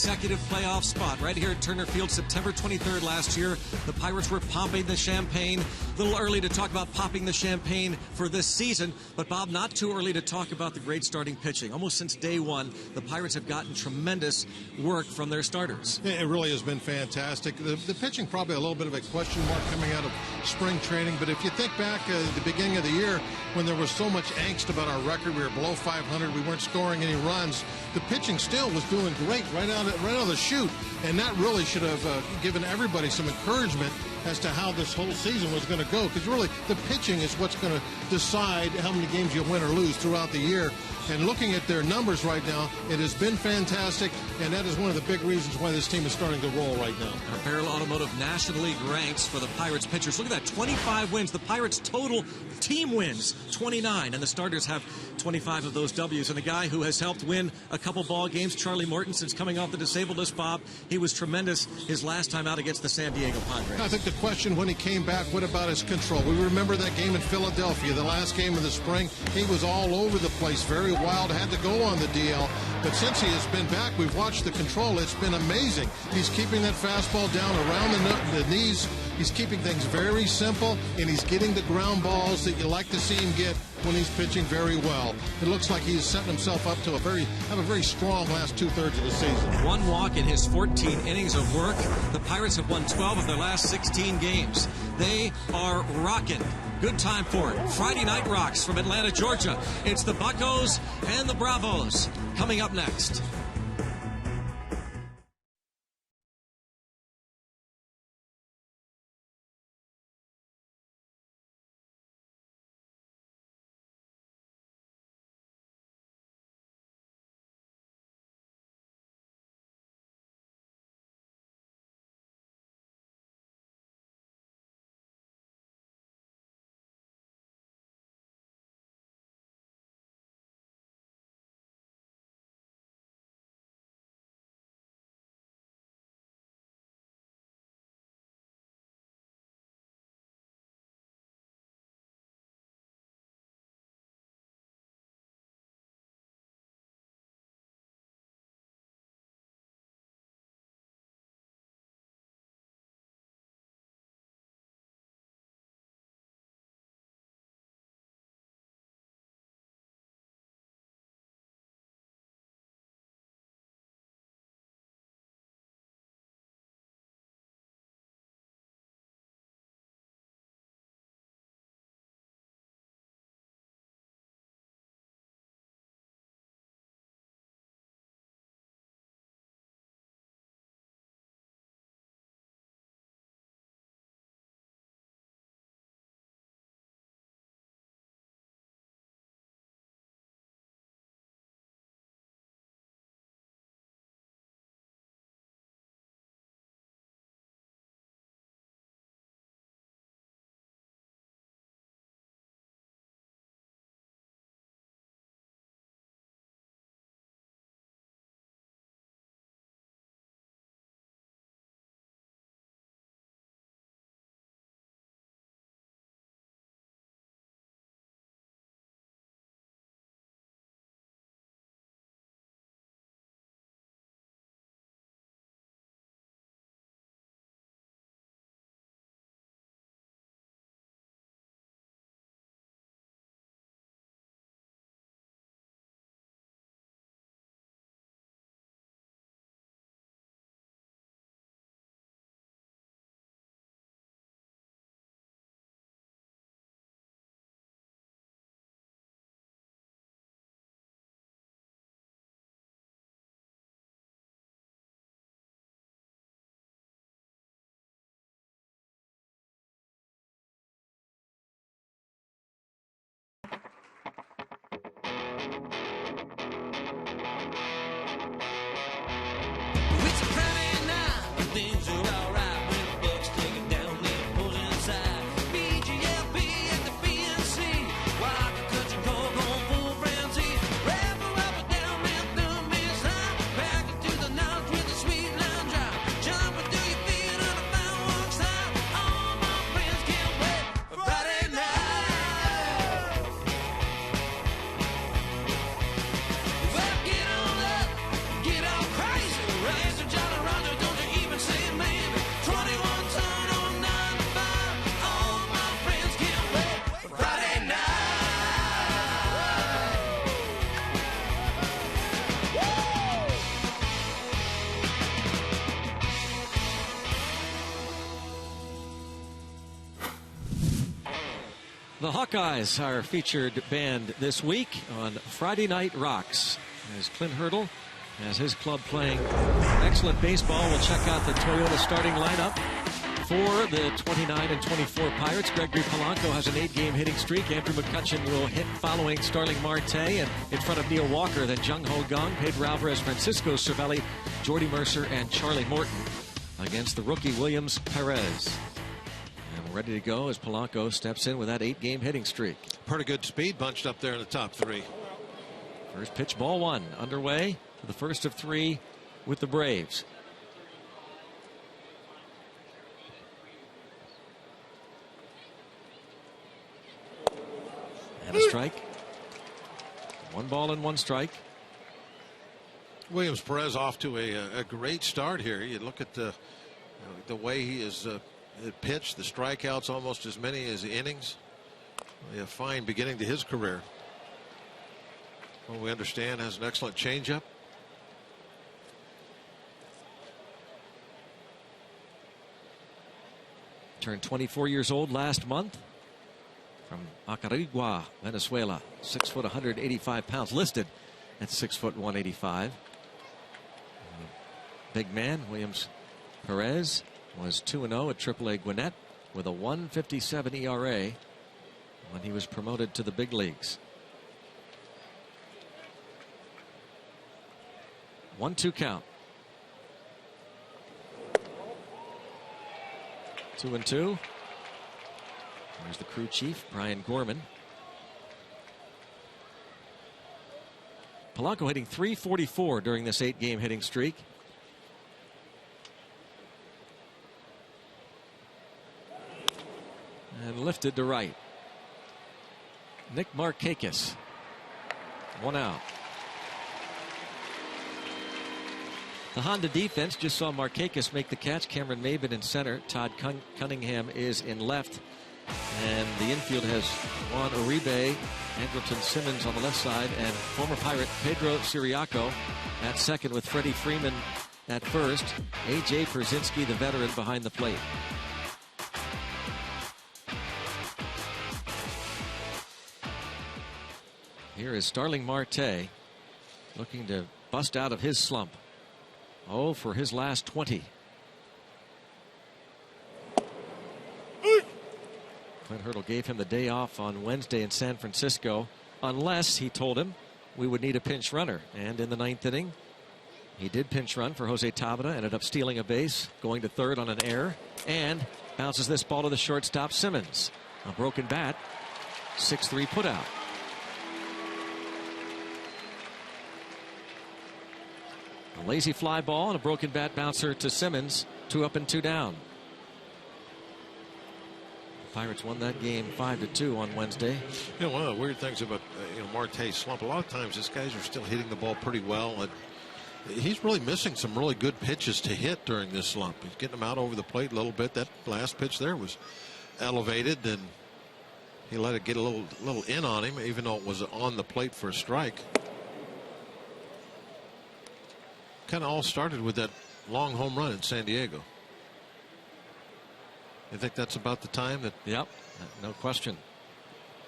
consecutive playoff spot right here at Turner Field, September 23rd last year. The Pirates were popping the champagne. A little early to talk about popping the champagne for this season, but Bob, not too early to talk about the great starting pitching. Almost since day one, the Pirates have gotten tremendous work from their starters. It really has been fantastic. The pitching probably a little bit of a question mark coming out of spring training, but if you think back at the beginning of the year when there was so much angst about our record, we were below 500, we weren't scoring any runs, the pitching still was doing great right out of the chute, and that really should have given everybody some encouragement as to how this whole season was going to go, because really the pitching is what's going to decide how many games you win or lose throughout the year. And looking at their numbers right now, it has been fantastic, and that is one of the big reasons why this team is starting to roll right now. Our Barrel Automotive National League ranks for the Pirates pitchers. Look at that, 25 wins. The Pirates' total team wins, 29, and the starters have 25 of those W's. And a guy who has helped win a couple ball games, Charlie Morton, since coming off the disabled list, Bob, he was tremendous his last time out against the San Diego Padres. I think the question when he came back, what about his control? We remember that game in Philadelphia, the last game of the spring. He was all over the place, very wild, had to go on the DL. But since he has been back, we've watched the control. It's been amazing. He's keeping that fastball down around the knees. He's keeping things very simple, and he's getting the ground balls that you like to see him get when he's pitching very well. It looks like he's setting himself up to have a very strong last two-thirds of the season. One walk in his 14 innings of work. The Pirates have won 12 of their last 16 games. They are rocking. Good time for it. Friday Night Rocks from Atlanta, Georgia. It's the Buccos and the Bravos coming up next. The Hawkeyes are featured band this week on Friday Night Rocks. As Clint Hurdle has his club playing excellent baseball. We'll check out the Toyota starting lineup for the 29 and 24 Pirates. Gregory Polanco has an 8-game hitting streak. Andrew McCutchen will hit following Starling Marte, and in front of Neil Walker, then Jung Ho Gong, Pedro Alvarez, Francisco Cervelli, Jordy Mercer, and Charlie Morton against the rookie Williams Perez. And ready to go as Polanco steps in with that 8-game hitting streak. Pretty good speed bunched up there in the top 3. First pitch, ball 1, underway for the first of 3 with the Braves. And a strike. 1 ball and 1 strike. Williams Perez off to a great start here. You look at the way he is pitched, the strikeouts, almost as many as the innings. A fine beginning to his career. Well, we understand has an excellent changeup. Turned 24 years old last month. From Acarigua, Venezuela. 6 foot 185 pounds, listed at 6 foot 185. Big man, Williams Perez, was 2-0 at AAA Gwinnett with a 1.57 ERA when he was promoted to the big leagues. 1-2 count. 2-2. There's the crew chief, Brian Gorman. Polanco hitting .344 during this 8-game hitting streak. And lifted to right. Nick Markakis. 1 out. The Honda defense just saw Markakis make the catch. Cameron Maben in center. Todd Cunningham is in left. And the infield has Juan Uribe, Andrelton Simmons on the left side, and former Pirate Pedro Siriaco at second with Freddie Freeman at first. A.J. Przynski, the veteran, behind the plate. Here is Starling Marte looking to bust out of his slump. Oh, for his last 20. Clint Hurdle gave him the day off on Wednesday in San Francisco, unless, he told him, we would need a pinch runner. And in the 9th inning, he did pinch run for Jose Tabata, ended up stealing a base, going to third on an error, and bounces this ball to the shortstop, Simmons. A broken bat, 6-3 putout. A lazy fly ball and a broken bat bouncer to Simmons, 2 up and 2 down. Pirates won that game 5-2 on Wednesday. You know, one of the weird things about Marte's slump, a lot of times these guys are still hitting the ball pretty well, and he's really missing some really good pitches to hit during this slump. He's getting them out over the plate a little bit. That last pitch there was elevated, and he let it get a little in on him, even though it was on the plate for a strike. Kind of all started with that long home run in San Diego. You think that's about the time that? Yep, no question.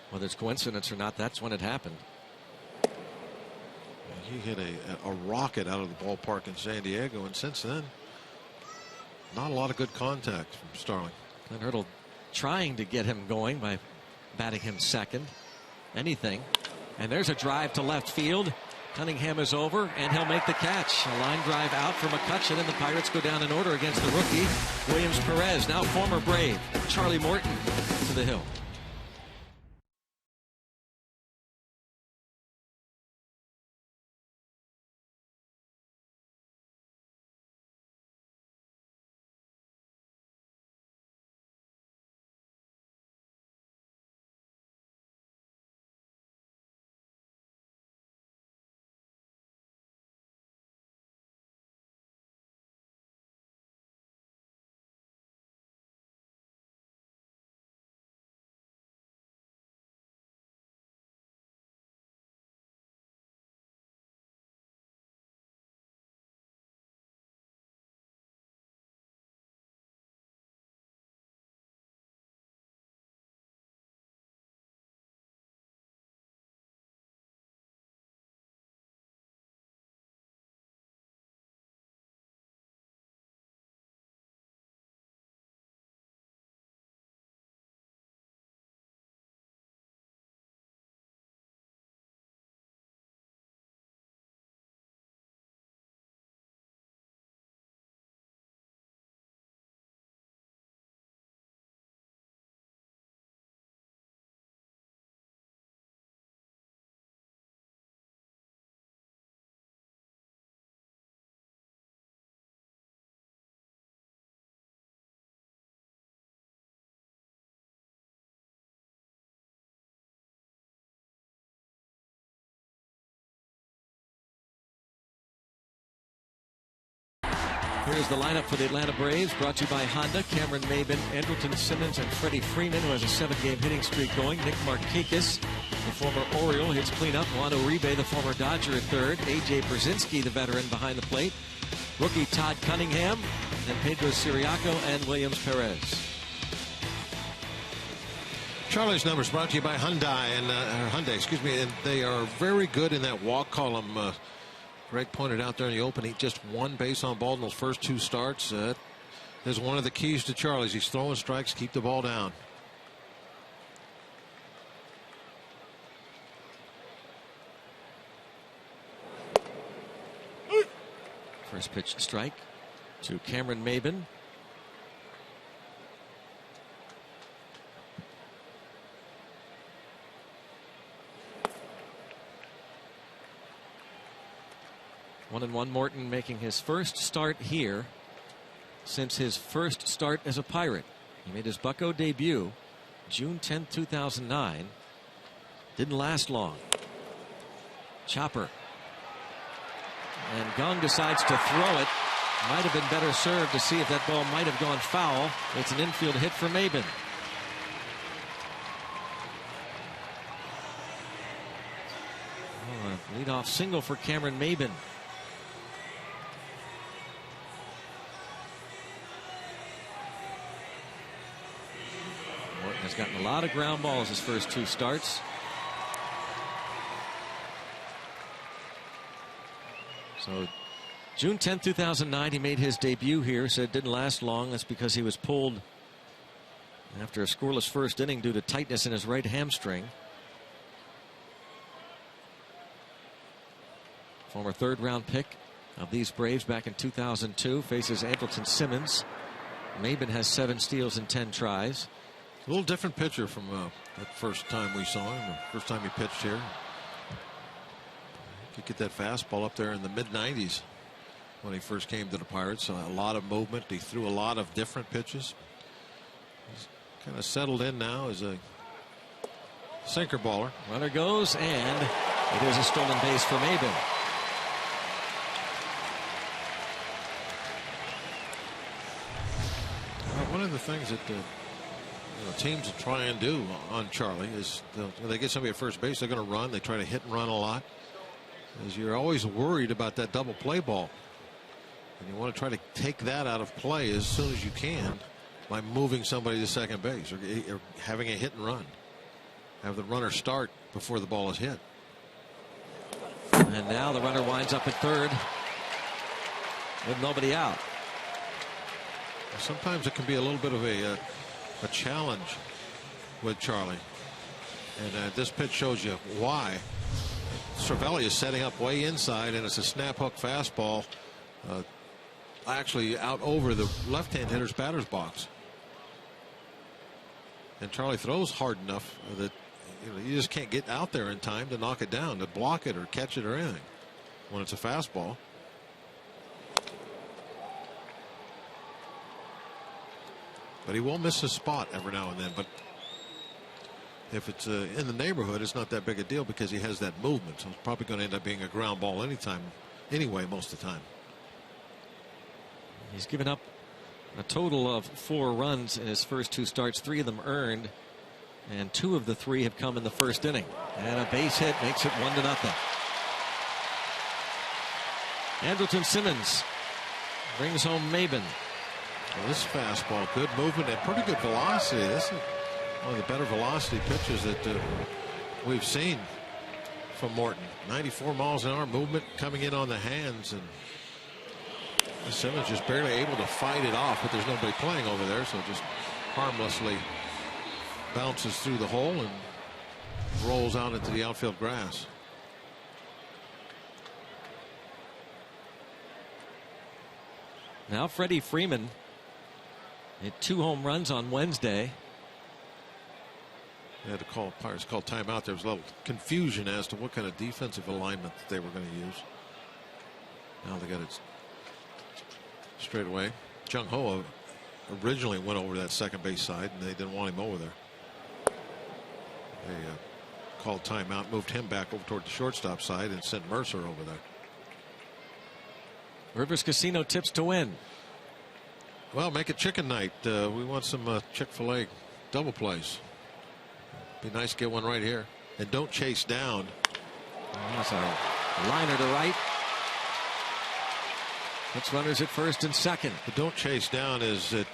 Whether it's coincidence or not, that's when it happened. He hit a rocket out of the ballpark in San Diego, and since then, not a lot of good contact from Starling. Clint Hurdle trying to get him going by batting him second. Anything. And there's a drive to left field. Cunningham is over, and he'll make the catch. A line drive out for McCutchen, and the Pirates go down in order against the rookie, Williams Perez, now former Brave, Charlie Morton to the hill. Here's the lineup for the Atlanta Braves, brought to you by Honda. Cameron Maybin, Andrelton Simmons, and Freddie Freeman, who has a 7-game hitting streak going. Nick Markakis, the former Oriole, hits cleanup. Juan Uribe, the former Dodger, at third. A.J. Brzezinski, the veteran, behind the plate. Rookie Todd Cunningham, and Pedro Siriaco, and Williams Perez. Charlie's numbers brought to you by Hyundai, and they are very good in that walk column. Greg pointed out there in the opening, just one base on ball in those first 2 starts. Is one of the keys to Charlie's. He's throwing strikes, keep the ball down. First pitch strike to Cameron Maybin. One and one. Morton making his first start here since his first start as a Pirate. He made his Bucco debut June 10th, 2009. Didn't last long. Chopper. And Gong decides to throw it. Might have been better served to see if that ball might have gone foul. It's an infield hit for Maybin. Oh, a leadoff single for Cameron Maybin. Morton has gotten a lot of ground balls his first 2 starts. So June 10th, 2009, he made his debut here. Said it didn't last long. That's because he was pulled after a scoreless first inning due to tightness in his right hamstring. Former 3rd-round pick of these Braves back in 2002 faces Andrelton Simmons. Maybin has 7 steals and 10 tries. A little different pitcher from that first time we saw him, the first time he pitched here. Could get that fastball up there in the mid-90s when he first came to the Pirates. So a lot of movement. He threw a lot of different pitches. He's kind of settled in now as a sinker baller. Runner goes, and it is a stolen base for Maybin. One of the things that teams will try and do on Charlie is when they get somebody at first base, they're going to run. They try to hit and run a lot. Is you're always worried about that double play ball, and you want to try to take that out of play as soon as you can by moving somebody to second base or having a hit and run. Have the runner start before the ball is hit. And now the runner winds up at third with nobody out. Sometimes it can be a little bit of a challenge with Charlie, and this pitch shows you why. Cervelli is setting up way inside, and it's a snap hook fastball actually out over the left-hand hitter's batter's box. And Charlie throws hard enough that you just can't get out there in time to knock it down, to block it or catch it or anything when it's a fastball. But he will miss his spot every now and then. But if it's in the neighborhood, it's not that big a deal because he has that movement. So it's probably going to end up being a ground ball anyway, most of the time. He's given up a total of 4 runs in his first 2 starts, 3 of them earned, and 2 of the 3 have come in the first inning. And a base hit makes it 1-0. Andrelton Simmons brings home Maybin. Well, this fastball, good movement and pretty good velocity. This is one of the better velocity pitches that we've seen from Morton. 94 miles an hour movement coming in on the hands, and Simmons just barely able to fight it off, but there's nobody playing over there, so just harmlessly bounces through the hole and rolls out into the outfield grass. Now Freddie Freeman hit 2 home runs on Wednesday. They had to call Pirates called timeout. There was a little confusion as to what kind of defensive alignment that they were going to use. Now they got it straight away. Jung Ho originally went over that second base side, and they didn't want him over there. They called timeout, moved him back over toward the shortstop side, and sent Mercer over there. Rivers Casino tips to win. Well, make it chicken night. We want some Chick-fil-A double plays. Be nice to get one right here. And don't chase down. That's a liner to right. Puts runners at first and second. But don't chase down is that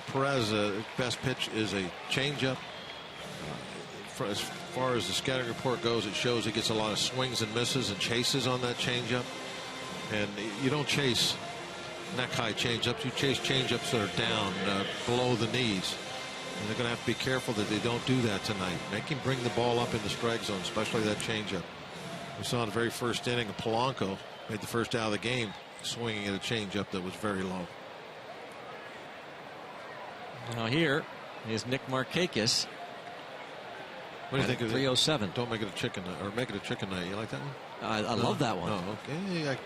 Perez's best pitch is a changeup. As far as the scouting report goes, it shows he gets a lot of swings and misses and chases on that changeup. And you don't chase neck-high changeups. You chase changeups that are down below the knees. And they're going to have to be careful that they don't do that tonight. Make him bring the ball up in the strike zone, especially that changeup. We saw in the very first inning, Polanco made the first out of the game swinging at a changeup that was very low. Now here is Nick Markakis. What do you think of 307? Don't make it a chicken night, or make it a chicken night. You like that one? I love that one. Oh, okay.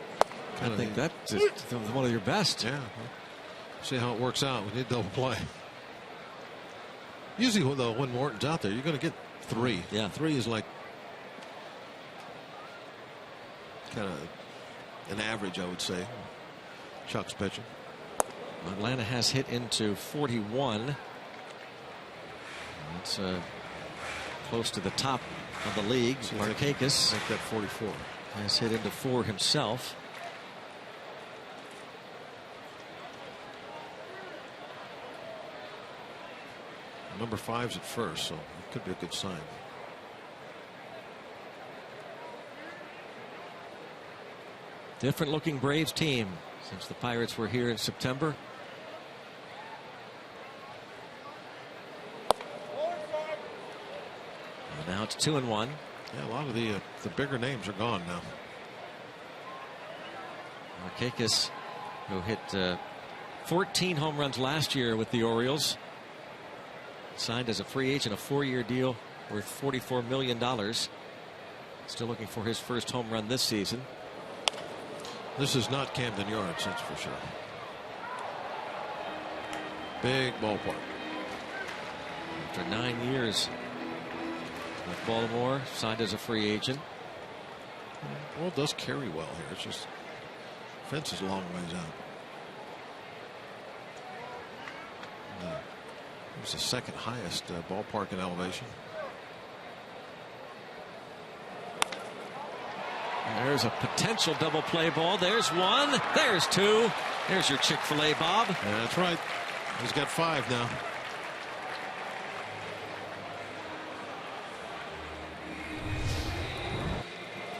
I think that's one of your best. Yeah. See how it works out. We need double play. Usually, though, when Morton's out there, you're going to get 3. Yeah. 3 is like kind of an average, I would say. Chuck's pitching. Atlanta has hit into 41. It's close to the top of the league. Markakis make that 44. has hit into 4 himself. Number 5's at first, so it could be a good sign. Different looking Braves team since the Pirates were here in September. And now it's 2-1. Yeah, a lot of the bigger names are gone now. Markakis, who hit 14 home runs last year with the Orioles, signed as a free agent, a 4-year deal worth $44 million. Still looking for his first home run this season. This is not Camden Yards, that's for sure. Big ballpark. After 9 years with Baltimore, signed as a free agent. Well, it does carry well here. It's just fence is a long ways out. It was the second highest ballpark in elevation. There's a potential double play ball. There's 1. There's 2. There's your Chick-fil-A, Bob. Yeah, that's right. He's got 5 now.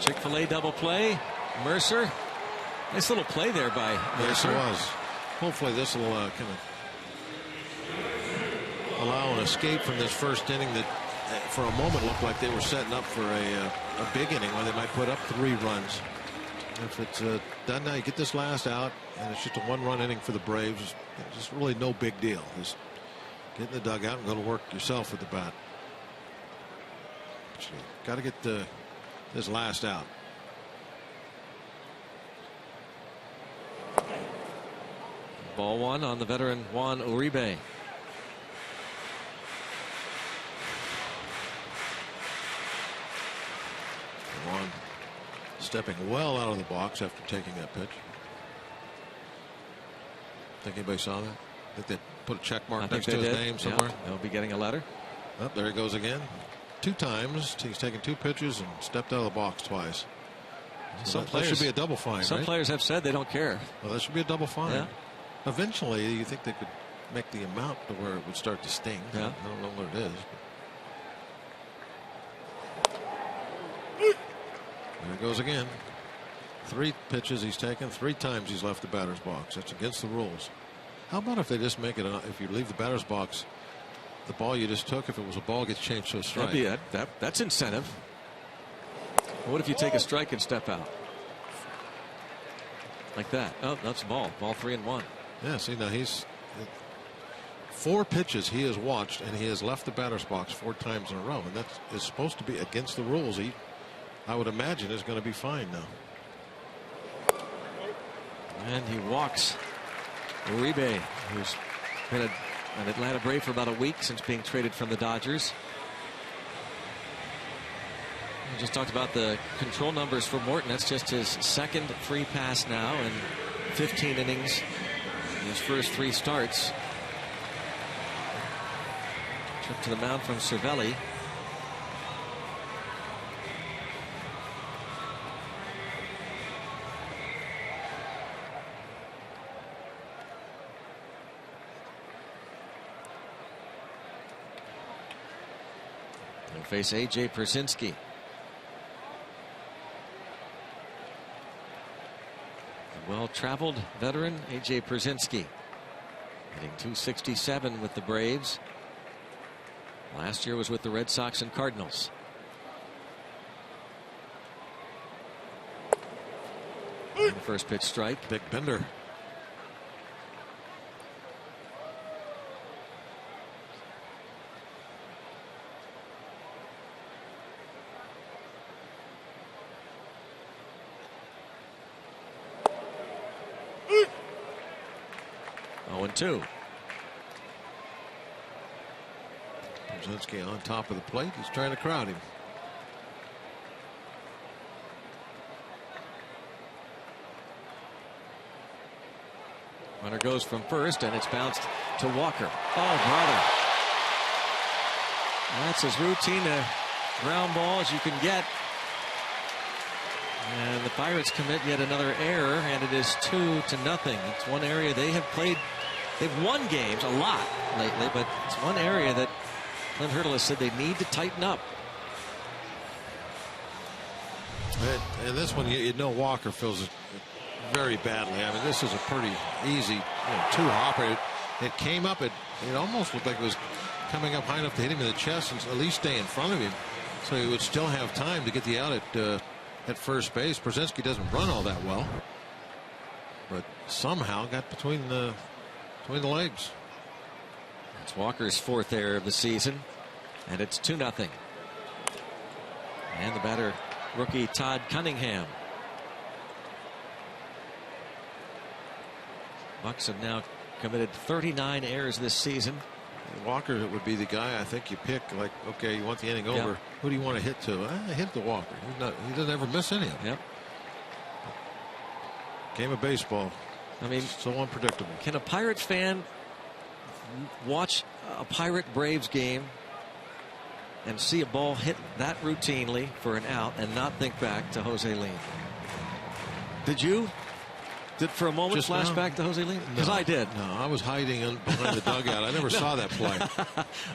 Chick-fil-A double play. Mercer. Nice little play there by Mercer. Yes, it was. Hopefully this will kind of allow an escape from this first inning that for a moment looked like they were setting up for a big inning where they might put up 3 runs. If it's done now, you get this last out, and it's just a 1-run inning for the Braves. Just really no big deal. Just get in the dugout and go to work yourself with the bat. Got to get this last out. Ball 1 on the veteran Juan Uribe. Juan stepping well out of the box after taking that pitch. Think anybody saw that? Think they put a check mark next to his name somewhere? Yeah, they'll be getting a letter. Oh, there he goes again. 2 times. He's taken 2 pitches and stepped out of the box twice. So that should be a double fine. Some players have said they don't care. Well, that should be a double fine. Yeah. Eventually, you think they could make the amount to where it would start to sting. Yeah. I don't know what it is. There he goes again. 3 pitches he's taken. 3 times he's left the batter's box. That's against the rules. How about if they just make it, if you leave the batter's box, the ball you just took, if it was a ball, gets changed to a strike? That's incentive. What if you take a strike and step out? Like that. Oh, that's ball. Ball 3-1. Yeah, see, now he's 4 pitches he has watched, and he has left the batter's box 4 times in a row. And that is supposed to be against the rules. I would imagine is going to be fine now. And he walks Uribe, who's been an Atlanta Brave for about a week since being traded from the Dodgers. We just talked about the control numbers for Morton. That's just his second free pass now in 15 innings in his first 3 starts. Trip to the mound from Cervelli. He'll face A.J. Pierzynski. Well-traveled veteran A.J. Pierzynski, hitting .267 with the Braves. Last year was with the Red Sox and Cardinals. And the first pitch strike. Big bender. Two. Pierzynski on top of the plate. He's trying to crowd him. Runner goes from first, and it's bounced to Walker. Oh, brother. That's as routine a ground ball as you can get. And the Pirates commit yet another error, and it is 2-0. It's one area they have played. They've won games a lot lately, but it's one area that Clint Hurdle has said they need to tighten up. And this one, you know, Walker feels it very badly. I mean, this is a pretty easy, two-hopper. It came up. It almost looked like it was coming up high enough to hit him in the chest and at least stay in front of him, so he would still have time to get the out at first base. Pierzynski doesn't run all that well, but somehow got between the legs. It's Walker's 4th error of the season, and it's 2-0. And the batter, rookie Todd Cunningham. Bucks have now committed 39 errors this season. Walker would be the guy I think you pick. Like, okay, you want the inning over. Yep. Who do you want to hit to? Hit to Walker. He doesn't ever miss any of them. Yep. Game of baseball. I mean, so unpredictable. Can a Pirate fan watch a Pirate Braves game and see a ball hit that routinely for an out and not think back to Jose Lean? Did you? Did for a moment Just flash now? back to Jose Lean? Because No, I did. No, I was hiding behind the dugout. I never saw that play.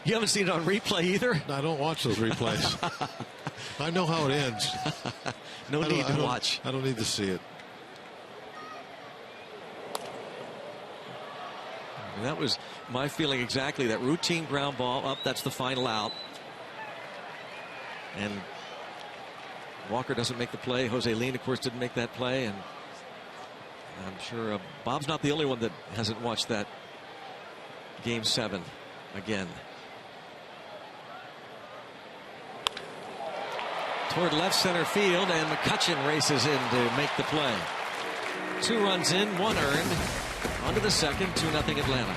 You haven't seen it on replay either? I don't watch those replays. I know how it ends. No need to watch. I don't need to see it. And that was my feeling exactly. That routine ground ball up. That's the final out. And Walker doesn't make the play. Jose Lean, of course, didn't make that play. And I'm sure Bob's not the only one that hasn't watched that Game 7 again. Toward left center field, and McCutchen races in to make the play. 2 runs in, 1 earned. On to the second, 2-0 Atlanta.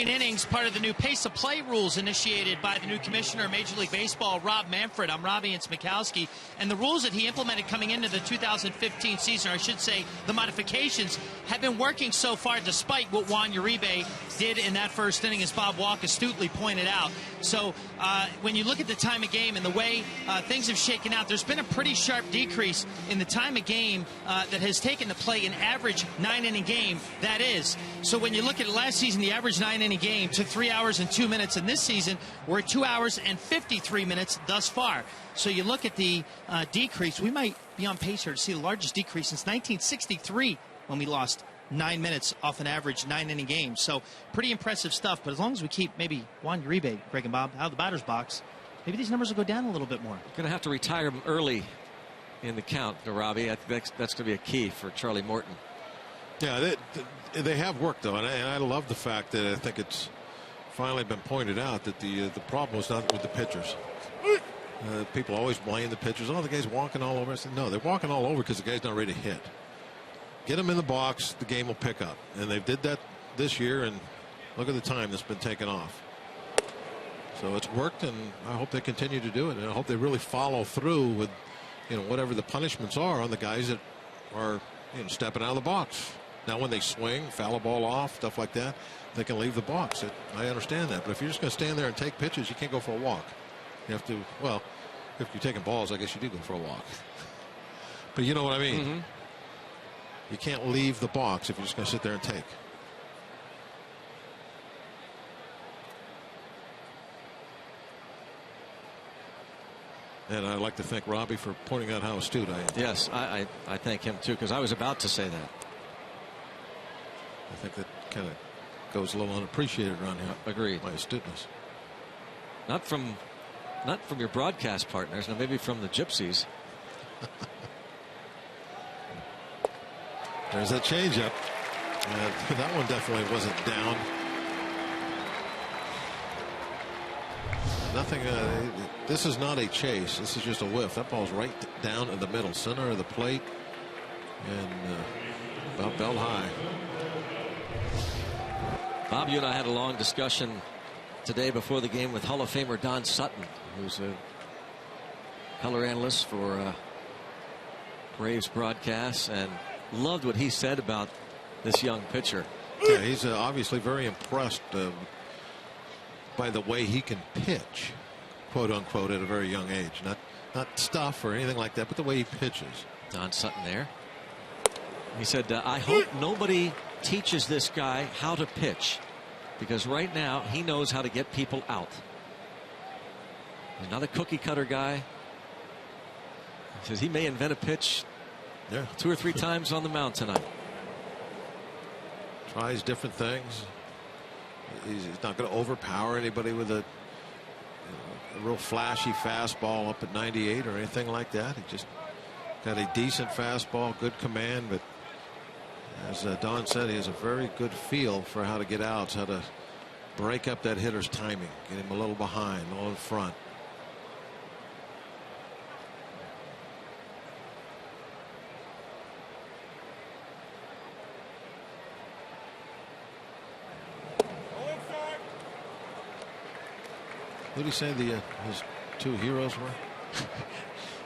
9 innings, part of the new pace of play rules initiated by the new commissioner of Major League Baseball, Rob Manfred. I'm Robbie Smikowski. And the rules that he implemented coming into the 2015 season, or I should say the modifications, have been working so far despite what Juan Uribe did in that first inning, as Bob Walk astutely pointed out. So when you look at the time of game and the way things have shaken out, there's been a pretty sharp decrease in the time of game that has taken to play an average 9-inning game, that is. So when you look at last season, the average 9-inning game took 3 hours and 2 minutes, and this season we're at 2 hours and 53 minutes thus far. So you look at the decrease, we might be on pace here to see the largest decrease since 1963 when we lost 9 minutes off an average 9-inning game. So pretty impressive stuff, but as long as we keep maybe Juan Uribe, Greg and Bob, out of the batter's box, maybe these numbers will go down a little bit more. Going to have to retire him early in the count, Robbie. I think that's going to be a key for Charlie Morton. Yeah, they have worked, though, and I love the fact that I think it's finally been pointed out that the problem was not with the pitchers. People always blame the pitchers. Oh, the guy's walking all over. I said, no, they're walking all over because the guy's not ready to hit. Get him in the box, the game will pick up. And they did that this year, and look at the time that's been taken off. So it's worked, and I hope they continue to do it. And I hope they really follow through with, whatever the punishments are on the guys that are, stepping out of the box. Now, when they swing, foul a ball off, stuff like that, they can leave the box. I understand that. But if you're just going to stand there and take pitches, you can't go for a walk. You have to, well, if you're taking balls, I guess you do go for a walk. But you know what I mean? Mm-hmm. You can't leave the box if you're just going to sit there and take. And I'd like to thank Robbie for pointing out how astute I am. Yes, I thank him too, because I was about to say that. I think that kind of goes a little unappreciated around here. Agreed. My astuteness. Not from your broadcast partners, now maybe from the Gypsies. There's that changeup. That one definitely wasn't down. Nothing. This is not a chase. This is just a whiff. That ball's right down in the middle, center of the plate, and about belt high. Bob, you and I had a long discussion today before the game with Hall of Famer Don Sutton, who's a color analyst for Braves broadcasts, and loved what he said about this young pitcher. Yeah, he's obviously very impressed by the way he can pitch, quote unquote, at a very young age. Not stuff or anything like that, but the way he pitches. Don Sutton there. He said, I hope nobody teaches this guy how to pitch, because right now he knows how to get people out. He's not a cookie cutter guy. He says he may invent a pitch 2 or 3 times on the mound tonight. Tries different things. He's not going to overpower anybody with a real flashy fastball up at 98 or anything like that. He just got a decent fastball, good command, but as Don said, he has a very good feel for how to get outs, how to break up that hitter's timing, get him a little behind, a little in front. What did he say his 2 heroes were?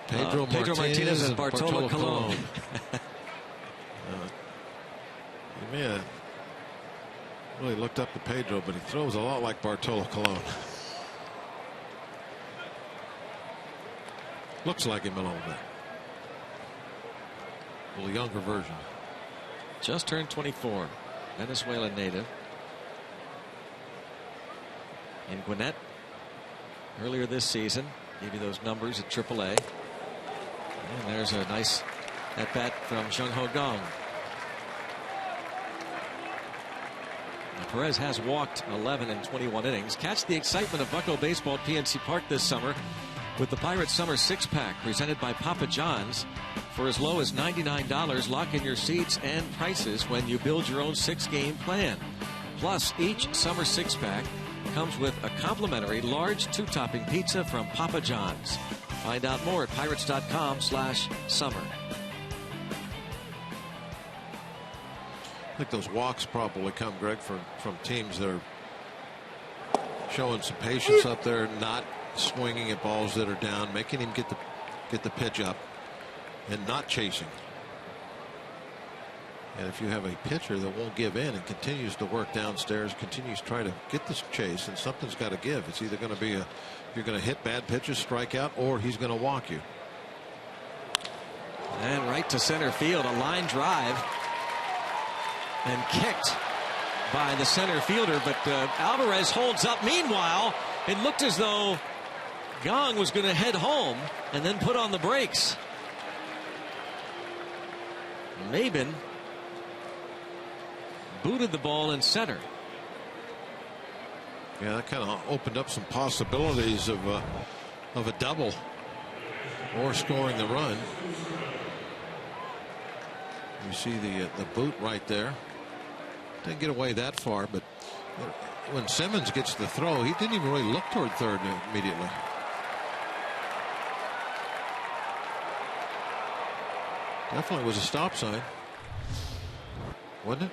Pedro Martinez and Bartolo Colon. Man, really looked up to Pedro, but he throws a lot like Bartolo Colon. Looks like him a little bit. A little younger version. Just turned 24. Venezuelan native. In Gwinnett earlier this season. Gave you those numbers at AAA. And there's a nice at bat from Jung Ho Gong. Perez has walked 11 in 21 innings. Catch the excitement of Bucko Baseball at PNC Park this summer with the Pirates Summer 6-Pack presented by Papa John's. For as low as $99, lock in your seats and prices when you build your own 6-game plan. Plus, each Summer 6-Pack comes with a complimentary large 2-topping pizza from Papa John's. Find out more at pirates.com/summer. I think those walks probably come, Greg, from teams that are showing some patience up there, not swinging at balls that are down, making him get the pitch up, and not chasing. And if you have a pitcher that won't give in and continues to work downstairs, continues to try to get this chase, and something's got to give. It's either going to be you're going to hit bad pitches, strike out, or he's going to walk you. And right to center field, a line drive, and kicked by the center fielder, but Alvarez holds up. Meanwhile, it looked as though Gong was going to head home and then put on the brakes. Maben booted the ball in center. Yeah, that kind of opened up some possibilities of a double or scoring the run. You see the boot right there. Didn't get away that far, but when Simmons gets the throw, he didn't even really look toward third immediately. Definitely was a stop sign, wasn't it?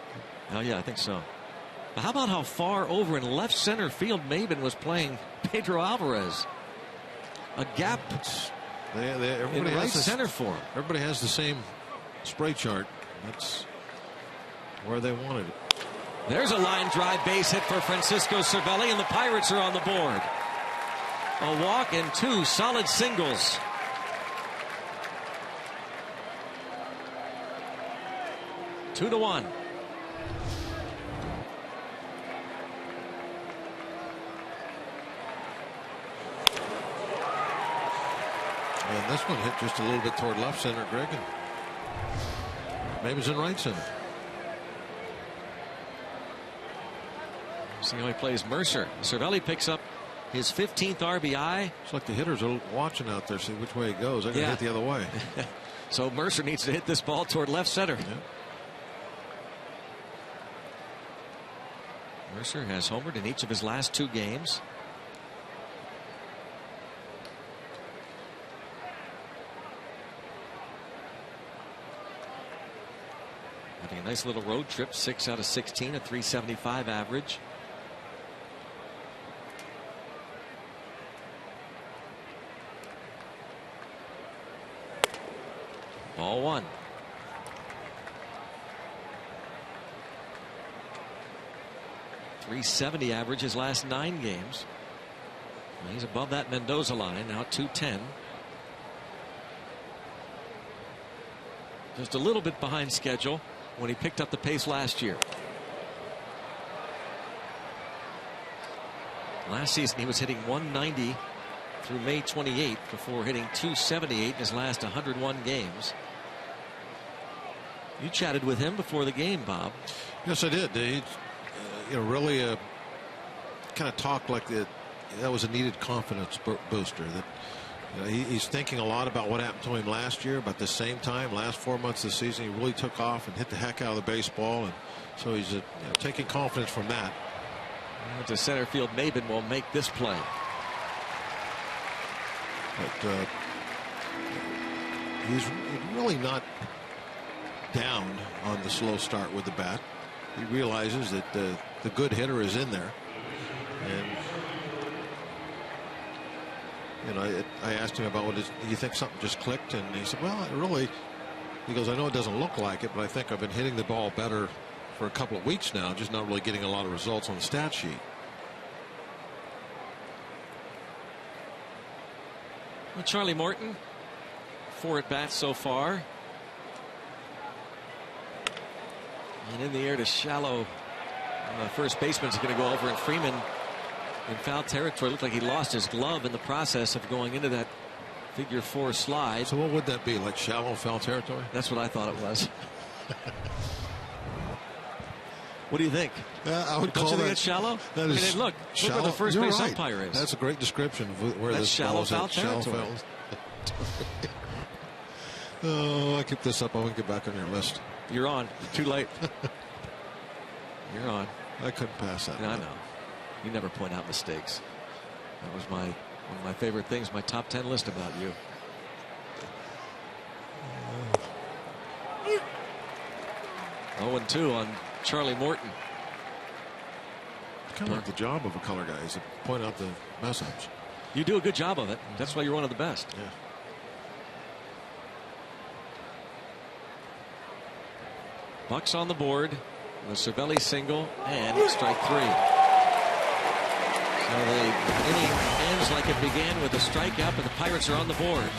Oh yeah, I think so. But how about how far over in left center field Maben was playing Pedro Alvarez? A gap in right center for him. Everybody has the same spray chart. That's where they wanted it. There's a line drive base hit for Francisco Cervelli, and the Pirates are on the board. A walk and 2 solid singles. Two to 1. And this one hit just a little bit toward left center, Greg. Maybe it's in right center. See how he plays Mercer. Cervelli picks up his 15th RBI. It's like the hitters are watching out there, see which way it goes. They're going to hit the other way. So Mercer needs to hit this ball toward left center. Yeah. Mercer has homered in each of his last 2 games. Having a nice little road trip, 6 out of 16, a .375 average. Ball 1. .370 average his last 9 games. Well, he's above that Mendoza line now, 210. Just a little bit behind schedule when he picked up the pace last year. Last season he was hitting 190 through May 28th before hitting 278 in his last 101 games. You chatted with him before the game, Bob. Yes, I did. He, really kind of talked like that was a needed confidence booster. That he's thinking a lot about what happened to him last year, but at the same time, last 4 months of the season, he really took off and hit the heck out of the baseball, and so he's taking confidence from that. To center field, Maben will make this play. But he's really not down on the slow start with the bat. He realizes that the good hitter is in there, and I asked him about do you think something just clicked, and he said, well, he goes, I know it doesn't look like it, but I think I've been hitting the ball better for a couple of weeks now, just not really getting a lot of results on the stat sheet. Well, Charlie Morton, 4 at bats so far. And in the air to shallow. First baseman's going to go over, and Freeman in foul territory. Looked like he lost his glove in the process of going into that figure 4 slide. So what would that be, like shallow foul territory? That's what I thought it was. What do you think? I would call that shallow. That is look where the first base umpire is. That's a great description of where this shallow ball foul is. territory. Oh, I keep this up. I won't get back on your list. You're on. Too late. You're on. I couldn't pass that. I know. You never point out mistakes. That was one of my favorite things. My top 10 list about you. 0-2 on Charlie Morton. kind of like the job of a color guy is to point out the mess ups. You do a good job of it. That's why you're one of the best. Yeah. Bucks on the board. The Cervelli single and strike 3. So the inning ends like it began with a strikeout, but the Pirates are on the board.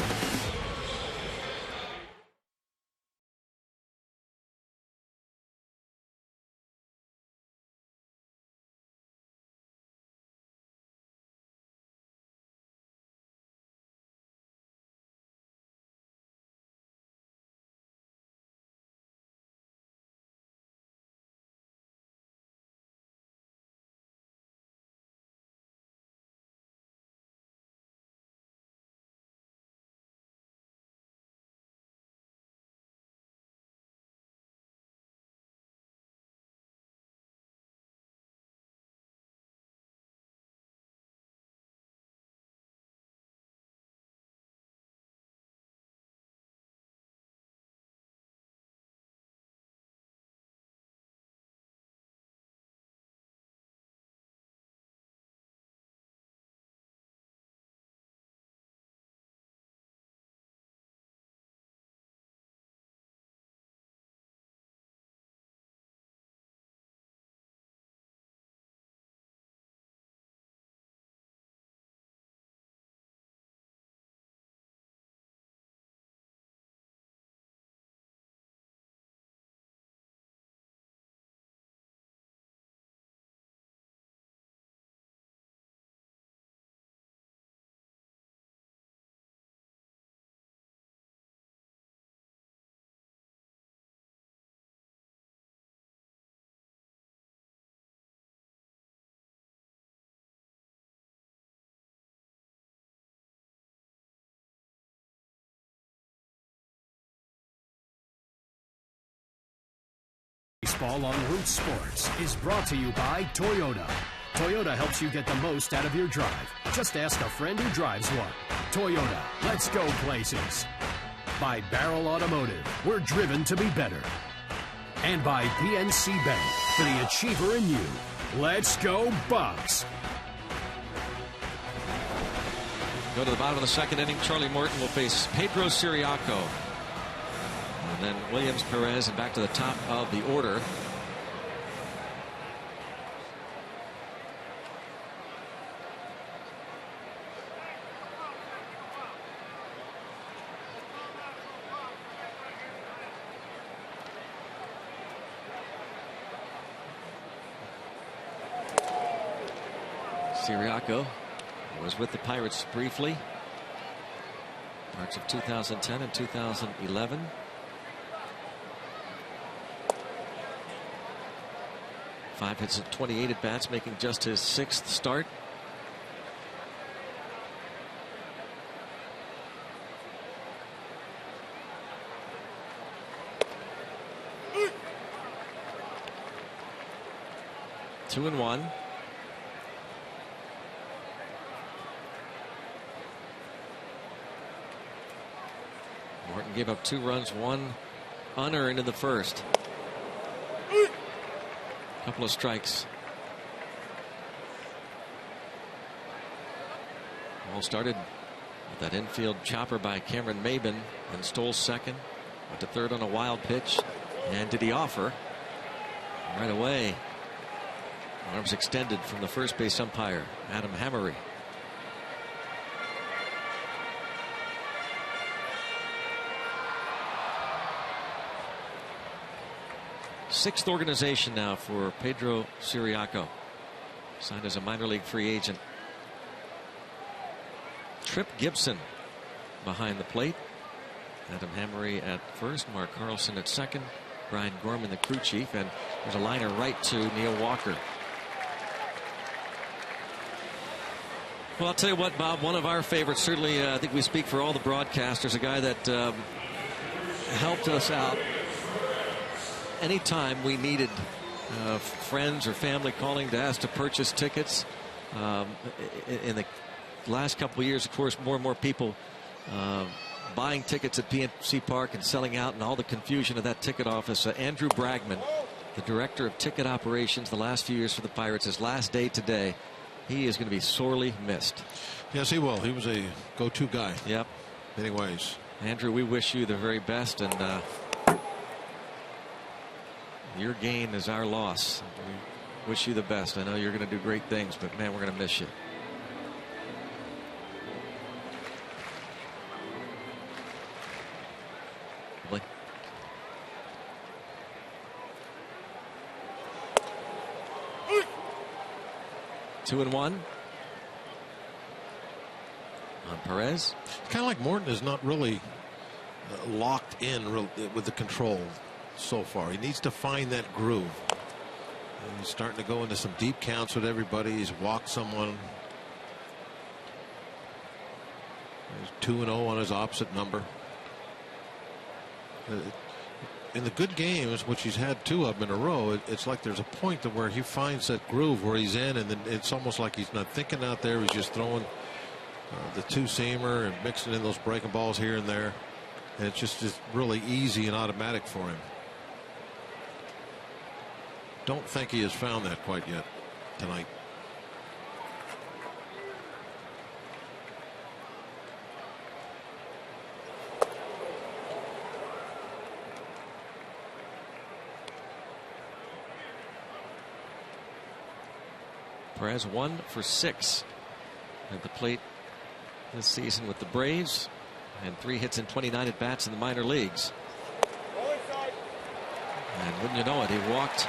Baseball on Root Sports is brought to you by Toyota. Toyota helps you get the most out of your drive. Just ask a friend who drives one. Toyota, let's go places. By Barrel Automotive, we're driven to be better. And by PNC Bank, for the achiever in you. Let's go Bucks. Go to the bottom of the second inning. Charlie Morton will face Pedro Ciriaco. And then Williams, Perez, and back to the top of the order. Ciriaco was with the Pirates briefly, parts of 2010 and 2011. Five hits and 28 at bats, making just his 6th start. Two and one. Morton gave up 2 runs, 1 unearned in the first. Couple of strikes. All started with that infield chopper by Cameron Maben, and stole second. Went to third on a wild pitch. And did he offer? Right away. Arms extended from the first base umpire, Adam Hammery. Sixth organization now for Pedro Ciriaco. Signed as a minor league free agent. Trip Gibson behind the plate. Adam Hammery at first. Mark Carlson at second. Brian Gorman, the crew chief. And there's a liner right to Neil Walker. Well, I'll tell you what, Bob, one of our favorites, certainly I think we speak for all the broadcasters, a guy that helped us out anytime we needed friends or family calling to ask to purchase tickets. In the last couple of years, of course, more and more people buying tickets at PNC Park and selling out, and all the confusion of that ticket office. Andrew Bragman the director of ticket operations the last few years for the Pirates. His last day today. He is going to be sorely missed. Yes, he will. He was a go-to guy. Yep. Anyways, Andrew, we wish you the very best, and your gain is our loss. We wish you the best. I know you're going to do great things, but man, we're going to miss you. Lovely. Two and one on Perez. Kind of like Morton is not really locked in with the control so far. He needs to find that groove. And he's starting to go into some deep counts with everybody. He's walked someone. He's 2-0 on his opposite number. In the good games, which he's had 2 of them in a row, it's like there's a point to where he finds that groove where he's in, and then it's almost like he's not thinking out there. He's just throwing the two-seamer and mixing in those breaking balls here and there. And it's just really easy and automatic for him. Don't think he has found that quite yet tonight. Perez 1 for 6 at the plate this season with the Braves, and 3 hits and 29 at bats in the minor leagues. And wouldn't you know it, he walked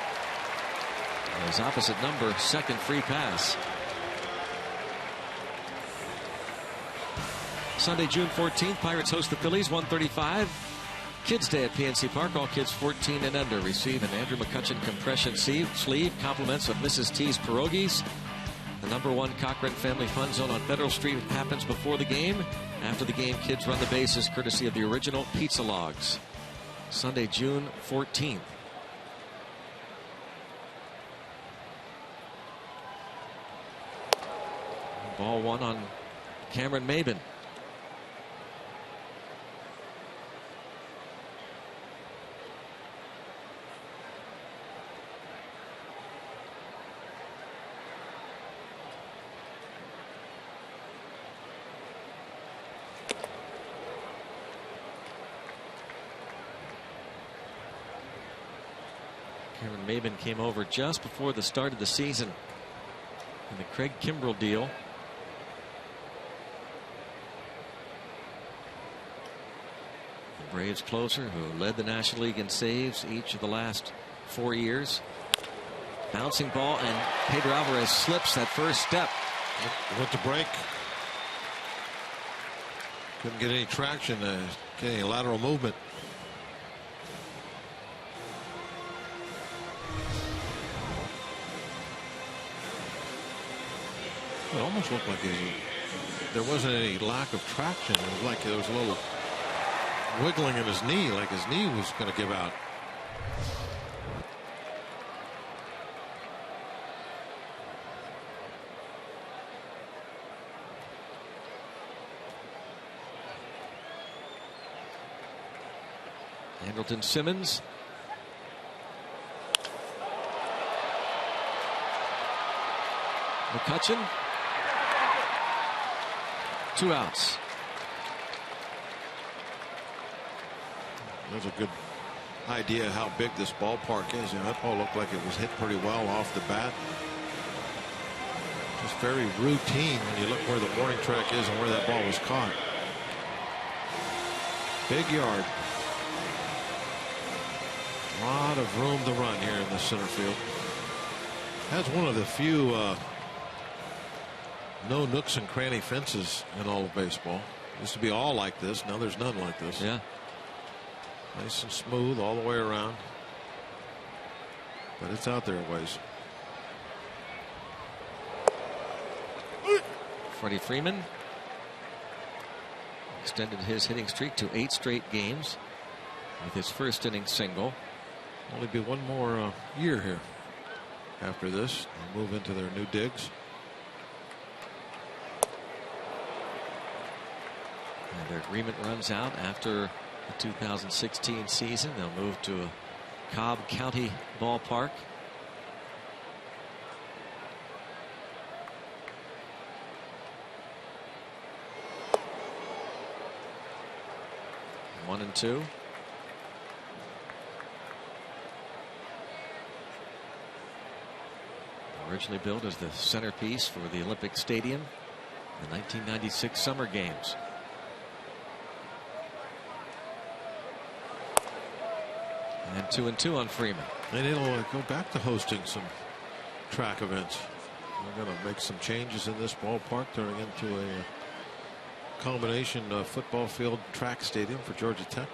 his opposite number, second free pass. Sunday, June 14th, Pirates host the Phillies, 1:35. Kids Day at PNC Park. All kids 14 and under receive an Andrew McCutcheon compression sleeve, compliments of Mrs. T's Pierogies. The #1 Cochran Family Fun Zone on Federal Street happens before the game. After the game, kids run the bases courtesy of the original Pizza Logs. Sunday, June 14th. Ball 1 on Cameron Maben. Cameron Maben came over just before the start of the season in the Craig Kimbrell deal. The Braves closer who led the National League in saves each of the last 4 years. Bouncing ball, and Pedro Alvarez slips that first step. Went to break. Couldn't get any traction, get any lateral movement. It almost looked like there wasn't any lack of traction. It was like there was a little wiggling in his knee, like his knee was going to give out. Andrelton Simmons. McCutcheon. 2 outs. There's a good idea how big this ballpark is. You know, that ball looked like it was hit pretty well off the bat. Just very routine when you look where the warning track is and where that ball was caught. Big yard. A lot of room to run here in the center field. That's one of the few no nooks and cranny fences in all of baseball. Used to be all like this. Now there's none like this. Yeah. Nice and smooth all the way around. But it's out there a ways. Freddie Freeman extended his hitting streak to 8 straight games with his first inning single. Only be one more year here after this. They'll move into their new digs. And their agreement runs out after the 2016 season. They'll move to a Cobb County Ballpark. One and two. Originally built as the centerpiece for the Olympic Stadium in the 1996 Summer Games. And 2-2 on Freeman. And it'll go back to hosting some track events. We're going to make some changes in this ballpark, turning into a combination football field track stadium for Georgia Tech.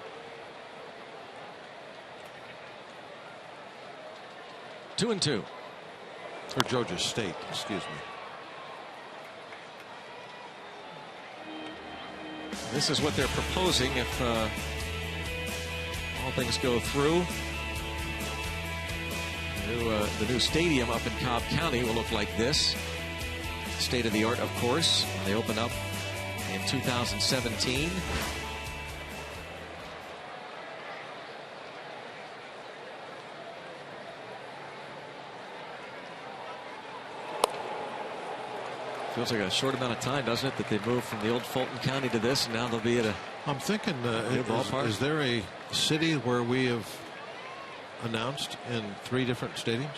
Two and two. Or Georgia State, excuse me. This is what they're proposing if all things go through. The new stadium up in Cobb County will look like this. State of the art, of course. They open up in 2017. Feels like a short amount of time, doesn't it, that they moved from the old Fulton County to this, and now they'll be at a I'm thinking, ballpark. Is there a city where we have announced in 3 different stadiums?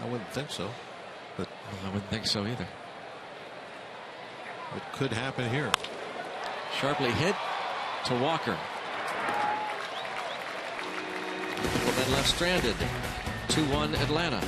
I wouldn't think so. But well, I wouldn't think so either. It could happen here. Sharply hit to Walker. Well, then left stranded. 2-1 Atlanta.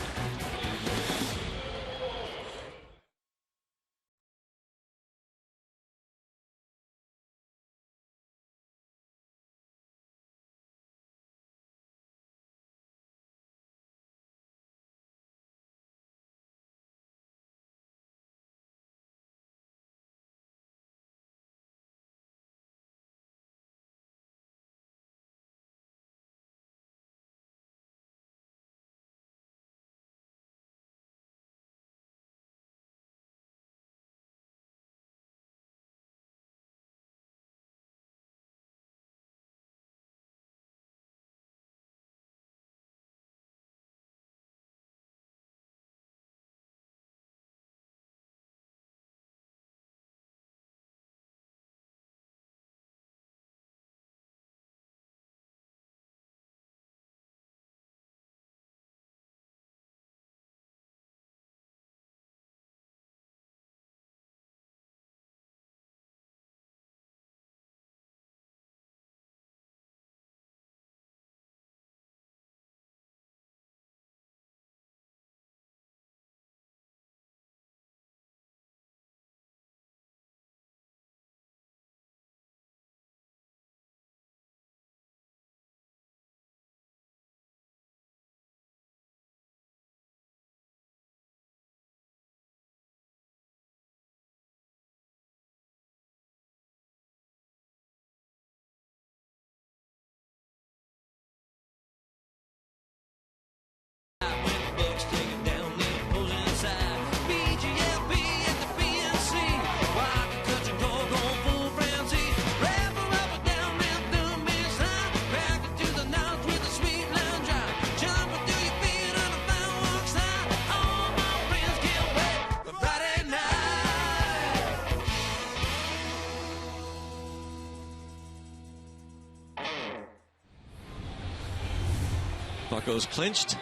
Buccos clinched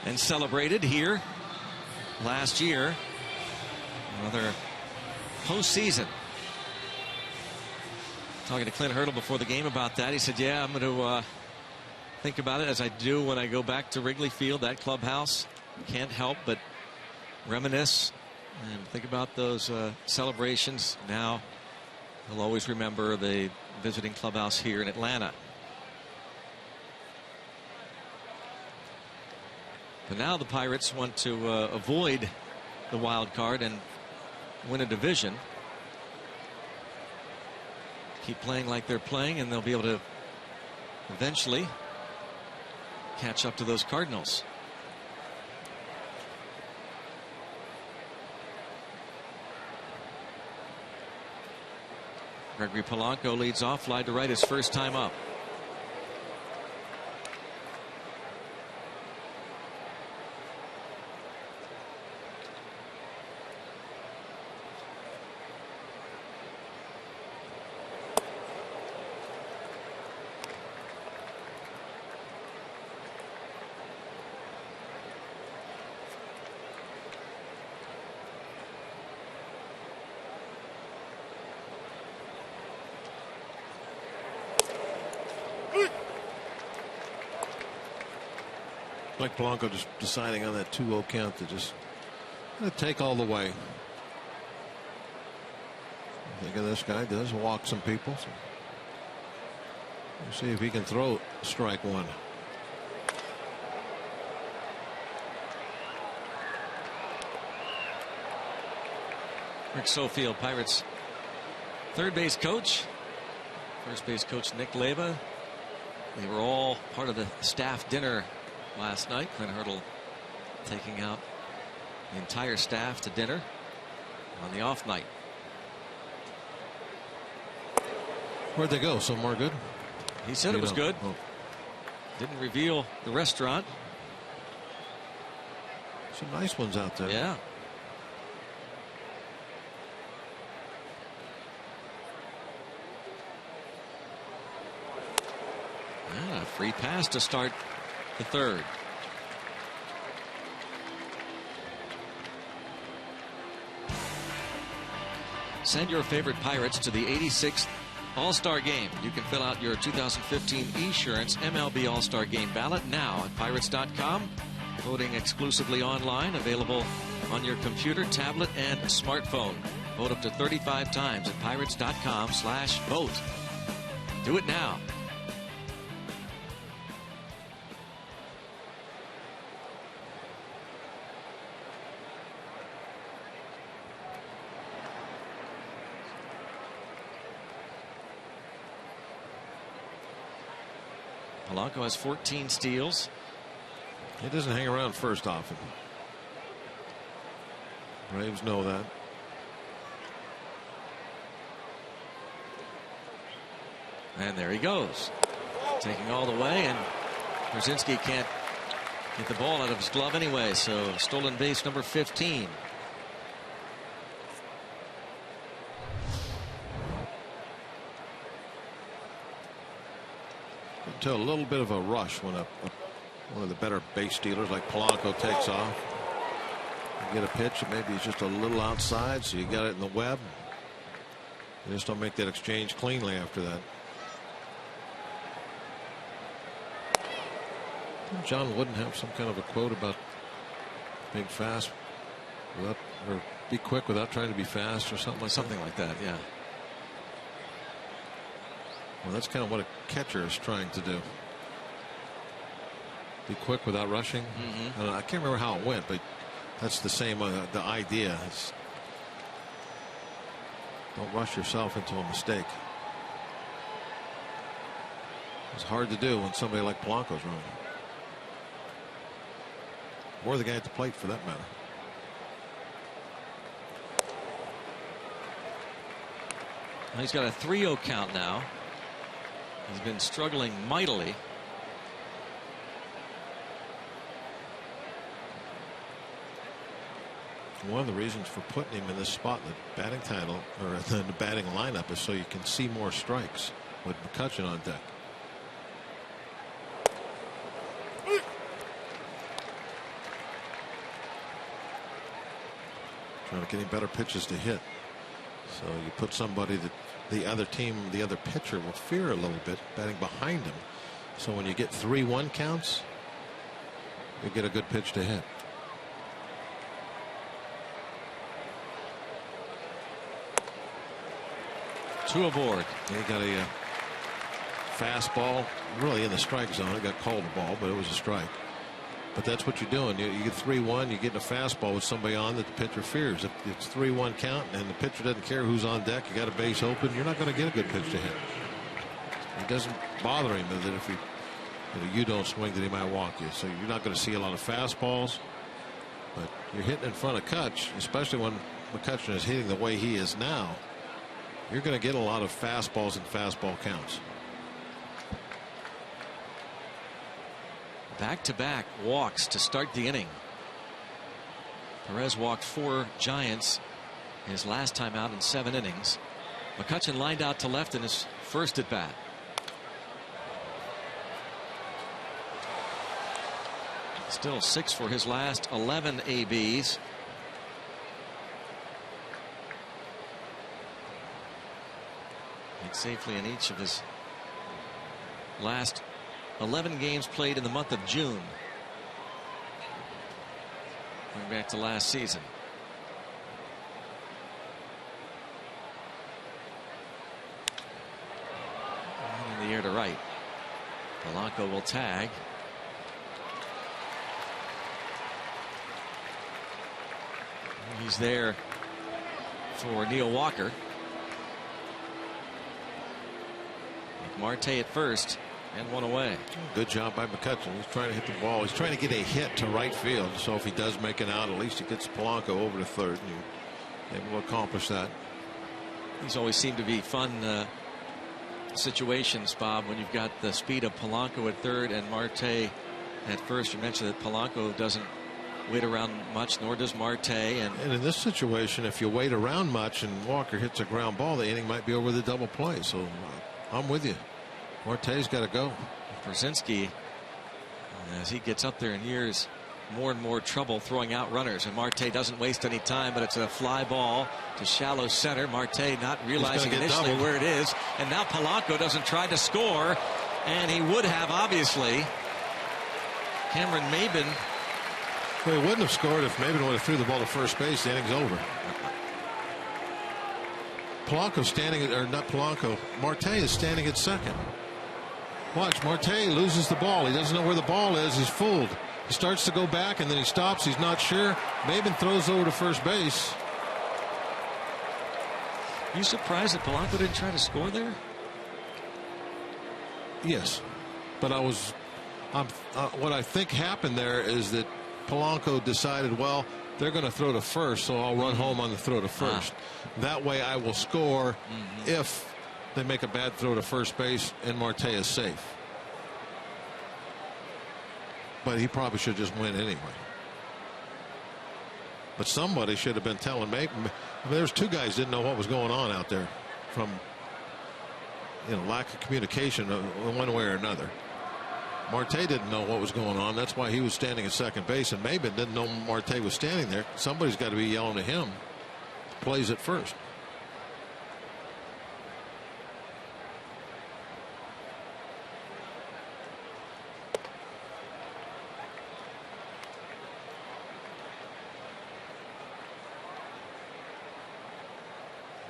and celebrated here last year. Another postseason. Talking to Clint Hurdle before the game about that, he said, yeah, I'm going to think about it as I do when I go back to Wrigley Field, that clubhouse. Can't help but reminisce and think about those celebrations. Now he'll always remember the visiting clubhouse here in Atlanta. But now the Pirates want to avoid the wild card and win a division. Keep playing like they're playing, and they'll be able to eventually catch up to those Cardinals. Gregory Polanco leads off, fly to right his first time up. Like Polanco just deciding on that 2-0 count to just take all the way. I think this guy does walk some people. So we'll see if he can throw strike one. Rick Sofield, Pirates third base coach. First base coach Nick Leva. They were all part of the staff dinner last night. Clint Hurdle taking out the entire staff to dinner on the off night. Where'd they go? Somewhere good? He said it was good. Oh. Didn't reveal the restaurant. Some nice ones out there. Yeah. A free pass to start the third. Send your favorite Pirates to the 86th All-Star Game. You can fill out your 2015 Esurance MLB All-Star Game ballot now at Pirates.com. Voting exclusively online, available on your computer, tablet, and smartphone. Vote up to 35 times at Pirates.com/vote. Do it now. Polanco has 14 steals. He doesn't hang around first often. Braves know that. And there he goes. Taking all the way, and Brzezinski can't get the ball out of his glove anyway, so stolen base number 15. To a little bit of a rush when one of the better base stealers like Polanco takes off. You get a pitch and maybe it's just a little outside, so you got it in the web. You just don't make that exchange cleanly after that. Didn't John Wooden have some kind of a quote about being fast without, or be quick without trying to be fast, or something like that? Yeah. Well, that's kind of what a catcher is trying to do. Be quick without rushing. I can't remember how it went, but that's the same. The idea is don't rush yourself into a mistake. It's hard to do when somebody like Polanco's running, or the guy at the plate for that matter. He's got a 3-0 count now. He's been struggling mightily. One of the reasons for putting him in this spot in the batting title, or in the batting lineup, is so you can see more strikes with McCutchen on deck. Trying to get him better pitches to hit. So you put somebody that the other team, the other pitcher will fear a little bit, batting behind him. So when you get 3-1 counts, you get a good pitch to hit. Two aboard. He got a fastball really in the strike zone. It got called a ball, but it was a strike. But that's what you're doing. You get 3-1, you get a fastball with somebody on that the pitcher fears. If it's 3-1 count and the pitcher doesn't care who's on deck, you got a base open, you're not going to get a good pitch to hit. It doesn't bother him that if you don't swing that he might walk you. So you're not going to see a lot of fastballs. But you're hitting in front of Kutch, especially when McCutchen is hitting the way he is now. You're going to get a lot of fastballs and fastball counts. Back-to-back walks to start the inning. Perez walked 4 Giants his last time out in 7 innings. McCutchen lined out to left in his first at bat. Still 6 for his last 11 ABs. Hit safely in each of his last 11 games played in the month of June. Going back to last season. And in the air to right. Polanco will tag. He's there for Neil Walker. With Marte at first and one away. Good job by McCutcheon. He's trying to hit the ball. He's trying to get a hit to right field. So if he does make it out, at least he gets Polanco over to third. And able to accomplish that. These always seem to be fun situations, Bob, when you've got the speed of Polanco at third and Marte at first. You mentioned that Polanco doesn't wait around much, nor does Marte. And in this situation, if you wait around much and Walker hits a ground ball, the inning might be over the double play. So I'm with you. Marte's got to go. Brzezinski, as he gets up there in years, more and more trouble throwing out runners, and Marte doesn't waste any time, but it's a fly ball to shallow center. Marte not realizing initially doubled where it is, and now Polanco doesn't try to score, and he would have, obviously. Cameron Maben. Well, he wouldn't have scored if Maben would have threw the ball to first base. The inning's over. Polanco standing, or not Polanco, Marte is standing at second. Watch, Marte loses the ball. He doesn't know where the ball is. He's fooled. He starts to go back and then he stops. He's not sure. Maben throws over to first base. Are you surprised that Polanco didn't try to score there? Yes, but what I think happened there is that Polanco decided, well, they're going to throw to first, so I'll run home on the throw to first. That way I will score if they make a bad throw to first base and Marte is safe. But he probably should just win anyway. But somebody should have been telling Maben. I mean, there's two guys didn't know what was going on out there from lack of communication one way or another. Marte didn't know what was going on. That's why he was standing at second base, and Maben didn't know Marte was standing there. Somebody's got to be yelling at him. Plays at first.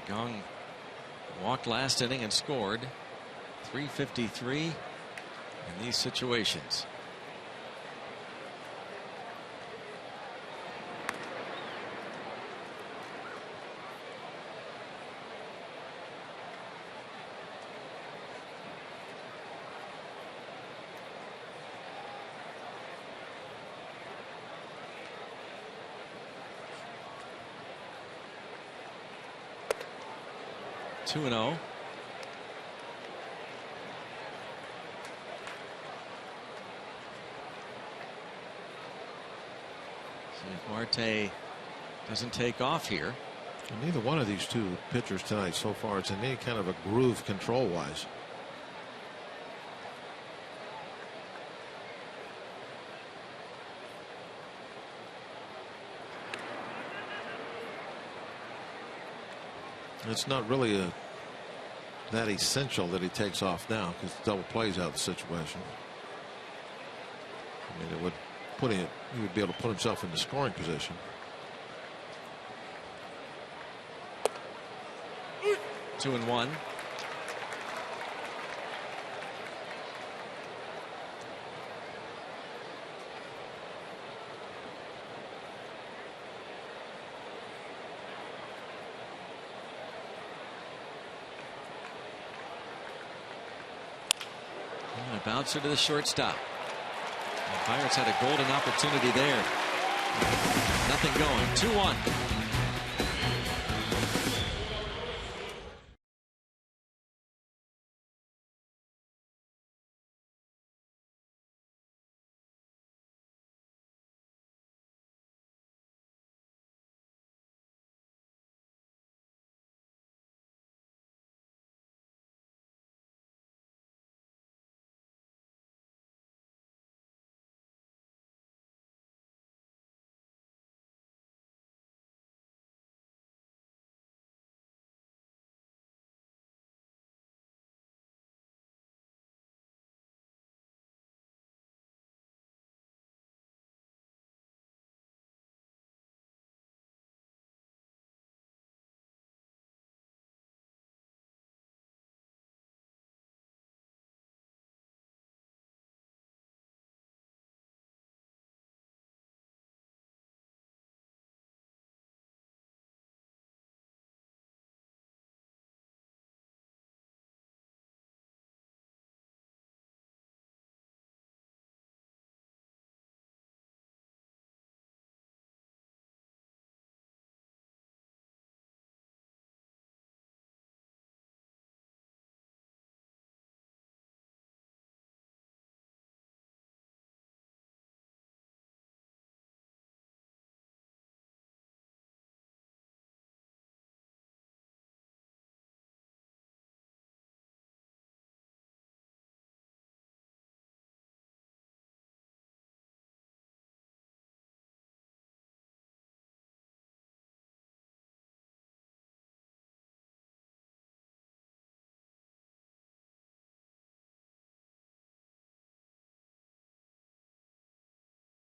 Gong walked last inning and scored. 353 in these situations. Two and 0. See if Marte doesn't take off here. And neither one of these two pitchers tonight so far is in any kind of a groove control wise. It's not really that essential that he takes off now because double plays out of the situation. I mean, it would he would be able to put himself in the scoring position. 2-1. A bouncer to the shortstop. The Pirates had a golden opportunity there. Nothing going. 2-1.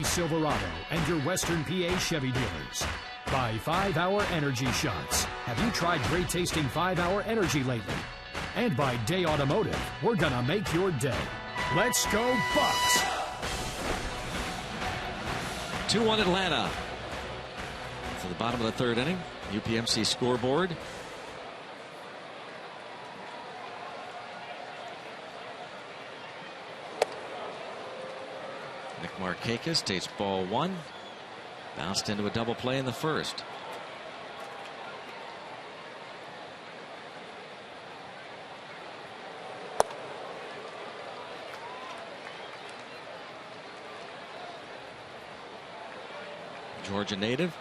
Silverado and your Western PA Chevy dealers. By 5 Hour Energy Shots. Have you tried great tasting 5 Hour Energy lately? And by Day Automotive, we're gonna make your day. Let's go Bucks! 2-1 Atlanta. To the bottom of the third inning. UPMC scoreboard. Nick Markakis takes ball one. Bounced into a double play in the first. Georgia native.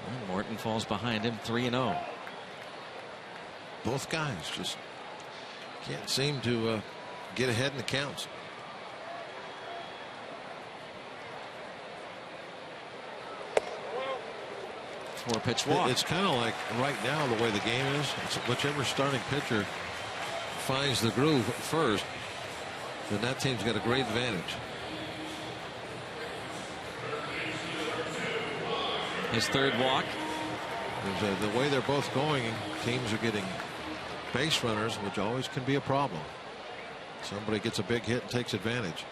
And Morton falls behind him 3-0. Both guys just can't seem to get ahead in the counts. Four-pitch walk. It's kind of like right now the way the game is. It's whichever starting pitcher finds the groove first, then that team's got a great advantage. His third walk. The way they're both going, teams are getting base runners, which always can be a problem. Somebody gets a big hit and takes advantage.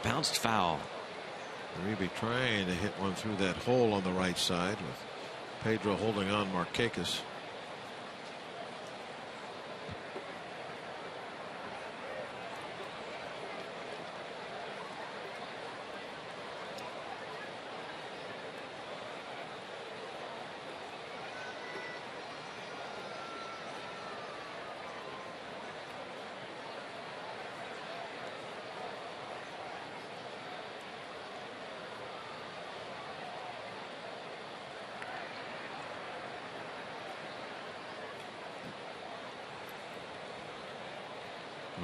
Bounced foul. Uribe trying to hit one through that hole on the right side with Pedro holding on Markakis.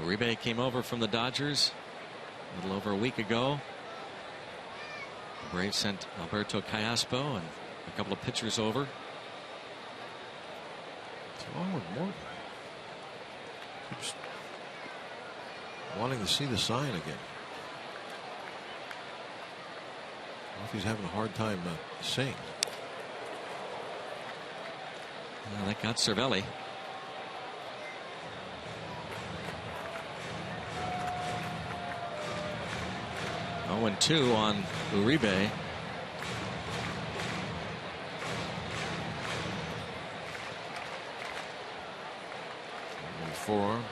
Uribe came over from the Dodgers a little over a week ago. The Braves sent Alberto Callaspo and a couple of pitchers over. What's wrong with Morton? Keeps wanting to see the sign again. I don't know if he's having a hard time seeing. Well, that got Cervelli. And 2 on Uribe. Forearm.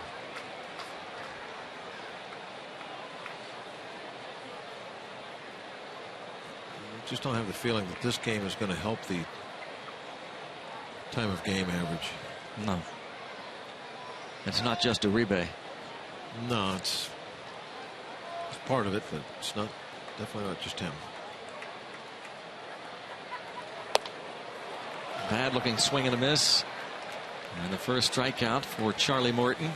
Just don't have the feeling that this game is going to help the time of game average. No. It's not just Uribe. No, it's part of it, but it's not, definitely not just him. Bad looking swing and a miss. And the first strikeout for Charlie Morton.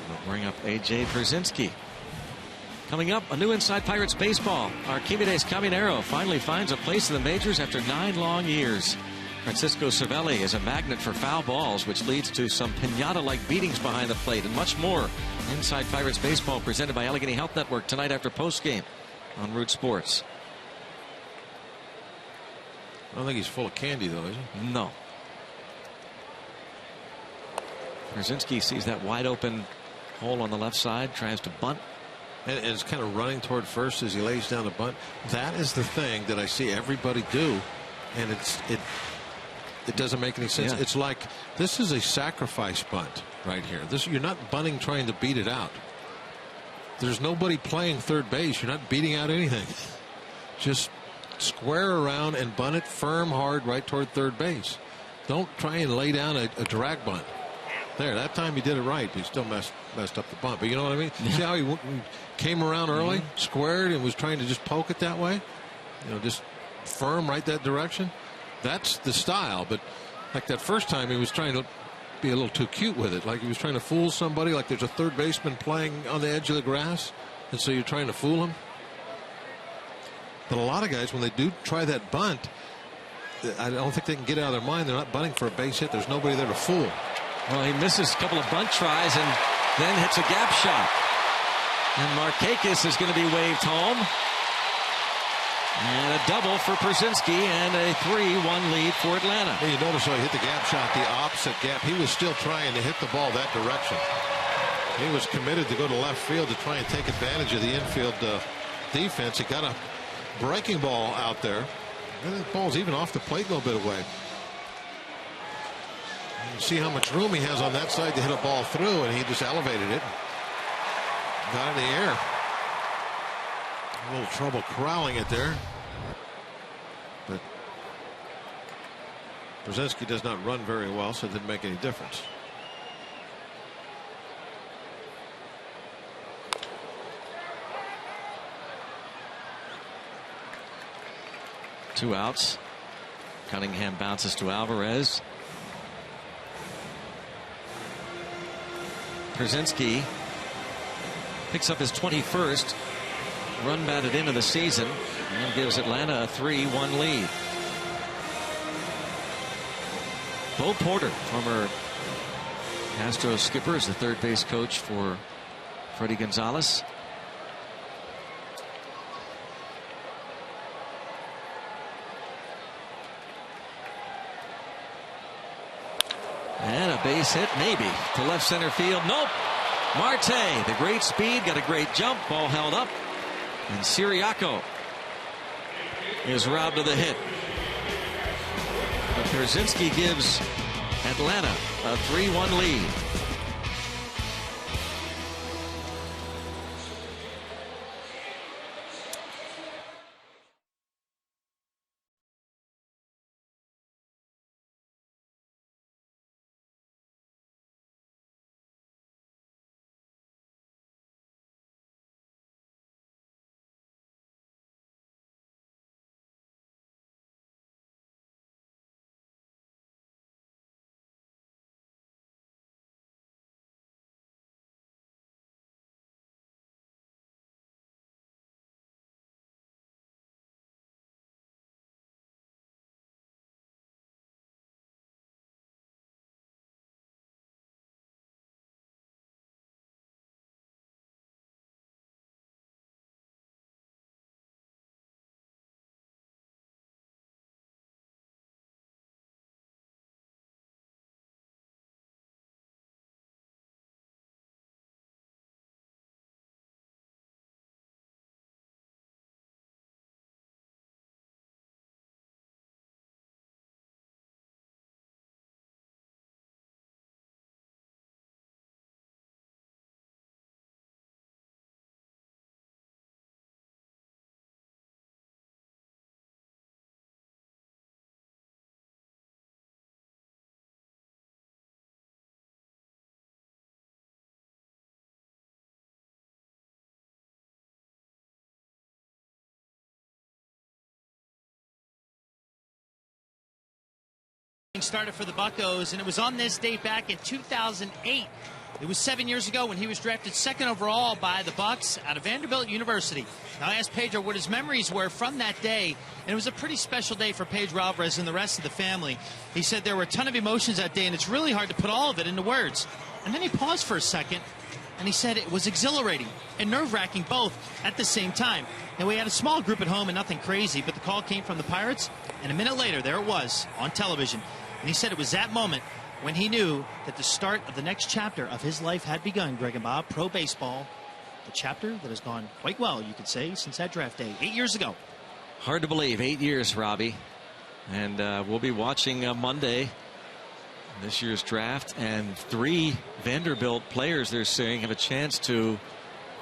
We'll bring up AJ Pierzynski. Coming up, a new Inside Pirates baseball. Archimedes Caminero finally finds a place in the majors after 9 long years. Francisco Cervelli is a magnet for foul balls, which leads to some piñata-like beatings behind the plate and much more. Inside Pirates baseball presented by Allegheny Health Network tonight after postgame on Root Sports. I don't think he's full of candy, though, is he? No. Pierzynski sees that wide open hole on the left side, tries to bunt. And is kind of running toward first as he lays down the bunt. That is the thing that I see everybody do, and it doesn't make any sense. Yeah. It's like this is a sacrifice bunt right here. You're not bunting trying to beat it out. There's nobody playing third base. You're not beating out anything. Just square around and bunt it firm, hard, right toward third base. Don't try and lay down a drag bunt. There, that time he did it right. He still messed up the bunt. But you know what I mean? Yeah. See how he came around early, squared, and was trying to just poke it that way? You know, just firm right that direction. That's the style. But like that first time, he was trying to be a little too cute with it. Like he was trying to fool somebody, like there's a third baseman playing on the edge of the grass. And so you're trying to fool him. But a lot of guys, when they do try that bunt, I don't think they can get out of their mind. They're not bunting for a base hit. There's nobody there to fool. Well, he misses a couple of bunt tries and then hits a gap shot. And Markakis is going to be waved home. And a double for Pierzynski and a 3-1 lead for Atlanta. Hey, you notice how he hit the gap shot, the opposite gap. He was still trying to hit the ball that direction. He was committed to go to left field to try and take advantage of the infield defense. He got a breaking ball out there. And the ball's even off the plate a little bit away. You see how much room he has on that side to hit a ball through, and he just elevated it. Got in the air. A little trouble corralling it there. But Pierzynski does not run very well, so it didn't make any difference. Two outs. Cunningham bounces to Alvarez. Pierzynski picks up his 21st run batted into the season and gives Atlanta a 3-1 lead. Bo Porter, former Astros skipper, is the third base coach for Freddie Gonzalez. And a base hit, maybe, to left center field. Nope. Marte, the great speed, got a great jump, ball held up. And Siriaco is robbed of the hit. But Pierzynski gives Atlanta a 3-1 lead. Started for the Buccos, and it was on this date back in 2008. It was 7 years ago when he was drafted second overall by the Bucs out of Vanderbilt University. Now, I asked Pedro what his memories were from that day, and it was a pretty special day for Pedro Alvarez and the rest of the family. He said there were a ton of emotions that day, and it's really hard to put all of it into words. And then he paused for a second, and he said it was exhilarating and nerve-wracking both at the same time. Now, we had a small group at home and nothing crazy, but the call came from the Pirates, and a minute later, there it was on television. And he said it was that moment when he knew that the start of the next chapter of his life had begun, Greg and Bob, pro baseball. The chapter that has gone quite well, you could say, since that draft day 8 years ago. Hard to believe, 8 years, Robbie. And we'll be watching Monday this year's draft, and 3 Vanderbilt players they're saying have a chance to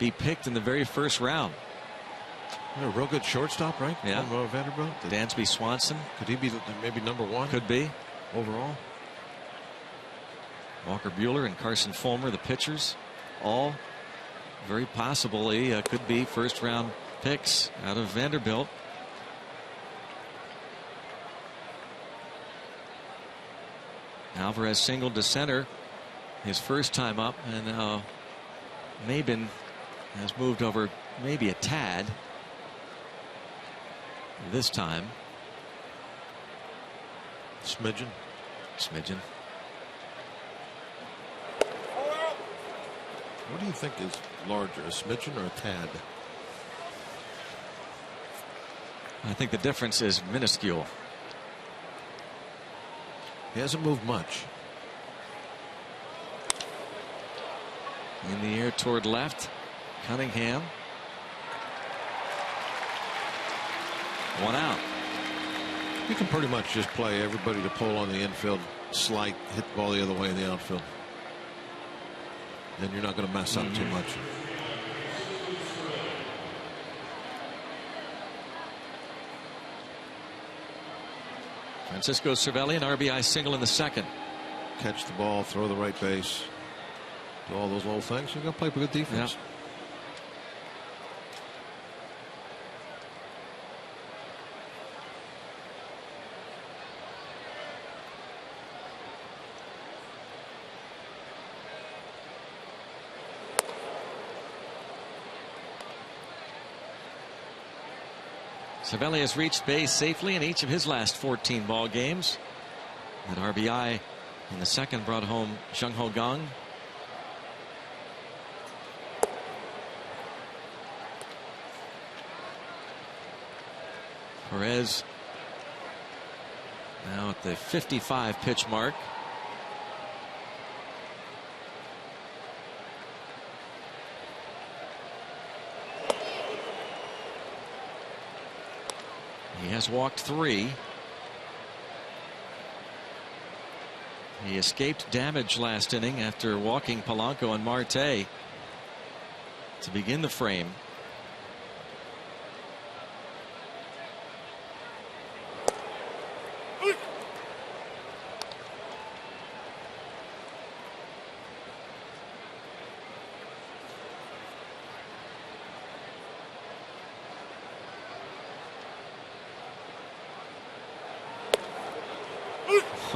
be picked in the very first round. A real good shortstop, right? Yeah. From Vanderbilt. Dansby Swanson. Could he be maybe number 1? Could be. Overall. Walker Buehler and Carson Fulmer, the pitchers, all very possibly could be first round picks out of Vanderbilt. Alvarez singled to center his first time up, and Mabin has moved over maybe a tad this time. Smidgen. What do you think is larger, a smidgen or a tad? I think the difference is minuscule. He hasn't moved much. In the air toward left, Cunningham. 1 out. You can pretty much just play everybody to pull on the infield, slight, hit the ball the other way in the outfield. Then you're not going to mess up too much. Francisco Cervelli, an RBI single in the second. Catch the ball, throw the right base, do all those little things. You got to play good defense. Yep. Cervelli has reached base safely in each of his last 14 ball games. That RBI in the second brought home Jung Ho Kang. Perez now at the 55 pitch mark. He has walked 3. He escaped damage last inning after walking Polanco and Marte to begin the frame.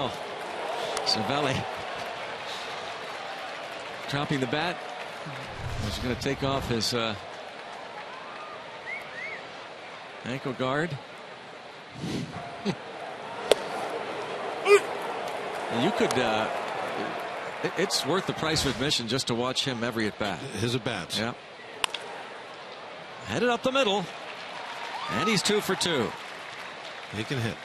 Oh, Cervelli dropping the bat. He's going to take off his ankle guard. You could it's worth the price of admission just to watch him every at bat. His at bats. Yeah. Headed up the middle, and he's 2 for 2. He can hit.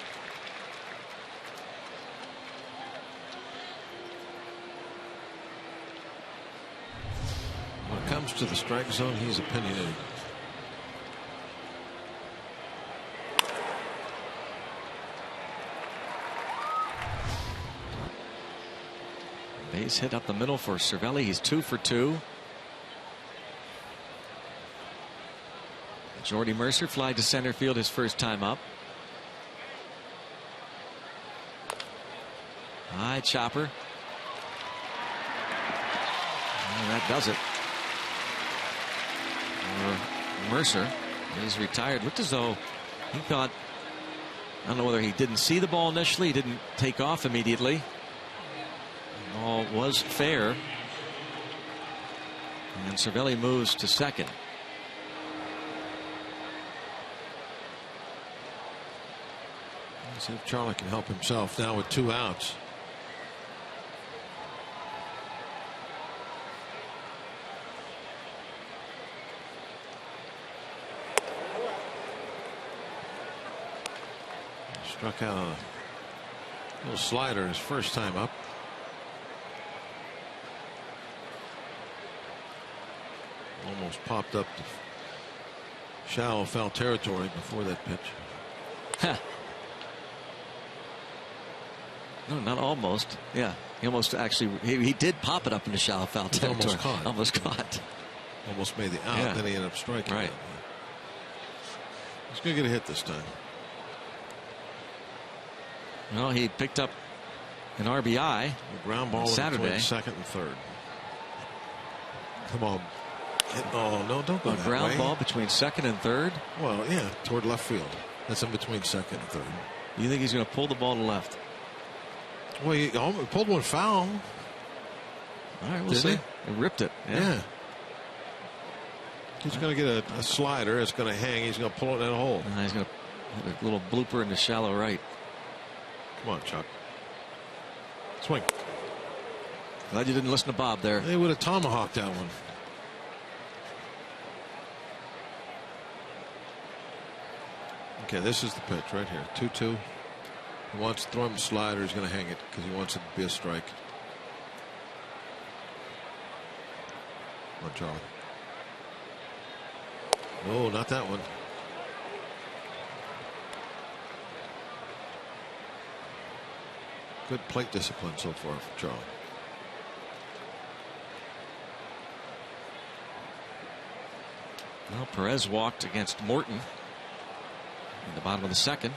When it comes to the strike zone, he's opinionated. Base hit up the middle for Cervelli. He's 2 for 2. Jordy Mercer fly to center field his first time up. High chopper. And that does it. Mercer is retired. Looked as though he thought, I don't know whether he didn't see the ball initially, he didn't take off immediately. The ball was fair. And Cervelli moves to second. Let's see if Charlie can help himself now with 2 outs. Struck out a little slider his first time up. Almost popped up to shallow foul territory before that pitch. Huh. No, not almost. Yeah, he almost actually he did pop it up into shallow foul territory. Almost caught. Almost made the out. Yeah. Then he ended up striking. Right. He's going to get a hit this time. Well, he picked up an RBI. A ground ball Saturday. Second and third. Come on. Oh, no, don't go A that ground way. ball between second and third. Well, yeah, toward left field. That's in between second and third. You think he's going to pull the ball to left? Well, he pulled one foul. All right, we'll Didn't see. He ripped it. Yeah. He's going to get a slider. It's going to hang. He's going to pull it in that hole. He's going to put a little blooper into shallow right. Come on, Chuck. Swing. Glad you didn't listen to Bob there. They would have tomahawked that one. Okay, this is the pitch right here. 2-2. He wants to throw him a slider. He's going to hang it because he wants it to be a strike. Come on, Charlie. No, not that one. Good plate discipline so far for Charlie. Well, Perez walked against Morton in the bottom of the second.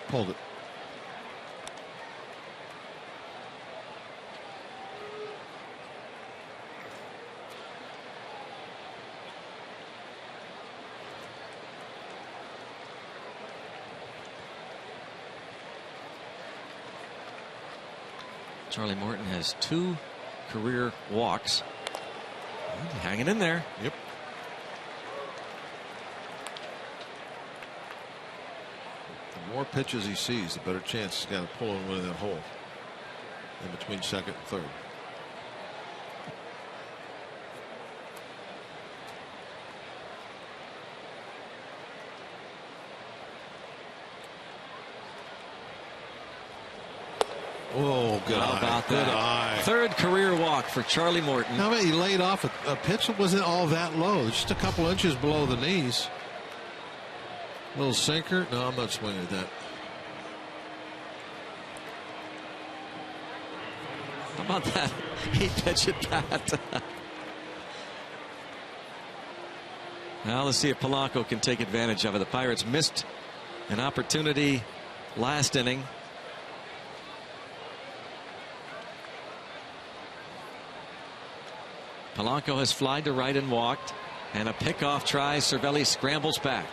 Pulled it. Charlie Morton has 2 career walks. Hanging in there. Yep. The more pitches he sees, the better chance he's got to pull in one of that hole in between second and third. Oh, good How eye. about Good that? eye. 3rd career walk for Charlie Morton. How about he laid off a pitch that wasn't all that low, just a couple inches below the knees. Little sinker. No, I'm not swinging at that. How about that? He pitched at that. Now let's see if Polanco can take advantage of it. The Pirates missed an opportunity last inning. Polanco has flied to right and walked, and a pickoff try. Cervelli scrambles back.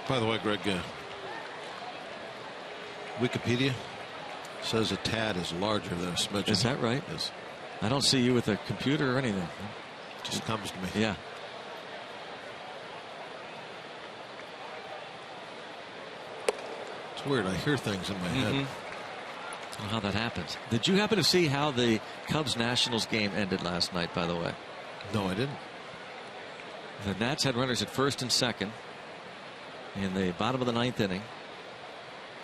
By the way, Greg, Wikipedia says a tad is larger than a smidgen. Is that right? Yes. I don't see you with a computer or anything. Just comes to me. Yeah. It's weird. I hear things in my head. I don't know how that happens. Did you happen to see how the Cubs-Nationals game ended last night, by the way? No, I didn't. The Nats had runners at first and second in the bottom of the 9th inning.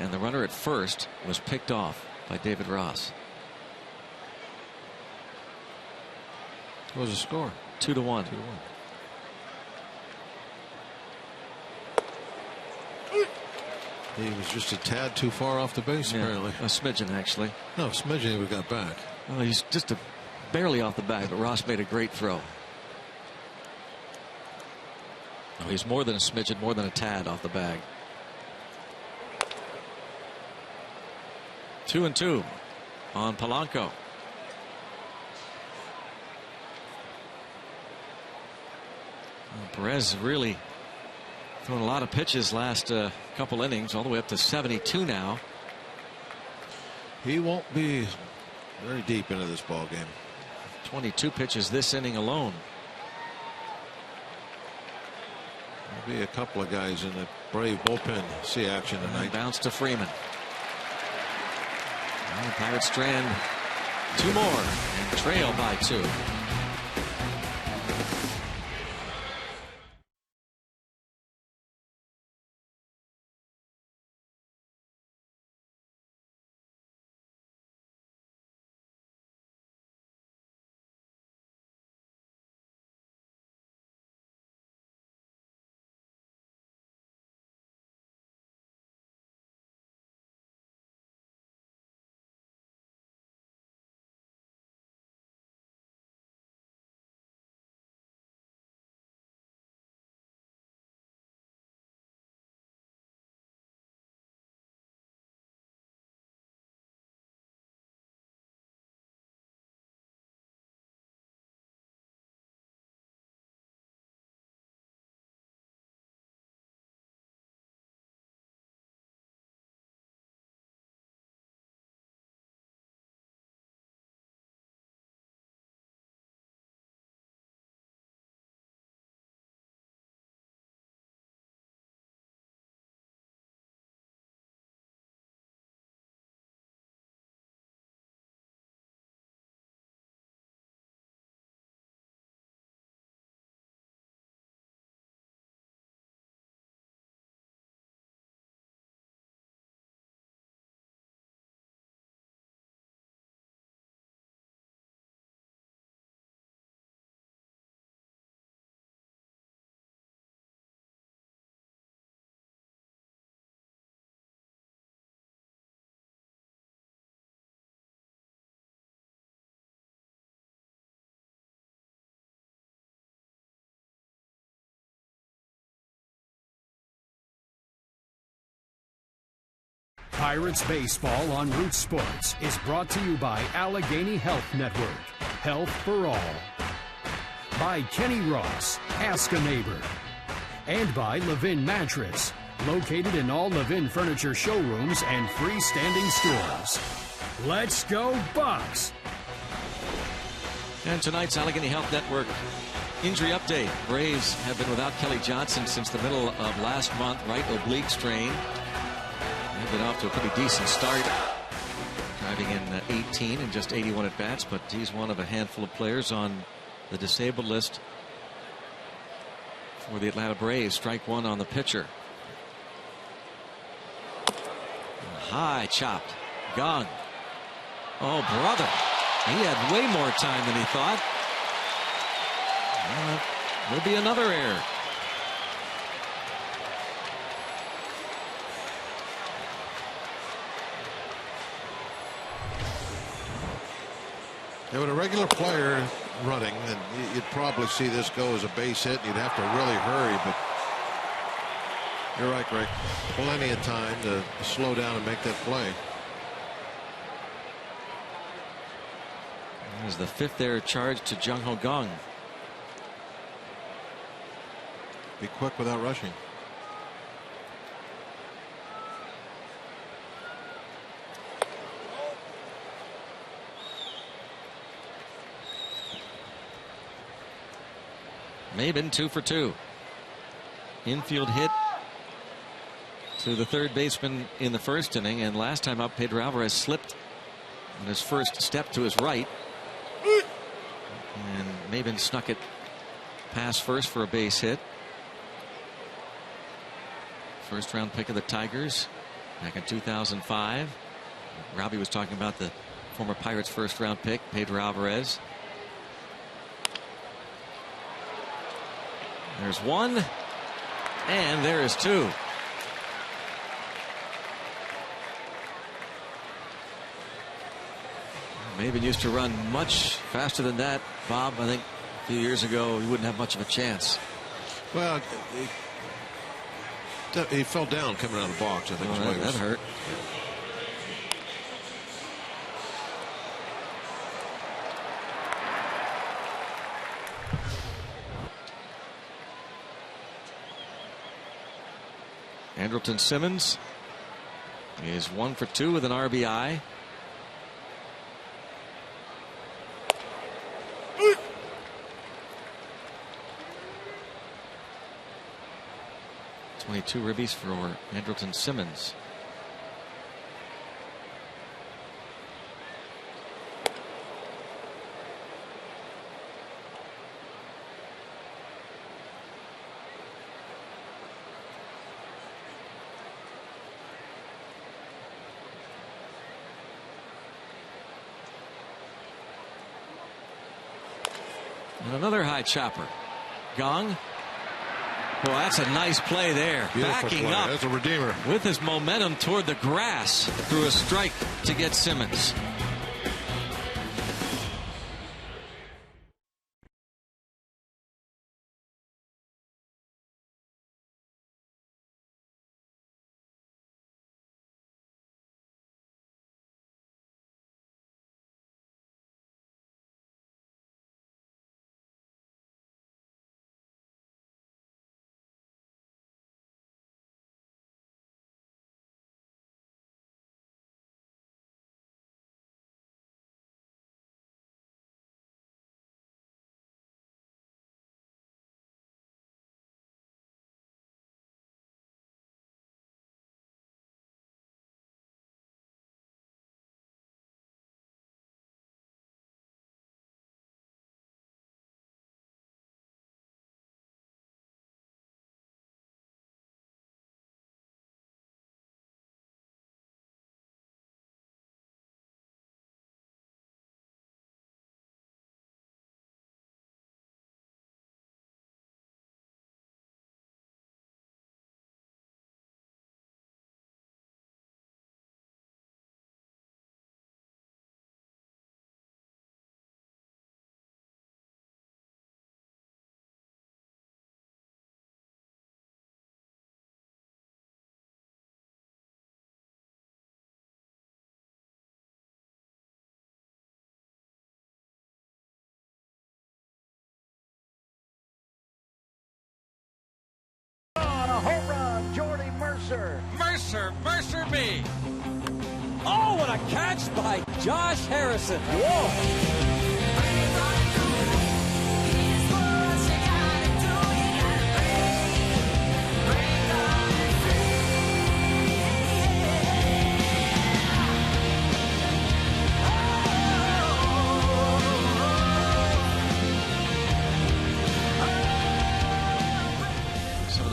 And the runner at first was picked off by David Ross. What was the score? 2-1. 2-1. He was just a tad too far off the base, apparently. A smidgen, actually. No, smidgen he would got back. Well, he's just barely off the bag, but Ross made a great throw. Oh, he's more than a smidgen, more than a tad off the bag. 2-2 on Polanco. Perez really thrown a lot of pitches last couple innings, all the way up to 72 now. He won't be very deep into this ball game. 22 pitches this inning alone. There'll be a couple of guys in the Brave bullpen see action tonight. Bounce to Freeman. Well, Pirates strand 2 more and trail by 2. Pirates Baseball on Root Sports is brought to you by Allegheny Health Network. Health for all. By Kenny Ross, Ask a Neighbor. And by Levin Mattress, located in all Levin Furniture showrooms and freestanding stores. Let's go Bucks! And tonight's Allegheny Health Network injury update. Braves have been without Kelly Johnson since the middle of last month, right oblique strain. They've been off to a pretty decent start, driving in 18 and just 81 at bats, but he's one of a handful of players on the disabled list for the Atlanta Braves. Strike one on the pitcher. High chopped. Gone. Oh, brother. He had way more time than he thought. Well, there'll be another error. Yeah, with a regular player running, then you'd probably see this go as a base hit. You'd have to really hurry, but you're right, Greg. Plenty of time to slow down and make that play. There's the fifth error charged to Jung Ho Kang. Be quick without rushing. Maben 2 for 2. Infield hit to the third baseman in the first inning, and last time up Pedro Alvarez slipped on his first step to his right, and Maben snuck it past first for a base hit. First round pick of the Tigers back in 2005. Robbie was talking about the former Pirates first round pick Pedro Alvarez. There's one, and there is two. Maben used to run much faster than that, Bob. I think a few years ago he wouldn't have much of a chance. Well, he fell down coming out of the box. I think that hurt. Andrelton Simmons is 1 for 2 with an RBI. Two ribbies for Andrelton Simmons. And another high chopper. Gong. Well, that's a nice play there. Beautiful Backing play. up. That's a redeemer. With his momentum toward the grass through a strike to get Simmons. Mercer me. Oh, what a catch by Josh Harrison. Whoa.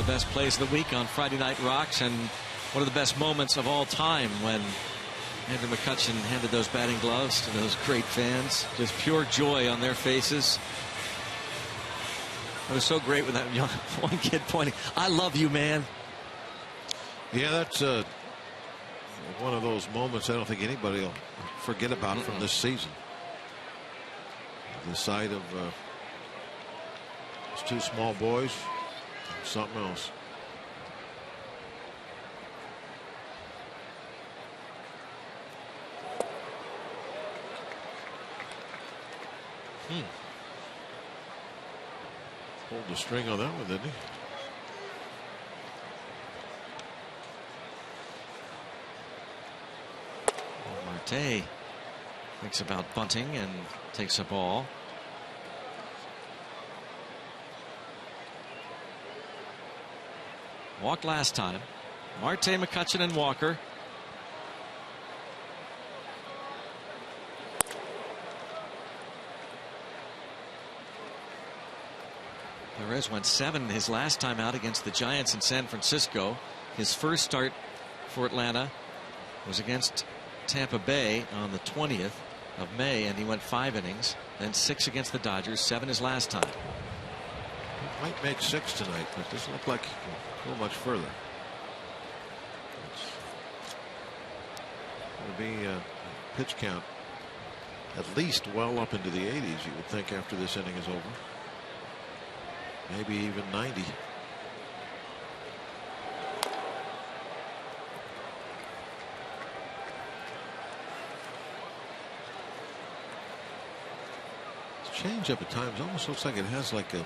Best plays of the week on Friday Night Rocks, and one of the best moments of all time when Andrew McCutchen handed those batting gloves to those great fans. Just pure joy on their faces. It was so great with that young one kid pointing, "I love you, man." Yeah, that's one of those moments I don't think anybody will forget about from this season. The sight of those two small boys. Something else. Pulled the string on that one, didn't he? Marte thinks about bunting and takes a ball. Walked last time. Marte, McCutchen, and Walker. Perez went 7 his last time out against the Giants in San Francisco. His first start for Atlanta was against Tampa Bay on the 20th of May, and he went 5 innings. Then 6 against the Dodgers, 7 his last time. He might make 6 tonight, but this looked like a little much further. It'll be a pitch count at least well up into the 80s, you would think, after this inning is over. Maybe even 90. Change up at times almost looks like it has like a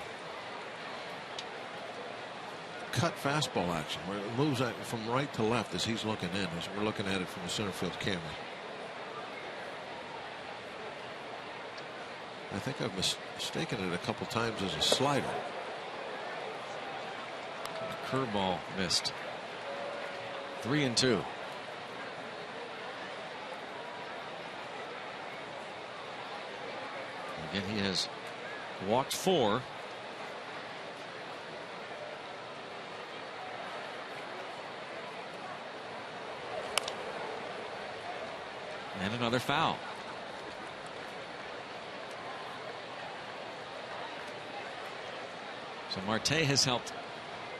cut fastball action where it moves from right to left as he's looking in, as we're looking at it from the center field camera. I think I've mistaken it a couple times as a slider. Curveball missed. 3-2. Again, he has walked 4. And another foul. So Marte has helped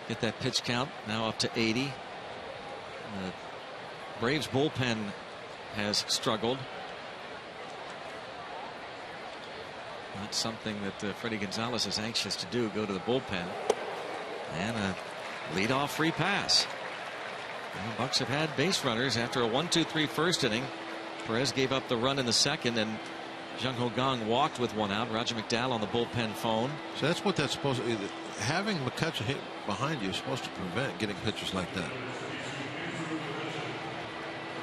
get that pitch count now up to 80. The Braves bullpen has struggled. Not something that Freddie Gonzalez is anxious to do, go to the bullpen. And a leadoff free pass. And the Bucks have had base runners after a 1-2-3 first inning. Perez gave up the run in the second, and Jung Ho Kang walked with 1 out. Roger McDowell on the bullpen phone. So that's what that's supposed to. Having McCutchen hit behind you is supposed to prevent getting pitches like that.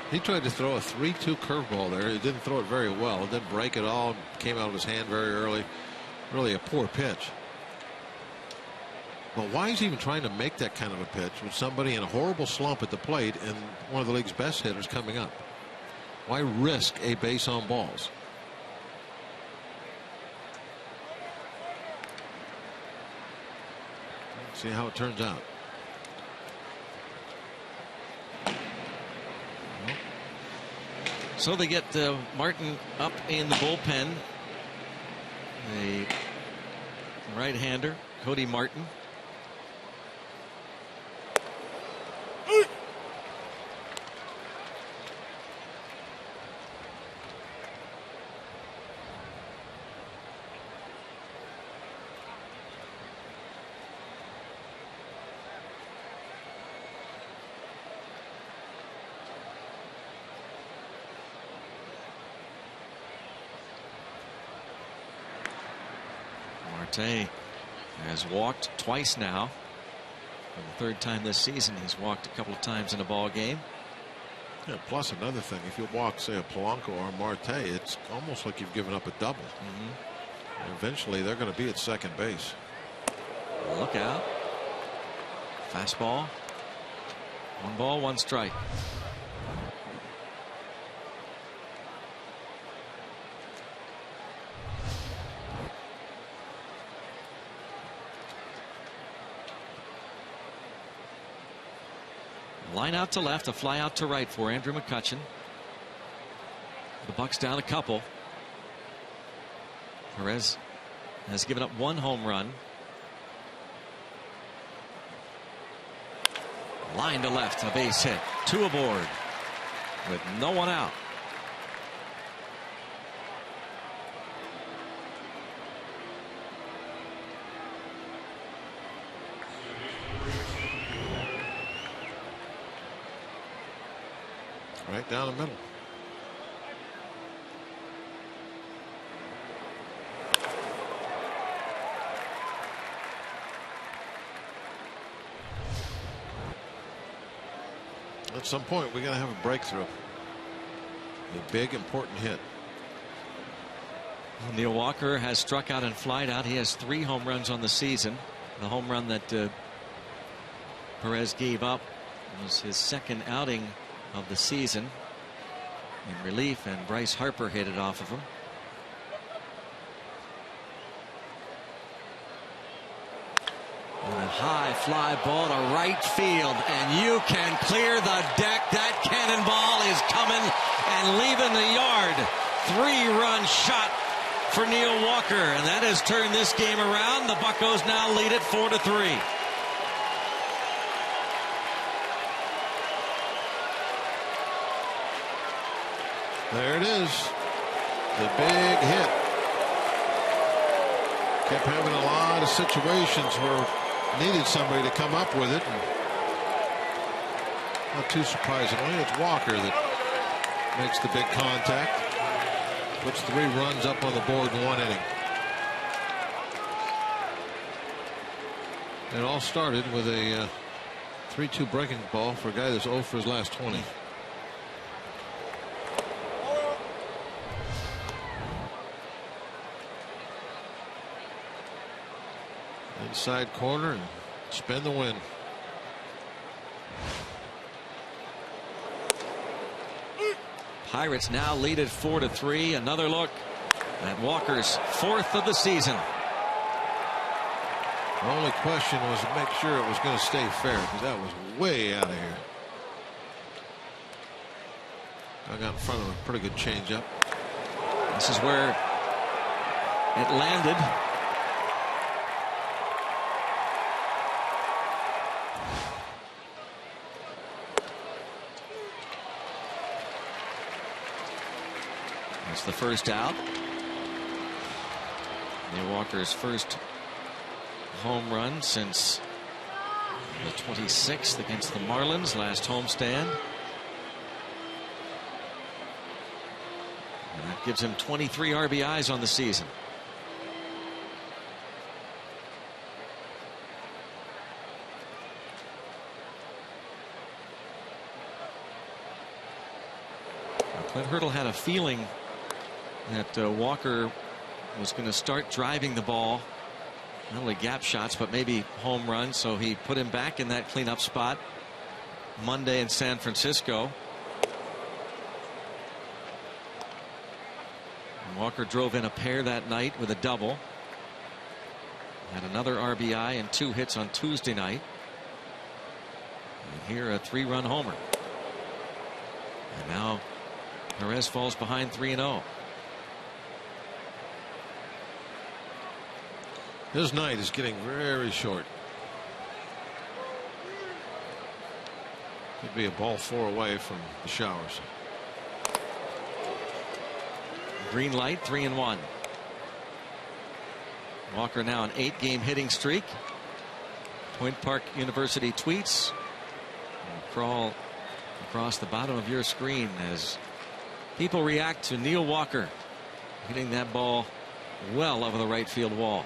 He tried to throw a 3-2 curveball there. He didn't throw it very well. It didn't break at all. Came out of his hand very early. Really a poor pitch. But why is he even trying to make that kind of a pitch with somebody in a horrible slump at the plate and one of the league's best hitters coming up? Why risk a base on balls? See how it turns out. So they get Martin up in the bullpen. A right-hander, Cody Martin. Marte has walked twice now. For the third time this season, he's walked a couple of times in a ball game. Yeah, plus another thing, if you walk, say, a Polanco or a Marte, it's almost like you've given up a double. Eventually, they're going to be at second base. Look out. Fastball. 1 ball, 1 strike. Line out to left, a fly out to right for Andrew McCutchen. The Bucks down a couple. Perez has given up 1 home run. Line to left, a base hit. 2 aboard with no one out. Right down the middle. At some point, we're going to have a breakthrough. A big, important hit. Neil Walker has struck out and flied out. He has 3 home runs on the season. The home run that Perez gave up was his second outing of the season in relief, and Bryce Harper hit it off of him. And a high fly ball to right field, and you can clear the deck. That cannonball is coming and leaving the yard. 3-run shot for Neil Walker, and that has turned this game around. The Buccos now lead it 4-3. There it is. The big hit. Kept having a lot of situations where needed somebody to come up with it. And not too surprisingly, it's Walker that makes the big contact. Puts 3 runs up on the board in 1 inning. It all started with a 3-2 breaking ball for a guy that's 0 for his last 20. Inside corner and spin the win. Pirates now lead it 4-3. Another look at Walker's 4th of the season. The only question was to make sure it was going to stay fair, because that was way out of here. I got in front of a pretty good changeup. This is where it landed. That's the first out. Neil Walker's first home run since the 26th against the Marlins, last homestand. And that gives him 23 RBIs on the season. Clint Hurdle had a feeling that Walker was going to start driving the ball, not only gap shots but maybe home runs, so he put him back in that cleanup spot Monday in San Francisco. And Walker drove in a pair that night with a double. Had another RBI and 2 hits on Tuesday night. And here a 3-run homer. And now Perez falls behind 3-0. His night is getting very short. Could be a ball 4 away from the showers. Green light, 3-1. Walker now an 8-game hitting streak. Point Park University tweets and crawl across the bottom of your screen as people react to Neil Walker hitting that ball well over the right field wall.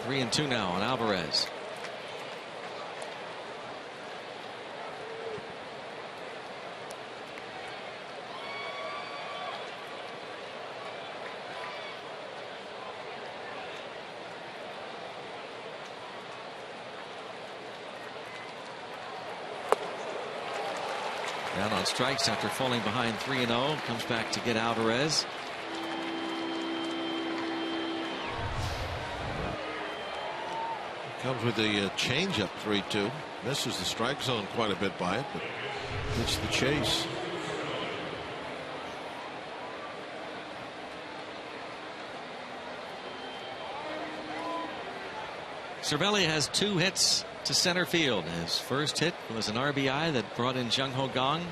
3-2 now on Alvarez. Down on strikes after falling behind 3-0. Comes back to get Alvarez. Comes with the changeup 3-2. Misses the strike zone quite a bit by it, but hits the chase. Cervelli has 2 hits to center field. His first hit was an RBI that brought in Jung Ho Gong.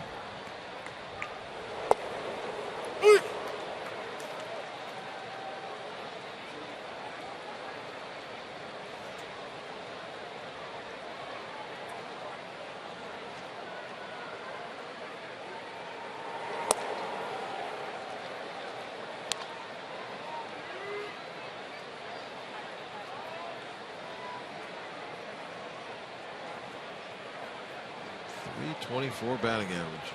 .24 batting average.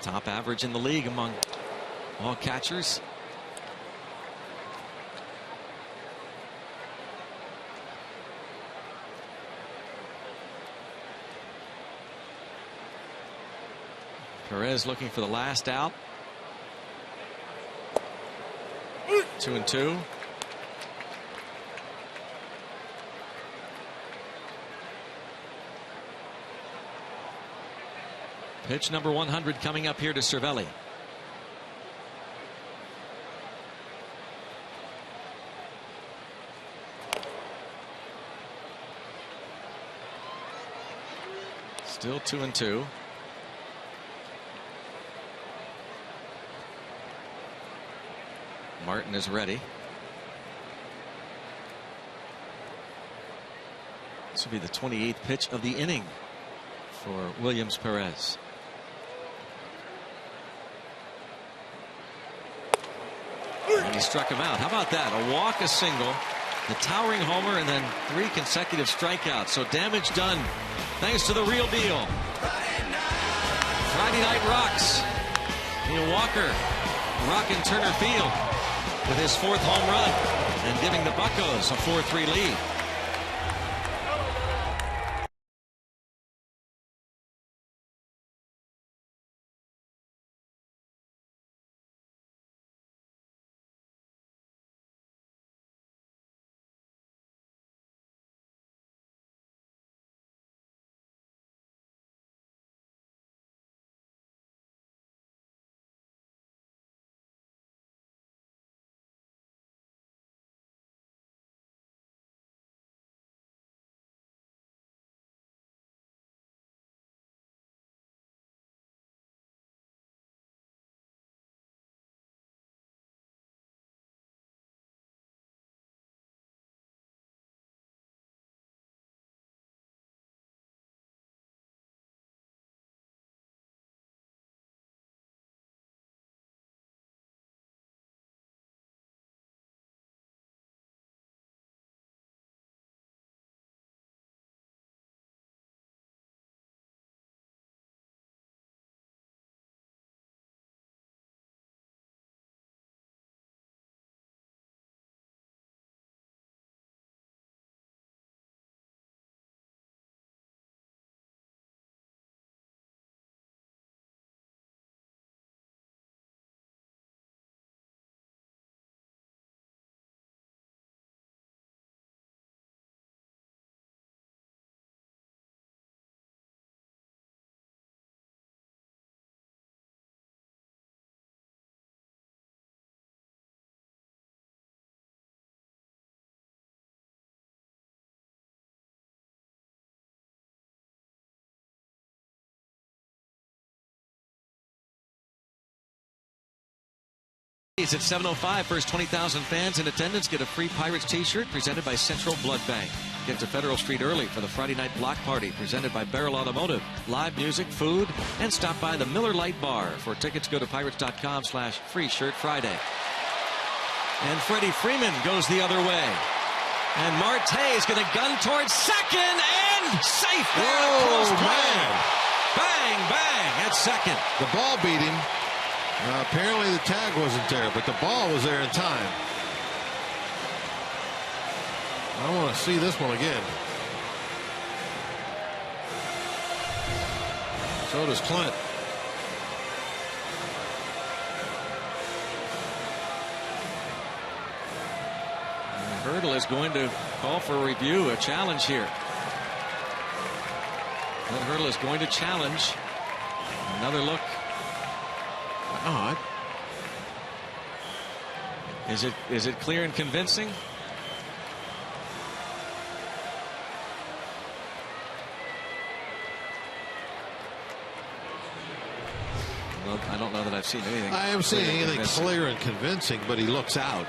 Top average in the league among all catchers. Perez looking for the last out. 2-2. Pitch number 100 coming up here to Cervelli. Still 2-2. Martin is ready. This will be the 28th pitch of the inning for Williams Perez. And he struck him out. How about that? A walk, a single, the towering homer, and then 3 consecutive strikeouts. So damage done thanks to the real deal. Friday Night Rocks. Neil Walker rocking Turner Field with his 4th home run and giving the Buccos a 4-3 lead. It's at 7:05. First 20,000 fans in attendance get a free Pirates t-shirt presented by Central Blood Bank. Get to Federal Street early for the Friday night block party presented by Barrel Automotive. Live music, food, and stop by the Miller Lite Bar. For tickets, go to pirates.com/free shirt Friday. And Freddie Freeman goes the other way. And Marte is going to gun towards second and safe there. Whoa, Close play. man. Bang, bang at second. The ball beat him. Apparently the tag wasn't there, but the ball was there in time. I want to see this one again. So does Clint. Hurdle is going to call for a review, a challenge here. That Hurdle is going to challenge. Another look. Oh, Is it clear and convincing? Well, I don't know that I've seen anything. I haven't seen anything clear and convincing, but he looks out.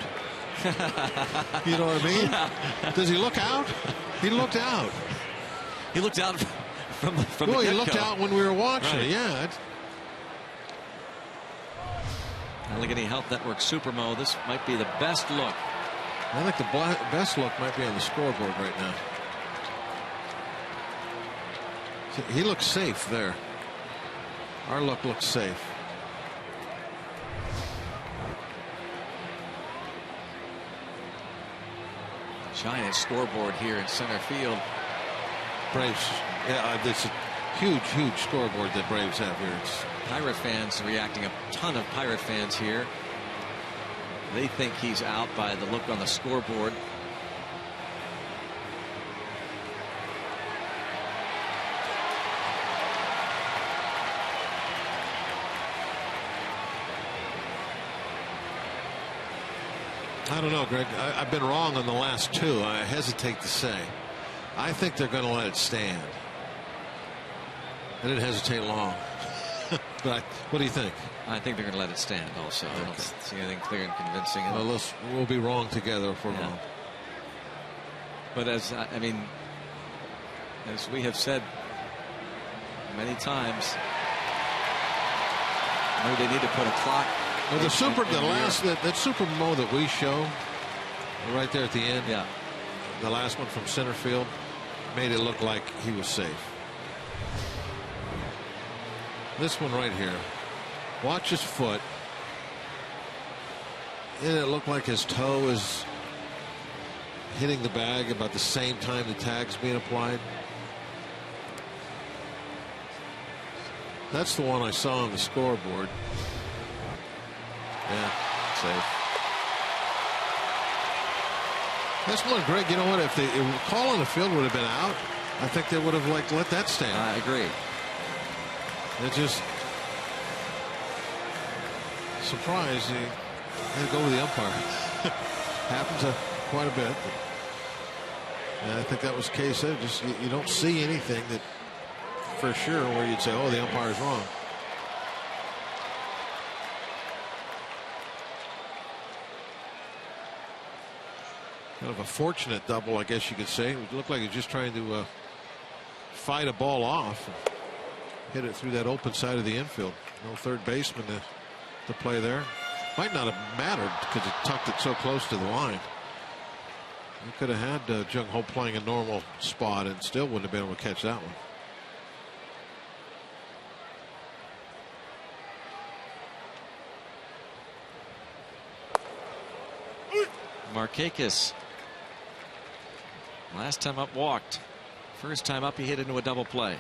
You know what I mean? Yeah. Does he look out? He looked out. He looked out from the Well, he get-go. looked out when we were watching. Right. Yeah. Allegheny Health Network Supermo. This might be the best look. I think the best look might be on the scoreboard right now. He looks safe there. Our look looks safe. Giant scoreboard here in center field. Braves. Yeah, it's a huge, huge scoreboard that Braves have here. It's Pirate fans reacting, a ton of Pirate fans here. They think he's out by the look on the scoreboard. I don't know, Greg. I've been wrong on the last two. I hesitate to say. I think they're going to let it stand. I didn't hesitate long. But what do you think? I think they're going to let it stand also. I don't see anything clear and convincing. Well, we'll be wrong together if we're wrong. But as we have said many times, maybe they need to put a clock. Well, that super mo that we show right there at the end. Yeah. The last one from center field made it look like he was safe. This one right here. Watch his foot. And it looked like his toe is hitting the bag about the same time the tag's being applied. That's the one I saw on the scoreboard. Yeah, safe. That's one, Greg. You know what? If the call on the field would have been out, I think they would have let that stand. I agree. It just surprised. He had to go with the umpire. Happens quite a bit. And I think that was the case there. Just you don't see anything that for sure where you'd say, "Oh, the umpire's wrong." Kind of a fortunate double, I guess you could say. It looked like he was just trying to fight a ball off and hit it through that open side of the infield. No third baseman to play there. Might not have mattered because it tucked it so close to the line. You could have had Jung Ho playing a normal spot and still wouldn't have been able to catch that one. Markakis, last time up, walked. First time up, he hit into a double play.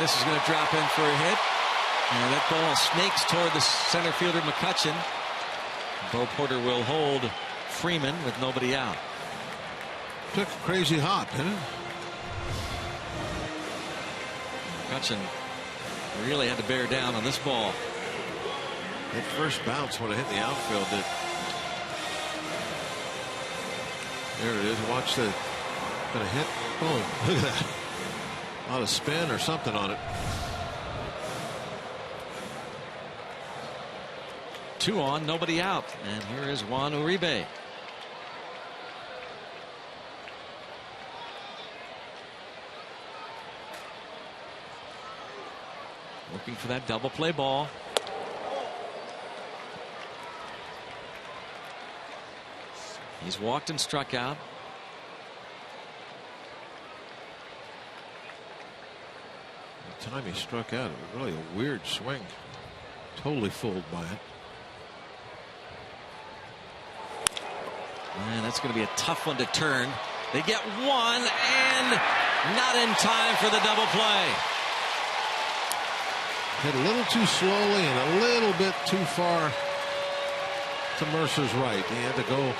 This is going to drop in for a hit. And that ball snakes toward the center fielder McCutchen. Bo Porter will hold Freeman with nobody out. Took a crazy hop, didn't it? McCutchen really had to bear down on this ball. That first bounce when it hit the outfield. There it is. Watch the gonna hit. Boom. Look at that. A lot of spin or something on it. 2 on, nobody out. And here is Juan Uribe. Looking for that double play ball. He's walked and struck out. The time he struck out, it was really a weird swing. Totally fooled by it. Man, that's going to be a tough one to turn. They get one and not in time for the double play. Hit a little too slowly and a little bit too far to Mercer's right. He had to go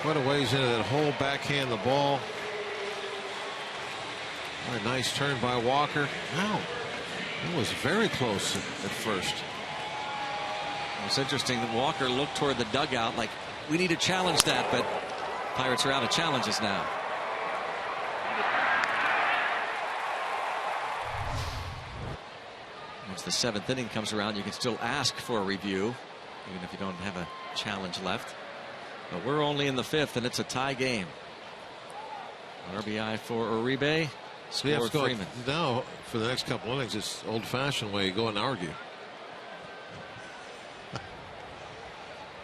quite a ways into that hole, backhand the ball. What a nice turn by Walker. Wow, it was very close at first. It's interesting that Walker looked toward the dugout like we need to challenge that, but Pirates are out of challenges now. Once the 7th inning comes around, you can still ask for a review, even if you don't have a challenge left. But we're only in the 5th, and it's a tie game. RBI for Uribe. Scored Freeman. Now, for the next couple innings, it's old-fashioned way you go and argue.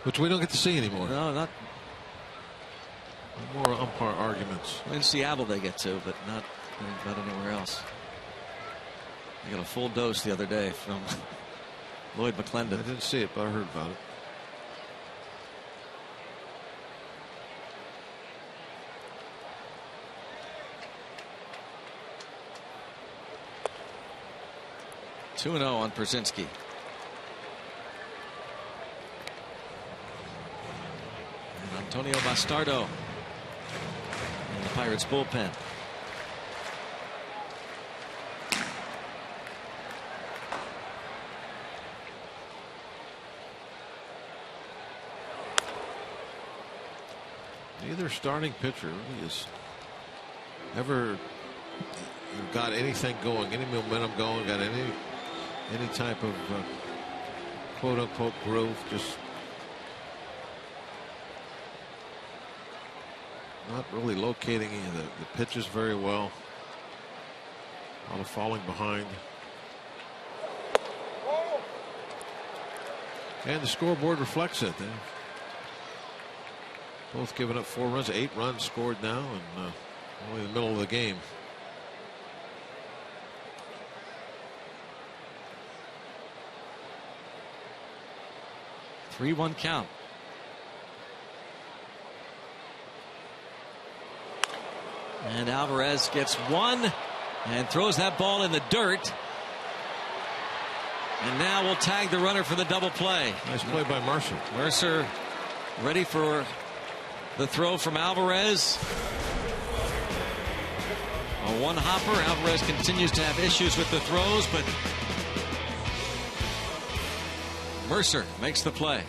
Which we don't get to see anymore. No, not. More umpire arguments. In Seattle they get to, but not anywhere else. I got a full dose the other day from Lloyd McClendon. I didn't see it, but I heard about it. Two 2-0 on Przinsky. And Antonio Bastardo in the Pirates bullpen. Neither starting pitcher really has ever got anything going, any momentum going, got any type of quote unquote growth. Just not really locating any of the pitches very well. A lot of falling behind. And the scoreboard reflects it. Both giving up 4 runs, 8 runs scored now, and only in the middle of the game. Three 3-1 count. And Alvarez gets one and throws that ball in the dirt. And now we'll tag the runner for the double play. Nice play by Mercer. Mercer ready for the throw from Alvarez. A one hopper. Alvarez continues to have issues with the throws, but Mercer makes the play.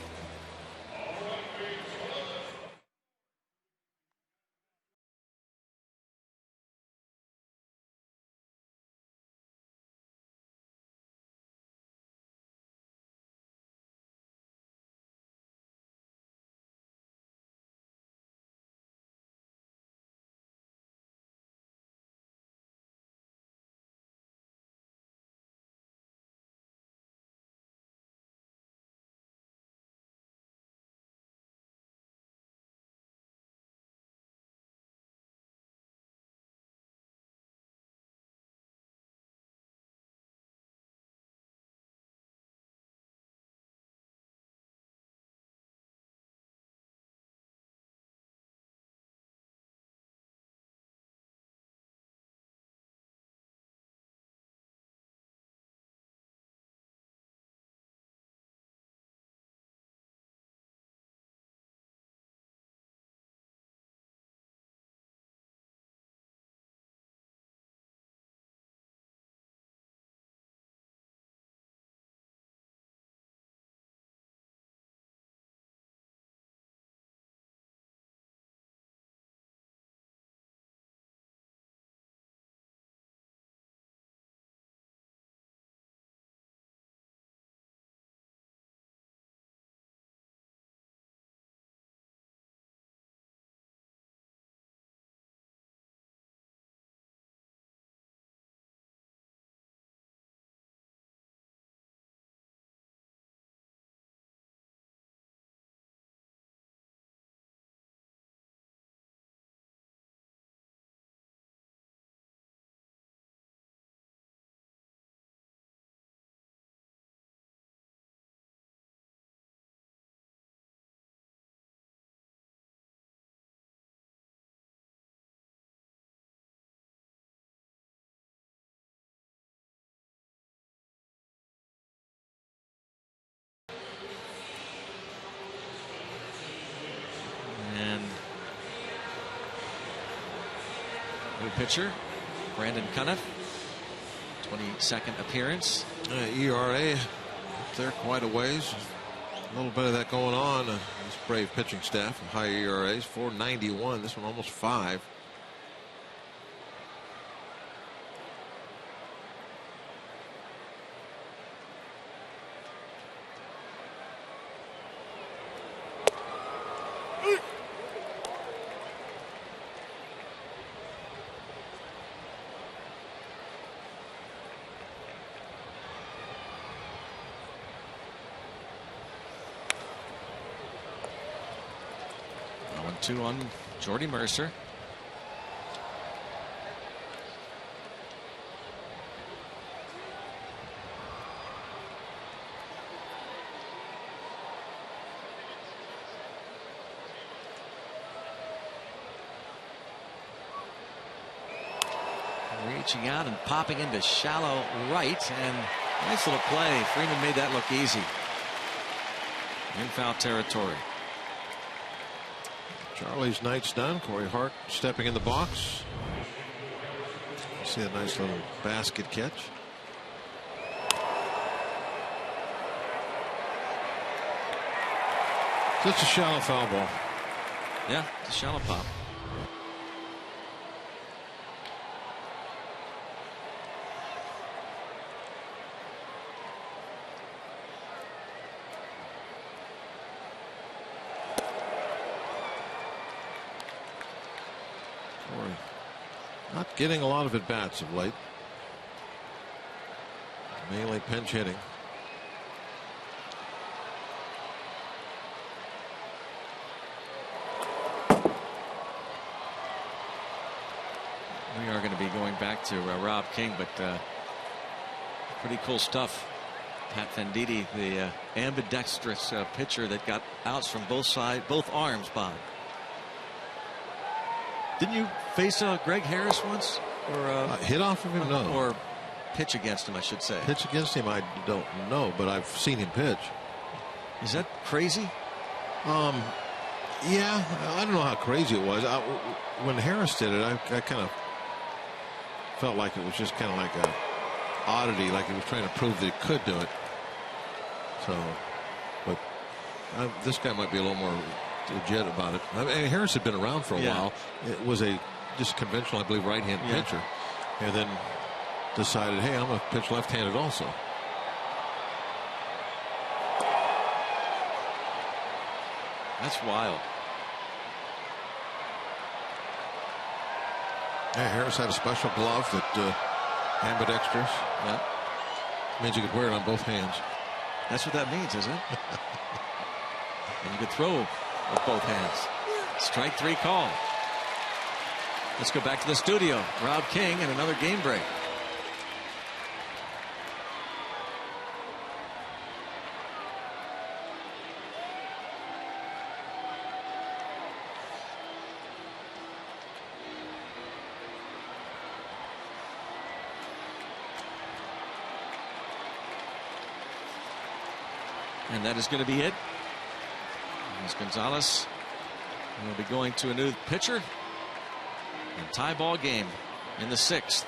New pitcher, Brandon Cuniff. 22nd appearance. ERA up there quite a ways. A little bit of that going on. This Brave pitching staff, high ERAs, 4.91. This one almost 5. Two on Jordy Mercer. Reaching out and popping into shallow right, and nice little play. Freeman made that look easy. In foul territory. Charlie's night's done. Corey Hart stepping in the box. You see a nice little basket catch. Just a shallow foul ball. Yeah, it's a shallow pop. Not getting a lot of at-bats of late. Mainly pinch hitting. We are going to be going back to Rob King, but pretty cool stuff. Pat Venditti, the ambidextrous pitcher that got outs from both arms, Bob. Didn't you face Greg Harris once? Or hit off of him? No. Or pitch against him, I should say. Pitch against him, I don't know, but I've seen him pitch. Is that crazy? Yeah, I don't know how crazy it was. When Harris did it, I kind of felt like it was just kind of like a oddity, like he was trying to prove that he could do it. So, but this guy might be a little more legit about it. I mean, Harris had been around for a while. It was a just conventional, I believe, right-hand pitcher, and then decided, hey, I'm going to pitch left-handed also. That's wild. Yeah, Harris had a special glove that ambidextrous. Yeah. Means you could wear it on both hands. That's what that means, isn't it? And you could throw with both hands. Strike 3 call. Let's go back to the studio. Rob King and another game break. And that is going to be it. As Gonzalez will be going to a new pitcher. And tie ball game in the 6th.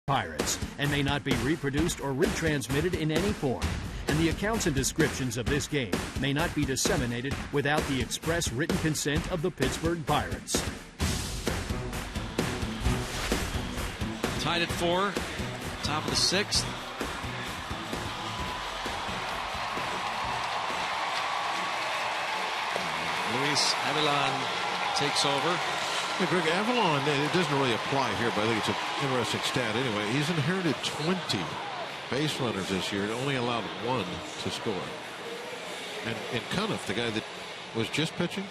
Pirates and may not be reproduced or retransmitted in any form. And the accounts and descriptions of this game may not be disseminated without the express written consent of the Pittsburgh Pirates. Tied at 4, top of the 6th. Luis Avilan takes over. Hey, Greg, Avalon, it doesn't really apply here, but I think it's an interesting stat anyway. He's inherited 20 base runners this year and only allowed 1 to score. And Cuniff, the guy that was just pitching,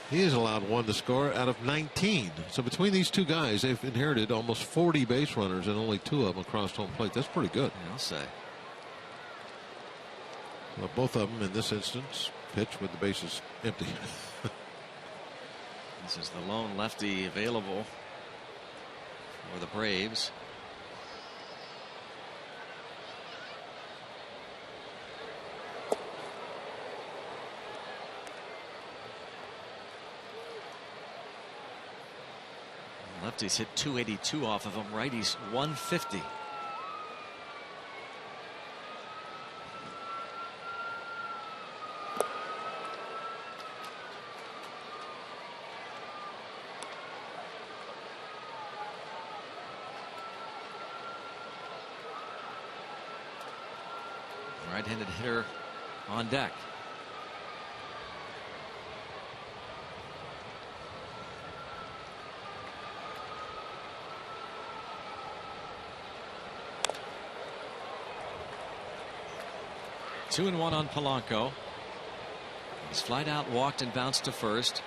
he has allowed 1 to score out of 19. So between these two guys, they've inherited almost 40 base runners and only 2 of them across home plate. That's pretty good. I'll say. Well, both of them in this instance pitch with the bases empty. This is the lone lefty available for the Braves. Lefties hit 282 off of him. Righties 150. Right-handed hitter on deck. Two and one on Polanco. He's flied out, walked, and bounced to first.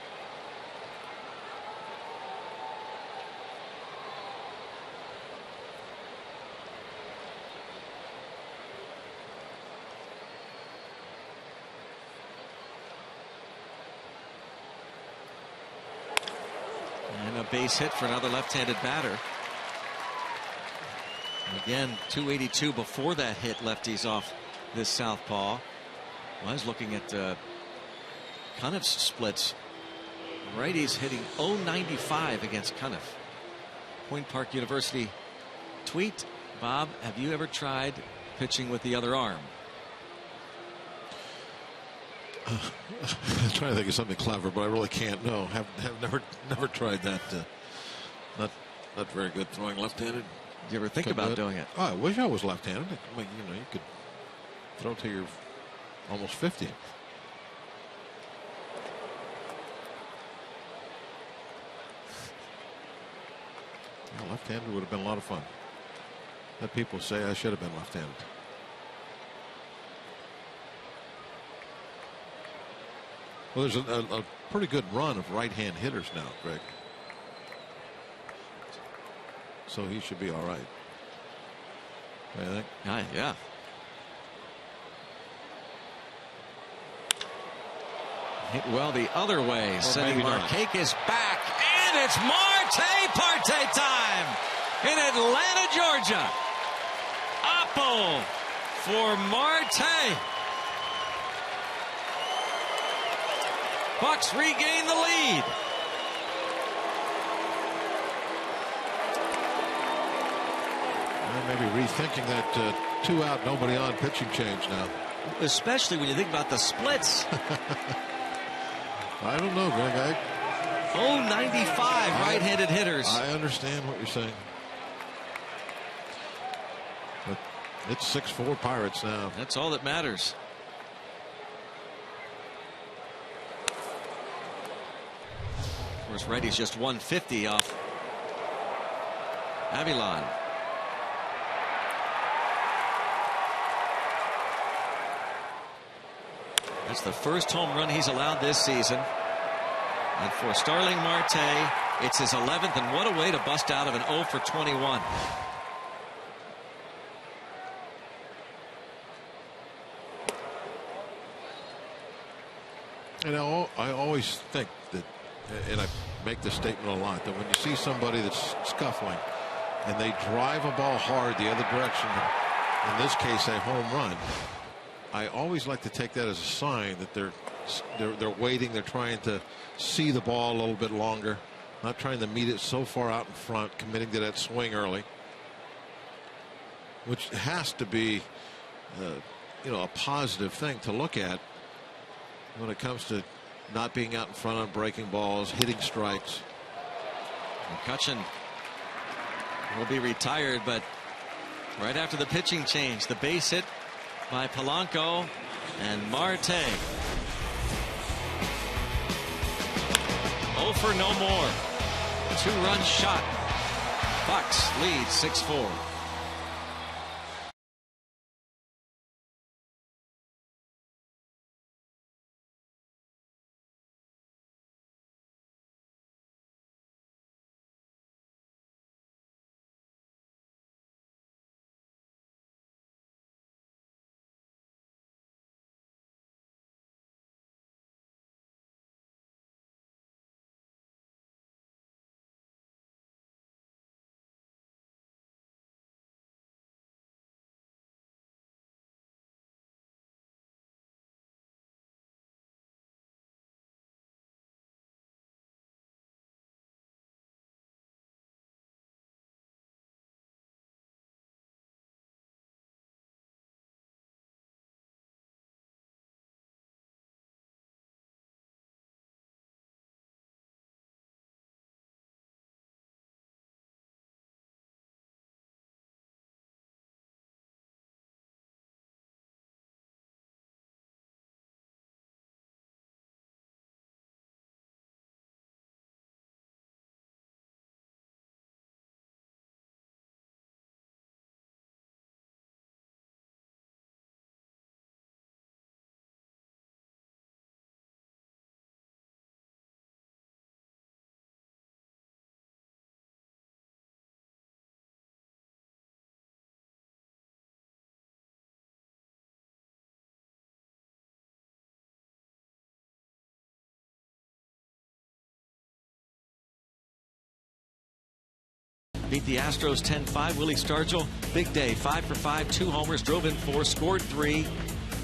And a base hit for another left-handed batter. Again, 282 before that hit lefties off this southpaw. Well, I was looking at Cuniff's splits. Righties hitting .095 against Cuniff. Point Park University tweet. Bob, have you ever tried pitching with the other arm? I'm trying to think of something clever, but I really can't. No, have never tried that. Not very good throwing left-handed. Did you ever think about doing it? Oh, I wish I was left-handed. I mean, you know, you could throw till you're almost 50. Yeah, left-handed would have been a lot of fun. Let people say I should have been left-handed. Well, there's a pretty good run of right-hand hitters now, Greg. So he should be all right. I think. Yeah. Hit well the other way. Sending Markakis back. And it's Parte time in Atlanta, Georgia. Oppo for Marte. Bucks regain the lead. Maybe rethinking that 2 out, nobody on pitching change now. Especially when you think about the splits. I don't know, Greg. .095 right-handed hitters. I understand what you're saying. But it's 6-4 Pirates now. That's all that matters. Of course, Reddy's just 150 off Avilan. That's the first home run he's allowed this season. And for Starling Marte, it's his 11th, and what a way to bust out of an 0 for 21. And I always think that, and I make this statement a lot, that when you see somebody that's scuffling and they drive a ball hard the other direction, in this case a home run, I always like to take that as a sign that they're waiting, they're trying to see the ball a little bit longer, not trying to meet it so far out in front, committing to that swing early. which has to be a positive thing to look at when it comes to not being out in front on breaking balls, hitting strikes. McCutchen will be retired, but right after the pitching change, the base hit by Polanco and Marte. 0 for no more. 2-run shot. Bucks lead 6-4. Beat the Astros 10-5. Willie Stargell, big day, 5 for 5, 2 homers, drove in 4, scored 3.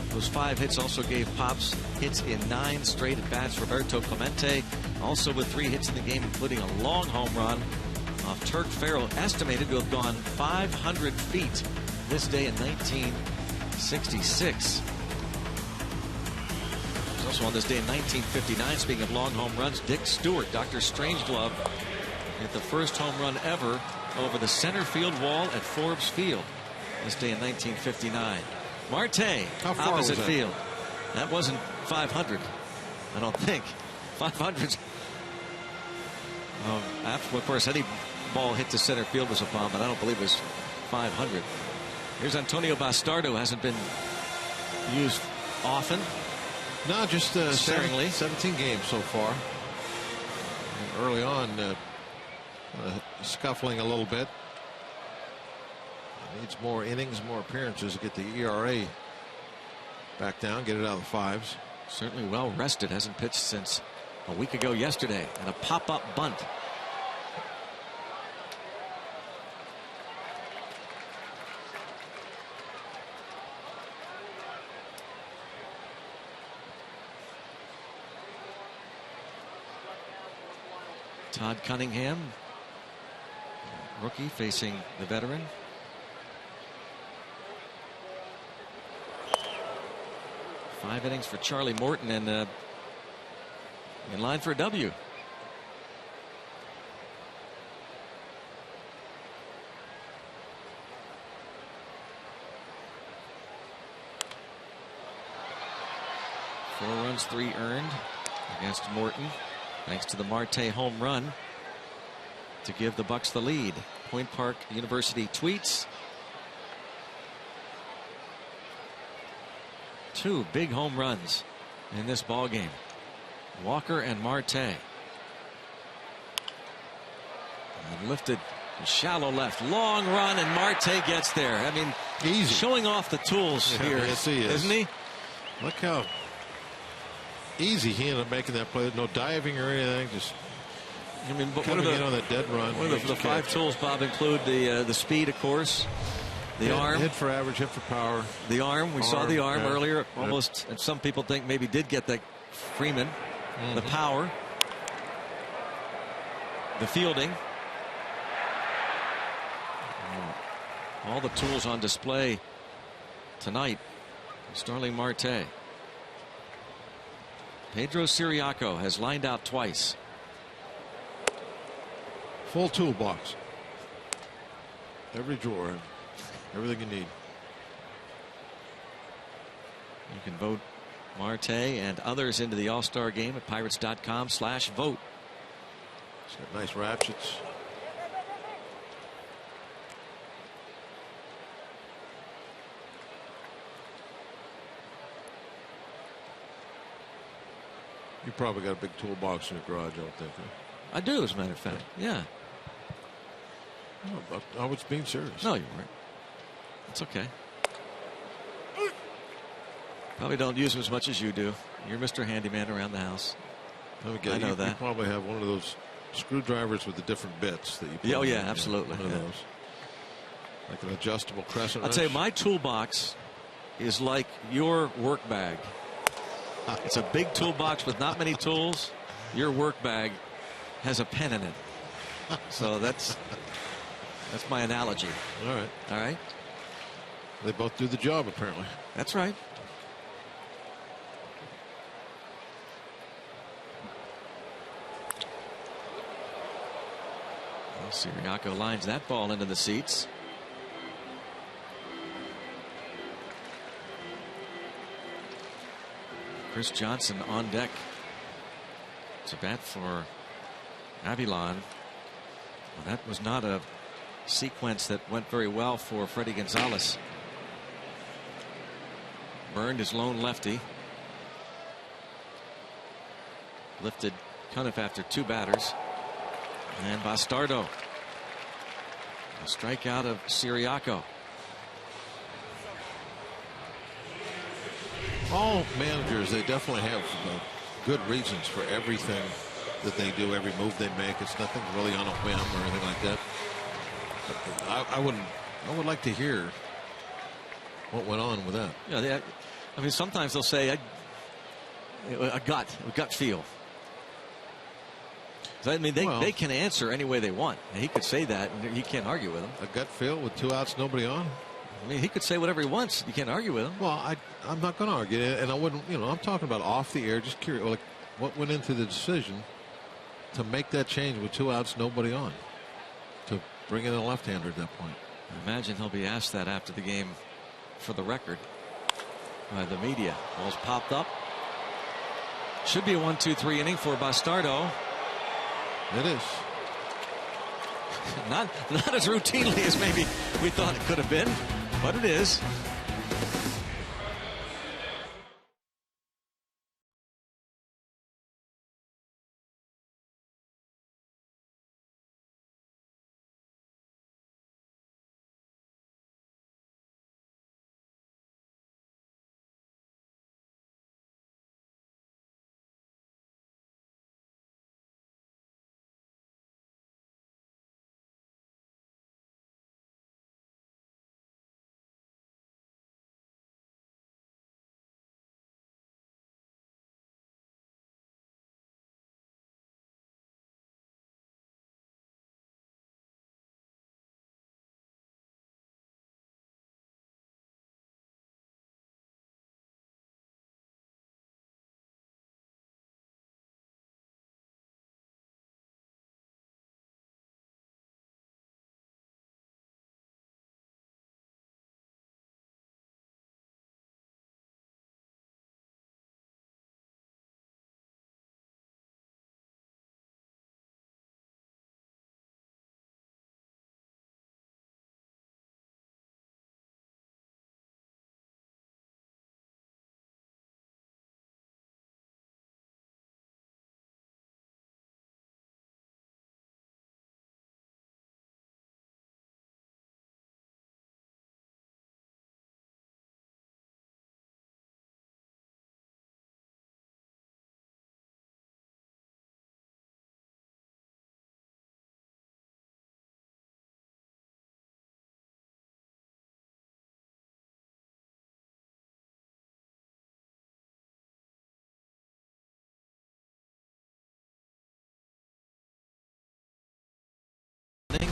Those 5 hits also gave Pops hits in 9 straight at bats. Roberto Clemente also with 3 hits in the game, including a long home run off Turk Farrell, estimated to have gone 500 feet this day in 1966. He was also on this day in 1959. Speaking of long home runs, Dick Stewart, Dr. Strangelove, hit the first home run ever over the center field wall at Forbes Field this day in 1959. Marte, opposite field. That wasn't 500, I don't think. 500. Of course, any ball hit to center field was a bomb, but I don't believe it was 500. Here's Antonio Bastardo, hasn't been used often. No, just sparingly. 17 games so far. And early on, scuffling a little bit. Needs more innings, more appearances to get the ERA back down, get it out of the 5s. Certainly well rested, hasn't pitched since a week ago yesterday, and a pop-up bunt. Todd Cunningham, rookie, facing the veteran. Five innings for Charlie Morton, and in line for a W. Four runs, 3 earned against Morton, thanks to the Marte home run to give the Bucks the lead. Point Park University tweets: 2 big home runs in this ball game. Walker and Marte. And lifted shallow left, long run, and Marte gets there. I mean, easy. Showing off the tools here, yes, he is. Isn't he? Look how easy he ended up making that play. No diving or anything, just coming in on that dead run. One of the 5 tools, Bob, include the speed, of course. The arm. Hit for average, hit for power. The arm. We saw the arm earlier. Almost, and some people think maybe did get that Freeman. The power. The fielding. All the tools on display tonight. Starling Marte. Pedro Ciriaco has lined out twice. Full toolbox. Every drawer. Everything you need. You can vote Marte and others into the All-Star game at pirates.com/vote. It's got nice ratchets. You probably got a big toolbox in your garage, I don't think. Huh? I do, as a matter of fact. Yeah. No, I was being serious. No, you weren't. It's okay. Probably don't use them as much as you do. You're Mr. Handyman around the house. I know that. You probably have one of those screwdrivers with the different bits that you put oh, yeah, in, absolutely. One of those. Like an adjustable crescent I'd wrench. say my toolbox is like your work bag. It's a big toolbox with not many tools. Your work bag has a pen in it. So that's my analogy. All right. All right. They both do the job, apparently. That's right. Well, Ciriaco lines that ball into the seats. Chris Johnson on deck. It's a bat for Avilon. Well, that was not a sequence that went very well for Freddie Gonzalez. Burned his lone lefty. Lifted Cuniff after 2 batters. And Bastardo. A strikeout of Ciriaco. All managers, they definitely have good reasons for everything that they do, every move they make. It's nothing really on a whim or anything like that. But I would like to hear what went on with that. Yeah, I mean, sometimes they'll say a gut feel. I mean, they can answer any way they want. He could say that, and you can't argue with him. A gut feel with 2 outs, nobody on. I mean, he could say whatever he wants. You can't argue with him. Well, I'm not going to argue, and I wouldn't. I'm talking about off the air. Just curious, like what went into the decision to make that change with 2 outs, nobody on, to bring in a left-hander at that point. I imagine he'll be asked that after the game, for the record, by the media. Ball's popped up. Should be a 1-2-3 inning for Bastardo. It is. Not as routinely as maybe we thought it could have been, but it is.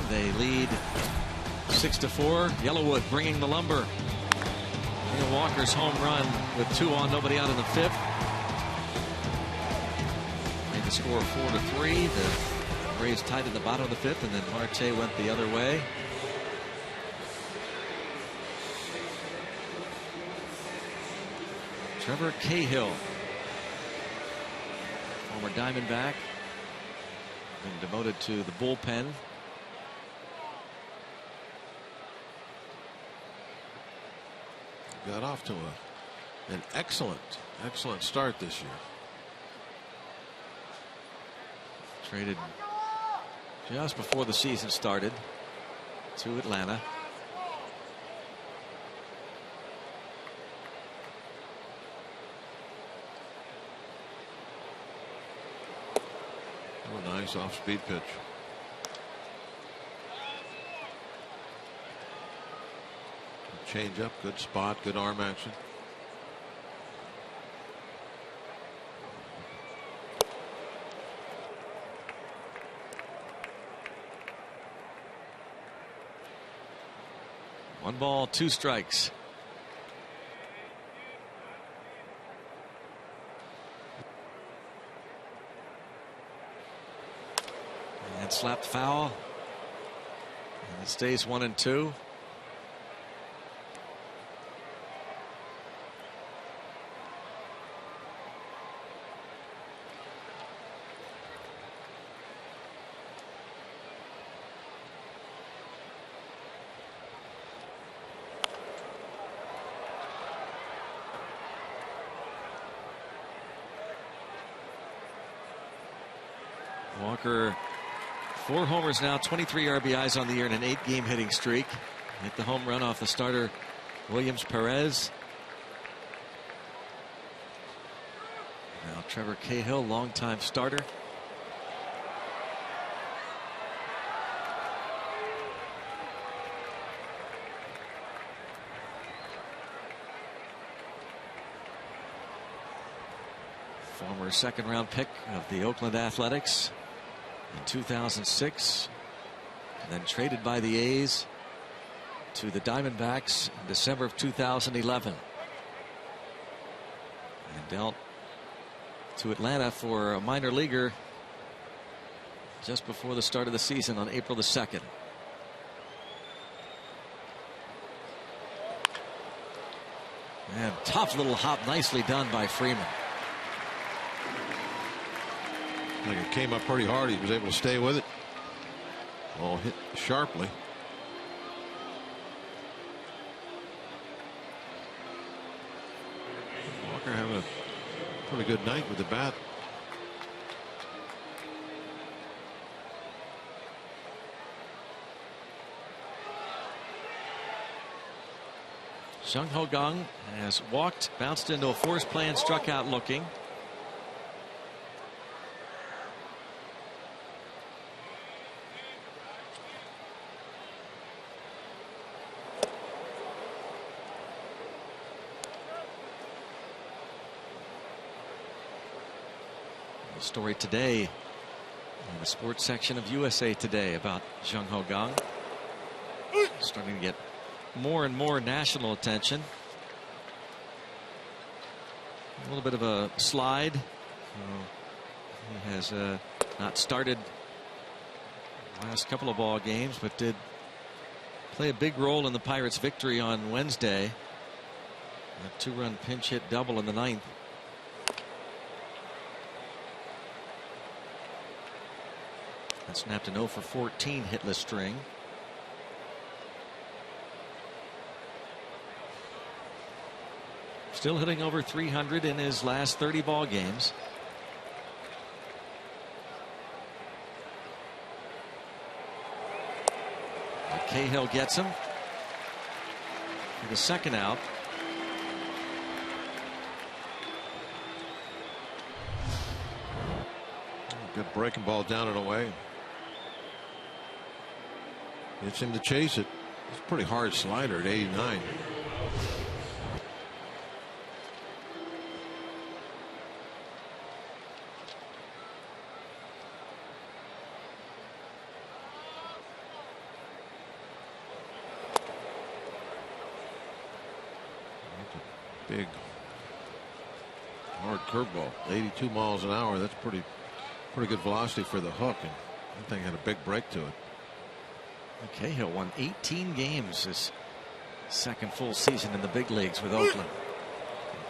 They lead 6-4. Yellowwood bringing the lumber. Neil Walker's home run with 2 on, nobody out in the 5th. Made the score 4-3. The Braves tied at the bottom of the 5th, and then Marte went the other way. Trevor Cahill, former Diamondback, been demoted to the bullpen. Got off to an excellent start this year. Traded just before the season started to Atlanta. Oh, nice off-speed pitch. Change up, good spot, good arm action. One ball, 2 strikes. And slapped foul. And it stays 1-2. Walker, 4 homers now, 23 RBIs on the year, and an 8-game hitting streak. Hit the home run off the starter Williams Perez. Now Trevor Cahill, longtime starter. Former 2nd-round pick of the Oakland Athletics in 2006, and then traded by the A's to the Diamondbacks in December of 2011, and dealt to Atlanta for a minor leaguer just before the start of the season on April the 2nd. And tough little hop, nicely done by Freeman. I think it came up pretty hard. He was able to stay with it. Ball hit sharply. Walker having a pretty good night with the bat. Jung Ho Kang has walked, bounced into a force play, and struck out looking. Story today in the sports section of USA Today about Jung Ho Kang. Starting to get more and more national attention. A little bit of a slide. He has not started the last couple of ball games, but did play a big role in the Pirates' victory on Wednesday. A 2-run pinch hit double in the 9th. And snapped an 0 for 14 hitless string. Still hitting over 300 in his last 30 ball games. But Cahill gets him for the 2nd out. Good breaking ball down and away. Gets him to chase it. It's a pretty hard slider at 89. Big, hard curveball. 82 miles an hour. That's pretty good velocity for the hook, and that thing had a big break to it. Cahill won 18 games his second full season in the big leagues with Oakland.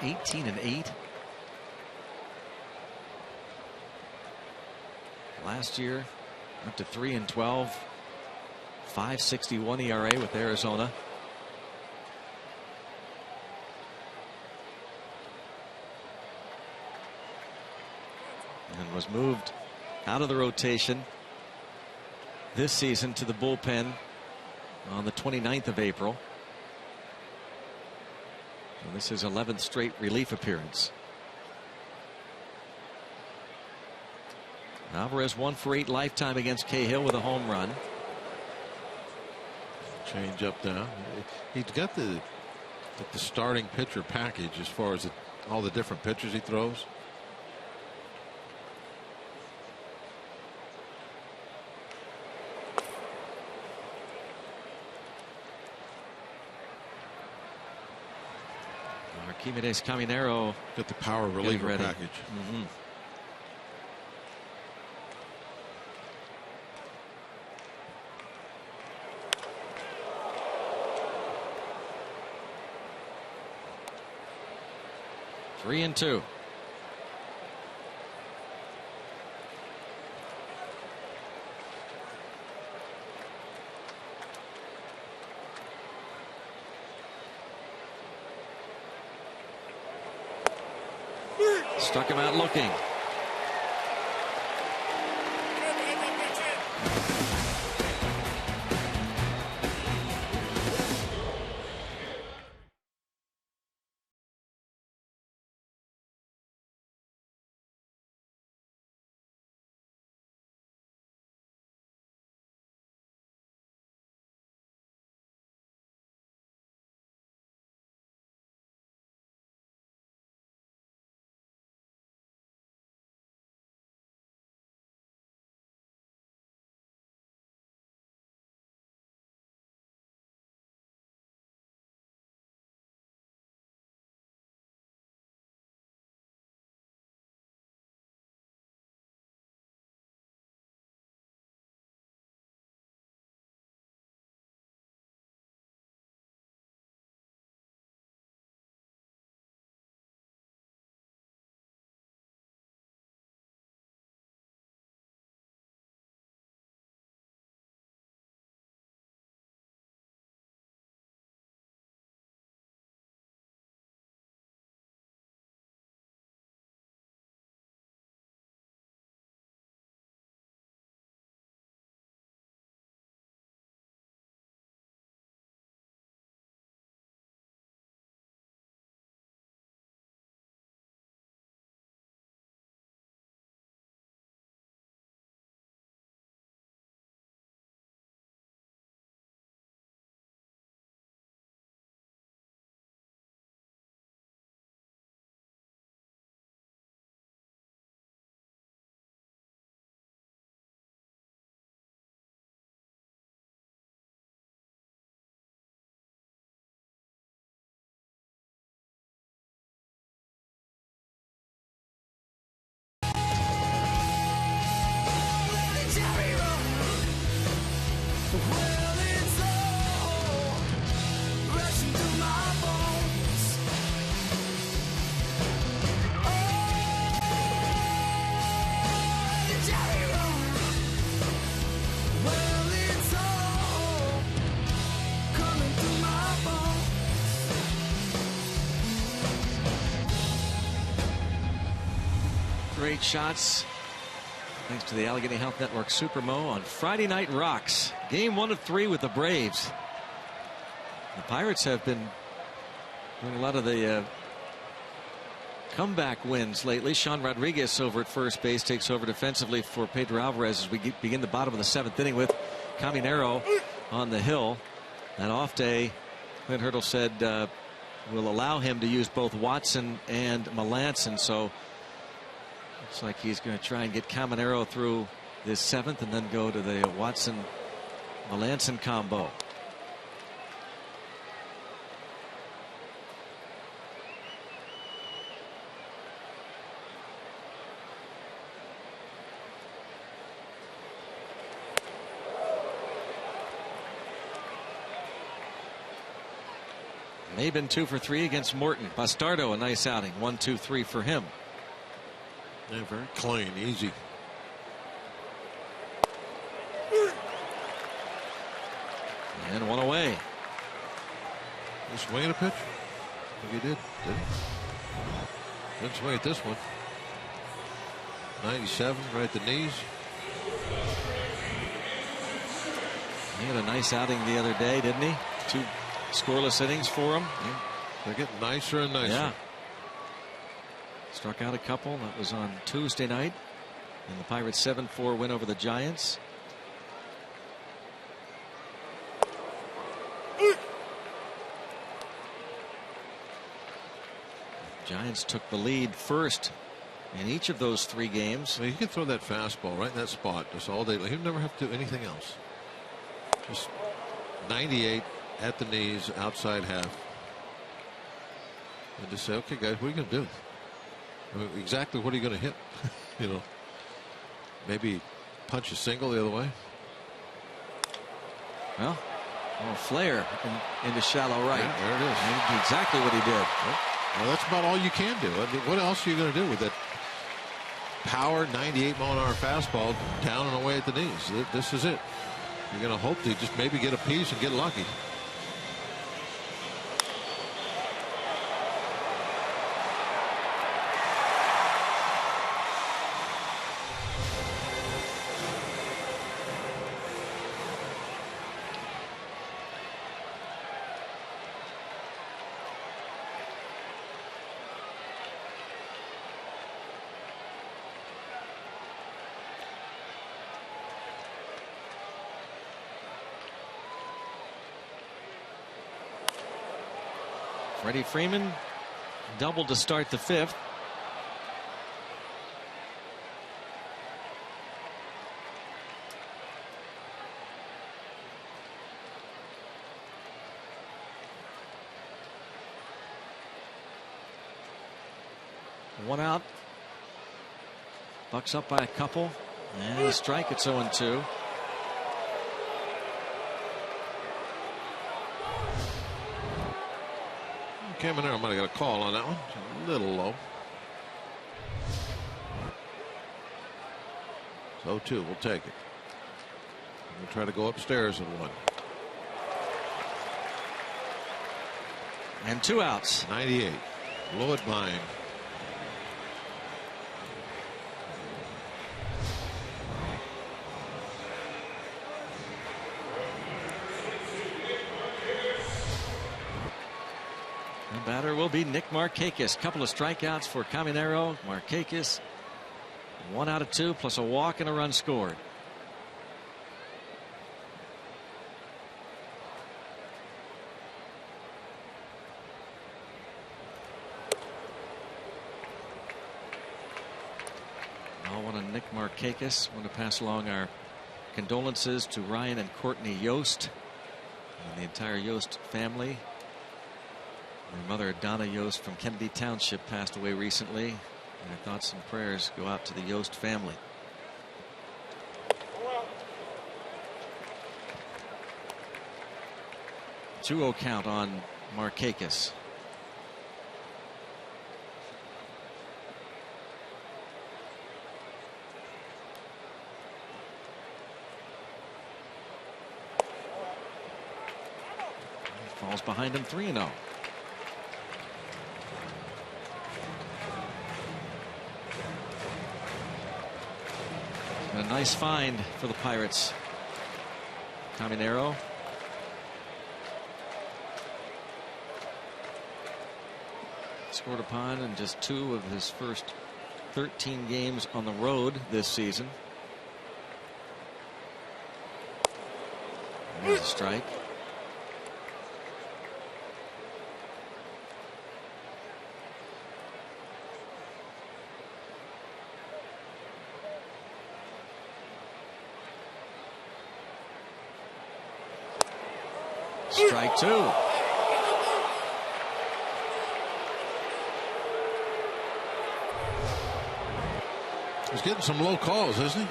18-8. Last year up to 3-12. 5.61 ERA with Arizona. And was moved out of the rotation this season to the bullpen on the 29th of April. So this is 11th straight relief appearance. Alvarez 1 for 8 lifetime against Cahill with a home run. Change up down. He's got the starting pitcher package as far as all the different pitches he throws. Archimedes Caminero got the power reliever package. Mm-hmm. Three and two. Struck him out looking. Great shots thanks to the Allegheny Health Network Supermo on Friday Night Rocks. Game 1 of 3 with the Braves. The Pirates have been doing a lot of the comeback wins lately. Sean Rodriguez over at first base takes over defensively for Pedro Alvarez as we begin the bottom of the 7th inning with Caminero on the hill. That off day, Clint Hurdle said will allow him to use both Watson and Melanson. So looks like he's going to try and get Caminero through this 7th and then go to the Watson-Melanson combo. Maben 2 for 3 against Morton. Bastardo, a nice outing. 1, 2, 3 for him. Yeah, very clean, easy. And one away. You swing at a pitch? I think he did. Didn't swing at this one. 97 right at the knees. He had a nice outing the other day, didn't he? 2 scoreless innings for him. Yeah. They're getting nicer and nicer. Yeah. Struck out a couple. That was on Tuesday night. And the Pirates 7-4 win over the Giants. Giants took the lead first in each of those 3 games. Well, he can throw that fastball right in that spot just all day. He'll never have to do anything else. Just 98 at the knees, outside half. And just say, okay, guys, what are you going to do? I mean, exactly what are you going to hit? You know, maybe punch a single the other way. Well, flare into shallow right. Yeah, there it is. And exactly what he did. Well, that's about all you can do. I mean, what else are you going to do with that power 98-mile-an-hour fastball down and away at the knees? This is it. You're going to hope to just maybe get a piece and get lucky. Freddie Freeman doubled to start the 5th. One out. Bucks up by a couple. And a strike at 0-2. Caminero might have got a call on that one. It's a little low. 0-2. We'll take it. We'll try to go upstairs in 1. And 2 outs. 98. Blow it by him. The batter will be Nick Markakis. Couple of strikeouts for Caminero. Markakis 1 out of 2 plus a walk and a run scored. I want to Nick Markakis. Want to pass along our condolences to Ryan and Courtney Yost and the entire Yost family. Her mother, Donna Yost from Kennedy Township, passed away recently. And our thoughts and prayers go out to the Yost family. Two-0 count on Markakis. Falls behind him 3-0. A nice find for the Pirates. Caminero. Scored upon in just 2 of his first 13 games on the road this season. There's a strike. Strike 2. He's getting some low calls, isn't he?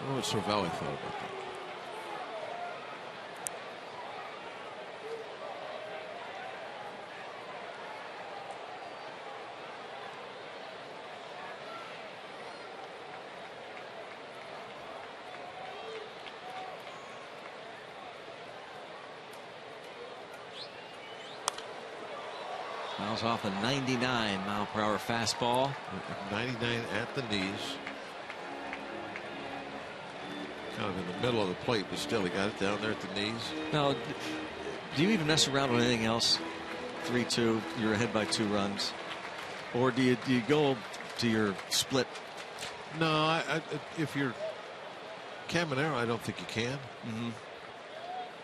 wonder what Cervelli thought about that. Fouls off a 99-mile-per-hour fastball. 99 at the knees. Kind of in the middle of the plate, but still he got it down there at the knees. Now, do you even mess around with anything else? 3-2, you're ahead by 2 runs. Or do you go to your split? No, if you're Caminero, I don't think you can. Mm-hmm.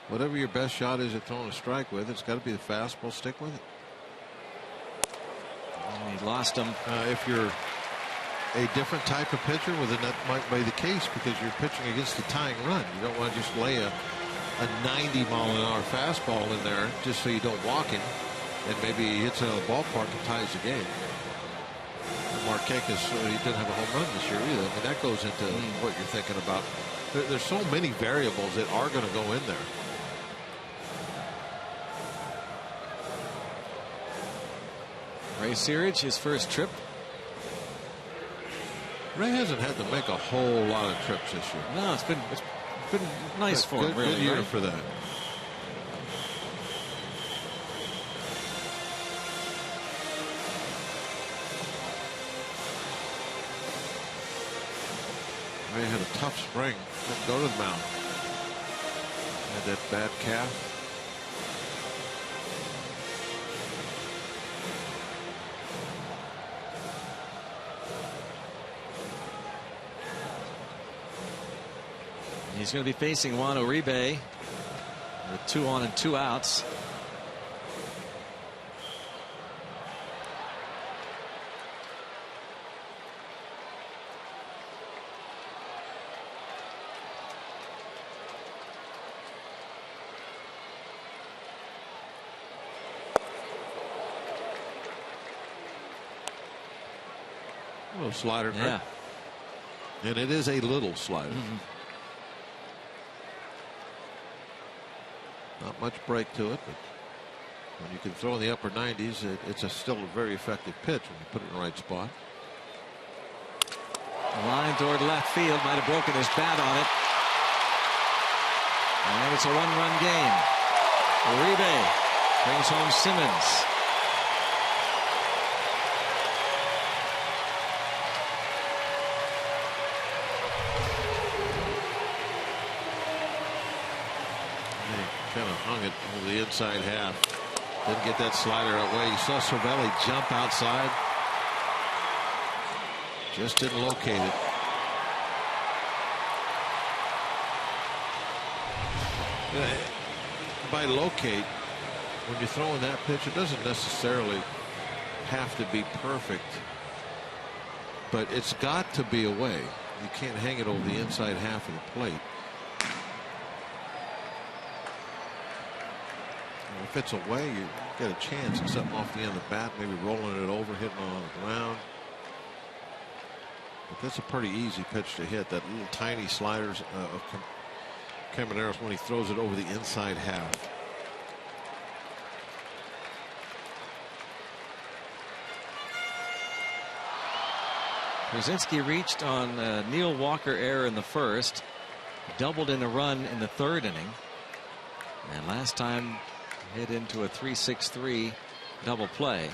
Whatever your best shot is at throwing a strike with, it's got to be the fastball. Stick with it. And he lost him. If you're a different type of pitcher, well, then that might be the case because you're pitching against the tying run. You don't want to just lay a 90-mile-an-hour fastball in there just so you don't walk him, and maybe he hits it out of the ballpark and ties the game. Markakis, he didn't have a home run this year either. I mean, that goes into what you're thinking about. There's so many variables that are going to go in there. Ray Searage, his first trip. Ray hasn't had to make a whole lot of trips this year. No, it's been nice for him. Really, good year right? for that. Ray had a tough spring. Couldn't go to the mound. Had that bad calf. He's going to be facing Juan Uribe with 2 on and 2 outs. A little slider. Yeah. Right? And it is a little slider. Not much break to it, but when you can throw in the upper 90s, it's still a very effective pitch when you put it in the right spot. Line toward left field, might have broken his bat on it. And it's a 1-run game. Uribe brings home Simmons. Kind of hung it over the inside half. Didn't get that slider away. You saw Cervelli jump outside. Just didn't locate it. By locate, when you're throwing that pitch, it doesn't necessarily have to be perfect, but it's got to be away. You can't hang it over the inside half of the plate. If it's away, you get a chance at something off the end of the bat, maybe rolling it over, hitting it on the ground. But that's a pretty easy pitch to hit. That little tiny sliders of Camaneros when he throws it over the inside half. Brzezinski reached on a Neil Walker error in the first, doubled in a run in the 3rd inning, and last time hit into a 3-6-3 double play.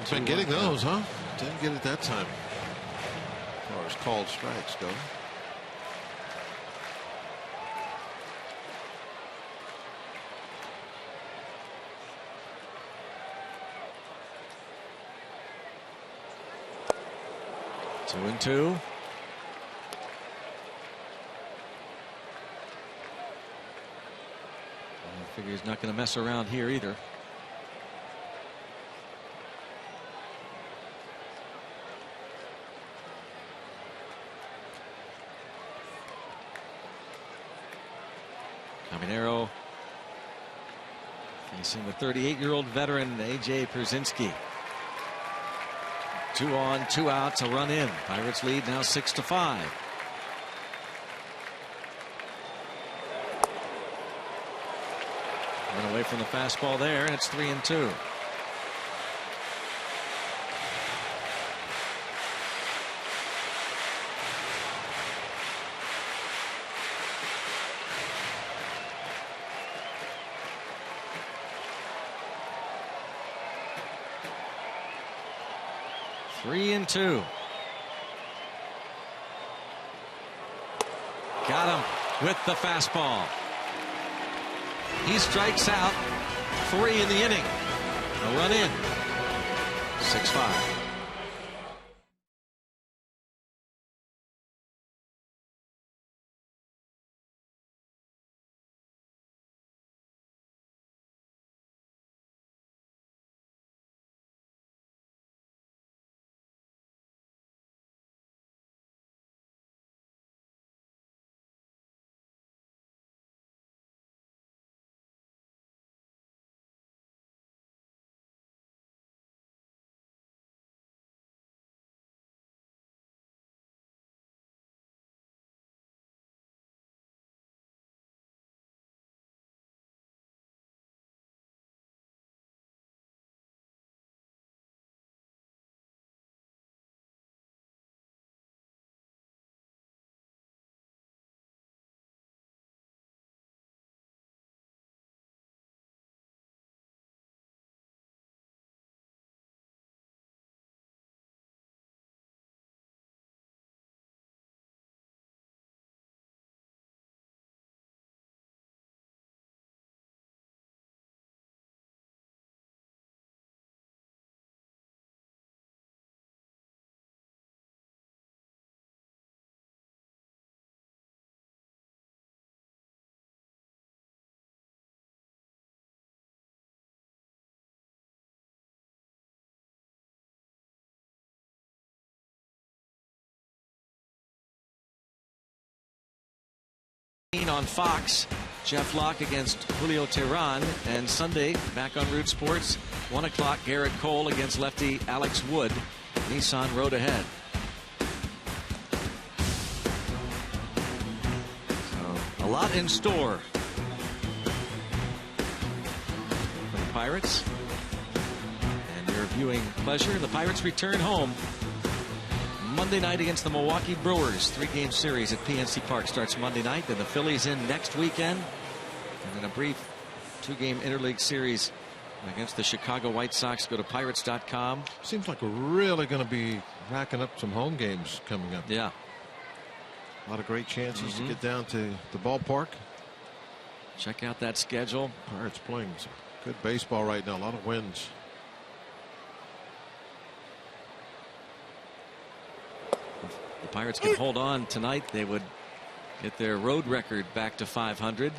Been getting those, huh? Didn't get it that time. As far as called strikes go. 2-2. I figure he's not going to mess around here either. Caminero facing the 38-year-old veteran A.J. Pierzynski. 2 on, 2 outs, a run in. Pirates lead now 6-5. Run away from the fastball there, and it's 3-2. Got him with the fastball. He strikes out. 3 in the inning. A run in. 6-5. On Fox, Jeff Locke against Julio Teheran, and Sunday back on Root Sports, 1 o'clock, Garrett Cole against lefty Alex Wood. Nissan road ahead. So a lot in store for the Pirates and your viewing pleasure. The Pirates return home Monday night against the Milwaukee Brewers. 3-game series at PNC Park starts Monday night. Then the Phillies in next weekend. And then a brief 2-game interleague series against the Chicago White Sox. Go to pirates.com. Seems like we're really going to be racking up some home games coming up. Yeah. A lot of great chances to get down to the ballpark. Check out that schedule. Pirates playing some good baseball right now. A lot of wins. The Pirates can hold on tonight. They would get their road record back to 500.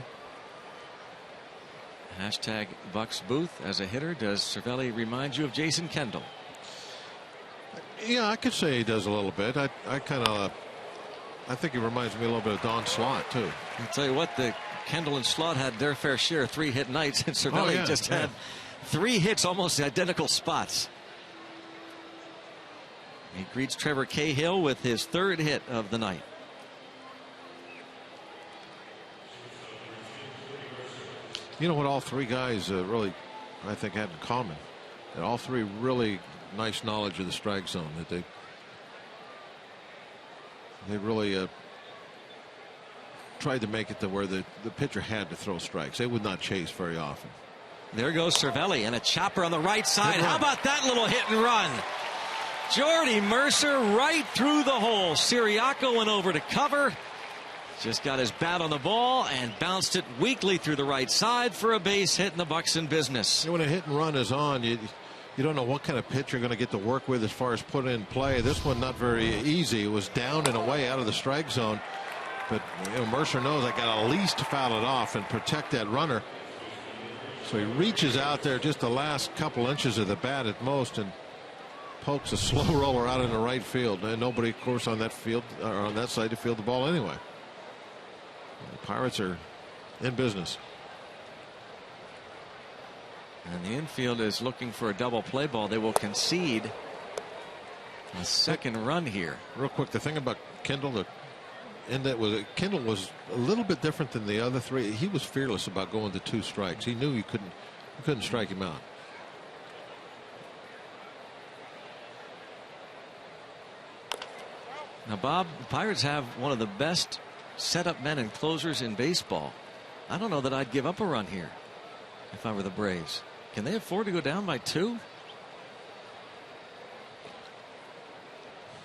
Hashtag Bucks Booth as a hitter. Does Cervelli remind you of Jason Kendall? Yeah, I could say he does a little bit. I think he reminds me a little bit of Don Slott too. I'll tell you what, the Kendall and Slott had their fair share of 3-hit nights, and Cervelli had 3 hits, almost identical spots. He greets Trevor Cahill with his 3rd hit of the night. You know what all 3 guys really, I think, had in common? And all 3 really nice knowledge of the strike zone. That they really tried to make it to where the pitcher had to throw strikes. They would not chase very often. There goes Cervelli, and a chopper on the right side. How about that little hit and run? Jordy Mercer right through the hole. Siriaco went over to cover. Just got his bat on the ball and bounced it weakly through the right side for a base hit, and the Bucks in business. When a hit and run is on, you you don't know what kind of pitch you're going to get to work with as far as put in play. This one not very easy. It was down and away out of the strike zone. But Mercer knows I got to at least foul it off and protect that runner. So he reaches out there just the last couple inches of the bat at most and pokes a slow roller out into right field. And nobody, of course, on that field or on that side to field the ball anyway. The Pirates are in business. And the infield is looking for a double play ball. They will concede a second run here. Real quick, the thing about Kendall, Kendall was a little bit different than the other three. He was fearless about going to 2 strikes. He knew you couldn't strike him out. Now, Bob, the Pirates have one of the best setup men and closers in baseball. I don't know that I'd give up a run here if I were the Braves. Can they afford to go down by 2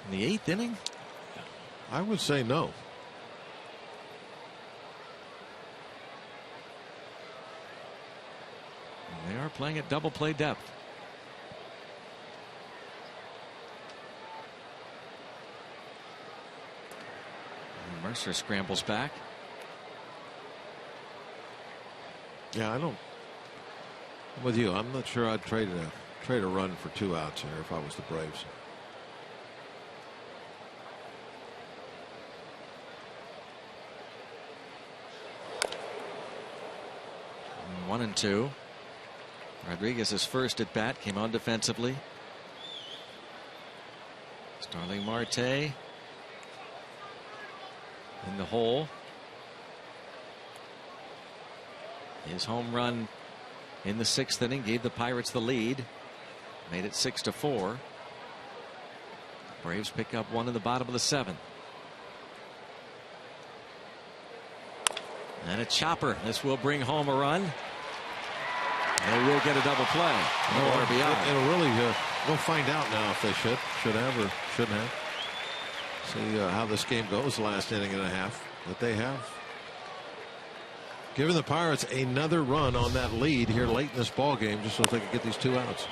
in the 8th inning? I would say no. They are playing at double play depth. And Mercer scrambles back. Yeah, I'm with you. I'm not sure I'd trade a run for 2 outs here if I was the Braves. And 1-2. Rodriguez's first at bat came on defensively. Starling Marte in the hole. His home run in the 6th inning gave the Pirates the lead, made it 6-4. Braves pick up 1 in the bottom of the 7th. And a chopper. This will bring home a run. They will get a double play. No RBI. It'll really, we'll find out now if they should have or shouldn't have. See how this game goes the last inning and a half that they have. Giving the Pirates another run on that lead here late in this ball game just so they can get these 2 outs.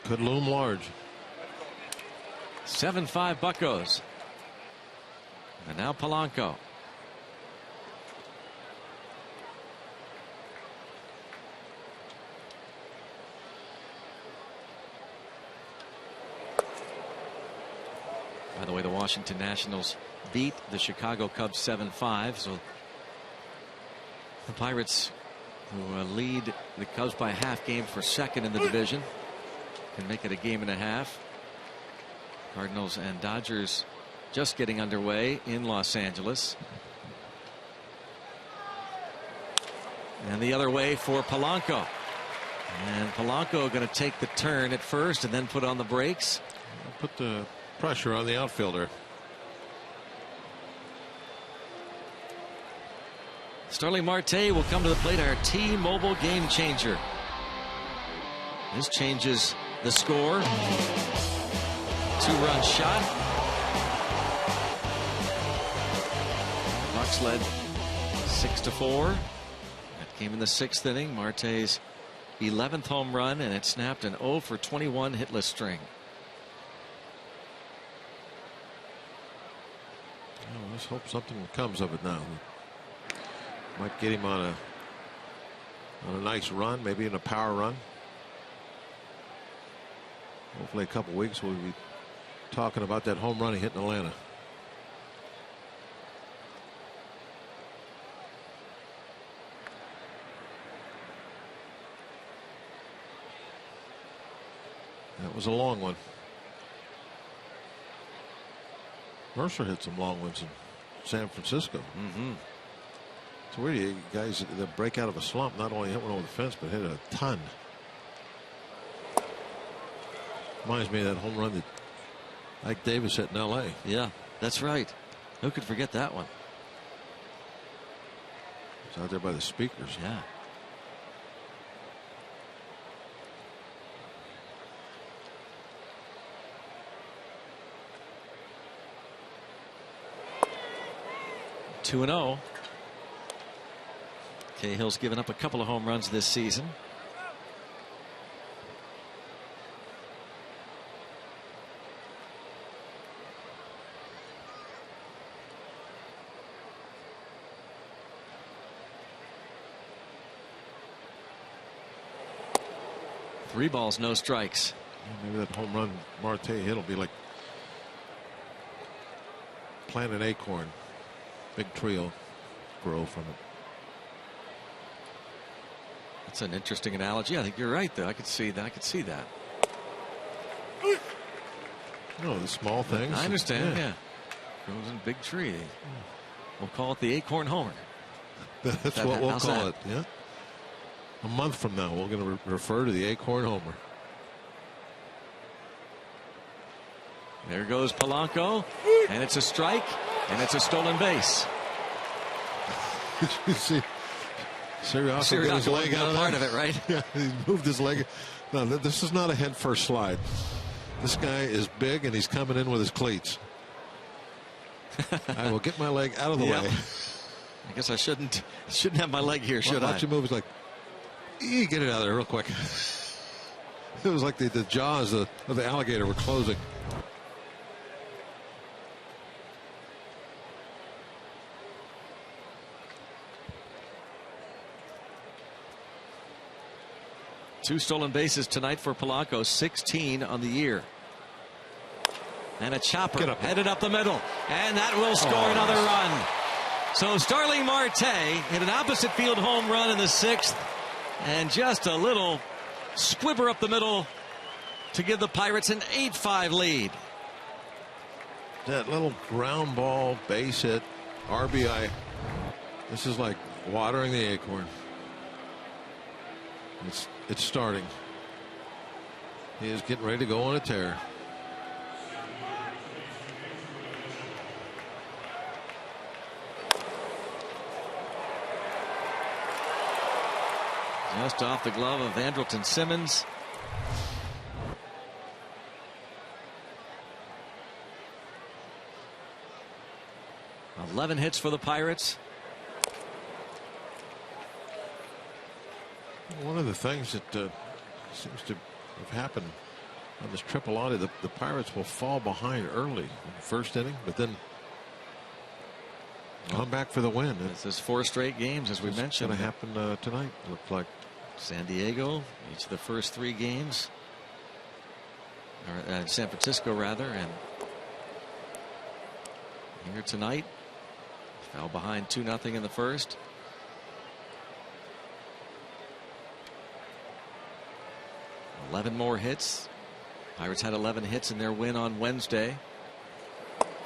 Could loom large. 7-5 Buccos. And now Polanco. By the way, the Washington Nationals beat the Chicago Cubs 7-5. So the Pirates, who lead the Cubs by a half game for 2nd in the division, can make it a game and a half. Cardinals and Dodgers just getting underway in Los Angeles. And the other way for Polanco. And Polanco going to take the turn at first and then put on the brakes. Put the pressure on the outfielder. Starling Marte will come to the plate, our T-Mobile game changer. This changes the score. 2-run shot. Bucks led 6-4. That came in the 6th inning. Marte's 11th home run, and it snapped an 0 for 21 hitless string. Well, let's hope something comes of it now. Might get him on a nice run, maybe in a power run. Hopefully a couple weeks we'll be talking about that home run he hit in Atlanta. That was a long one. Mercer hit some long ones in San Francisco. It's weird, you guys that break out of a slump not only hit one over the fence but hit a ton. Reminds me of that home run that Ike Davis hit in LA. Yeah, that's right. Who could forget that one? It's out there by the speakers. Yeah. Two and 0. Cahill's given up a couple of home runs this season. Three balls, no strikes. Maybe that home run Marte hit will be like plant an acorn. Big tree will grow from it. That's an interesting analogy. I think you're right, though. I could see that. No, the small things. I understand. Yeah. Grows in a big tree. We'll call it the acorn homer. That's what we'll call it. Yeah. A month from now, we're going to refer to the acorn homer. There goes Polanco, and it's a strike, and it's a stolen base. You see, Siriaco got his leg out of part of it, right? Yeah, he moved his leg. No, this is not a head first slide. This guy is big, and he's coming in with his cleats. I will get my leg out of the way. I guess I shouldn't have my leg here, should I? Watch him move. He's like, get it out of there real quick. It was like the jaws of the alligator were closing. Two stolen bases tonight for Polanco, 16 on the year. And a chopper headed up the middle, and that will score another run. So Starling Marte hit an opposite field home run in the 6th, and just a little squibber up the middle to give the Pirates an 8-5 lead. That little ground ball base hit, RBI. This is like watering the acorn. It's starting. He is getting ready to go on a tear. Just off the glove of Andrelton Simmons. $11 hits for the Pirates. One of the things that seems to have happened on this triple Audi, the Pirates will fall behind early in the first inning, but then come back for the win. This is 4 straight games, as we mentioned. It's going to happen tonight, it looks like. San Diego, each of the first 3 games, or San Francisco rather, and here tonight, fell behind 2-0 in the first. $11 more hits. Pirates had 11 hits in their win on Wednesday.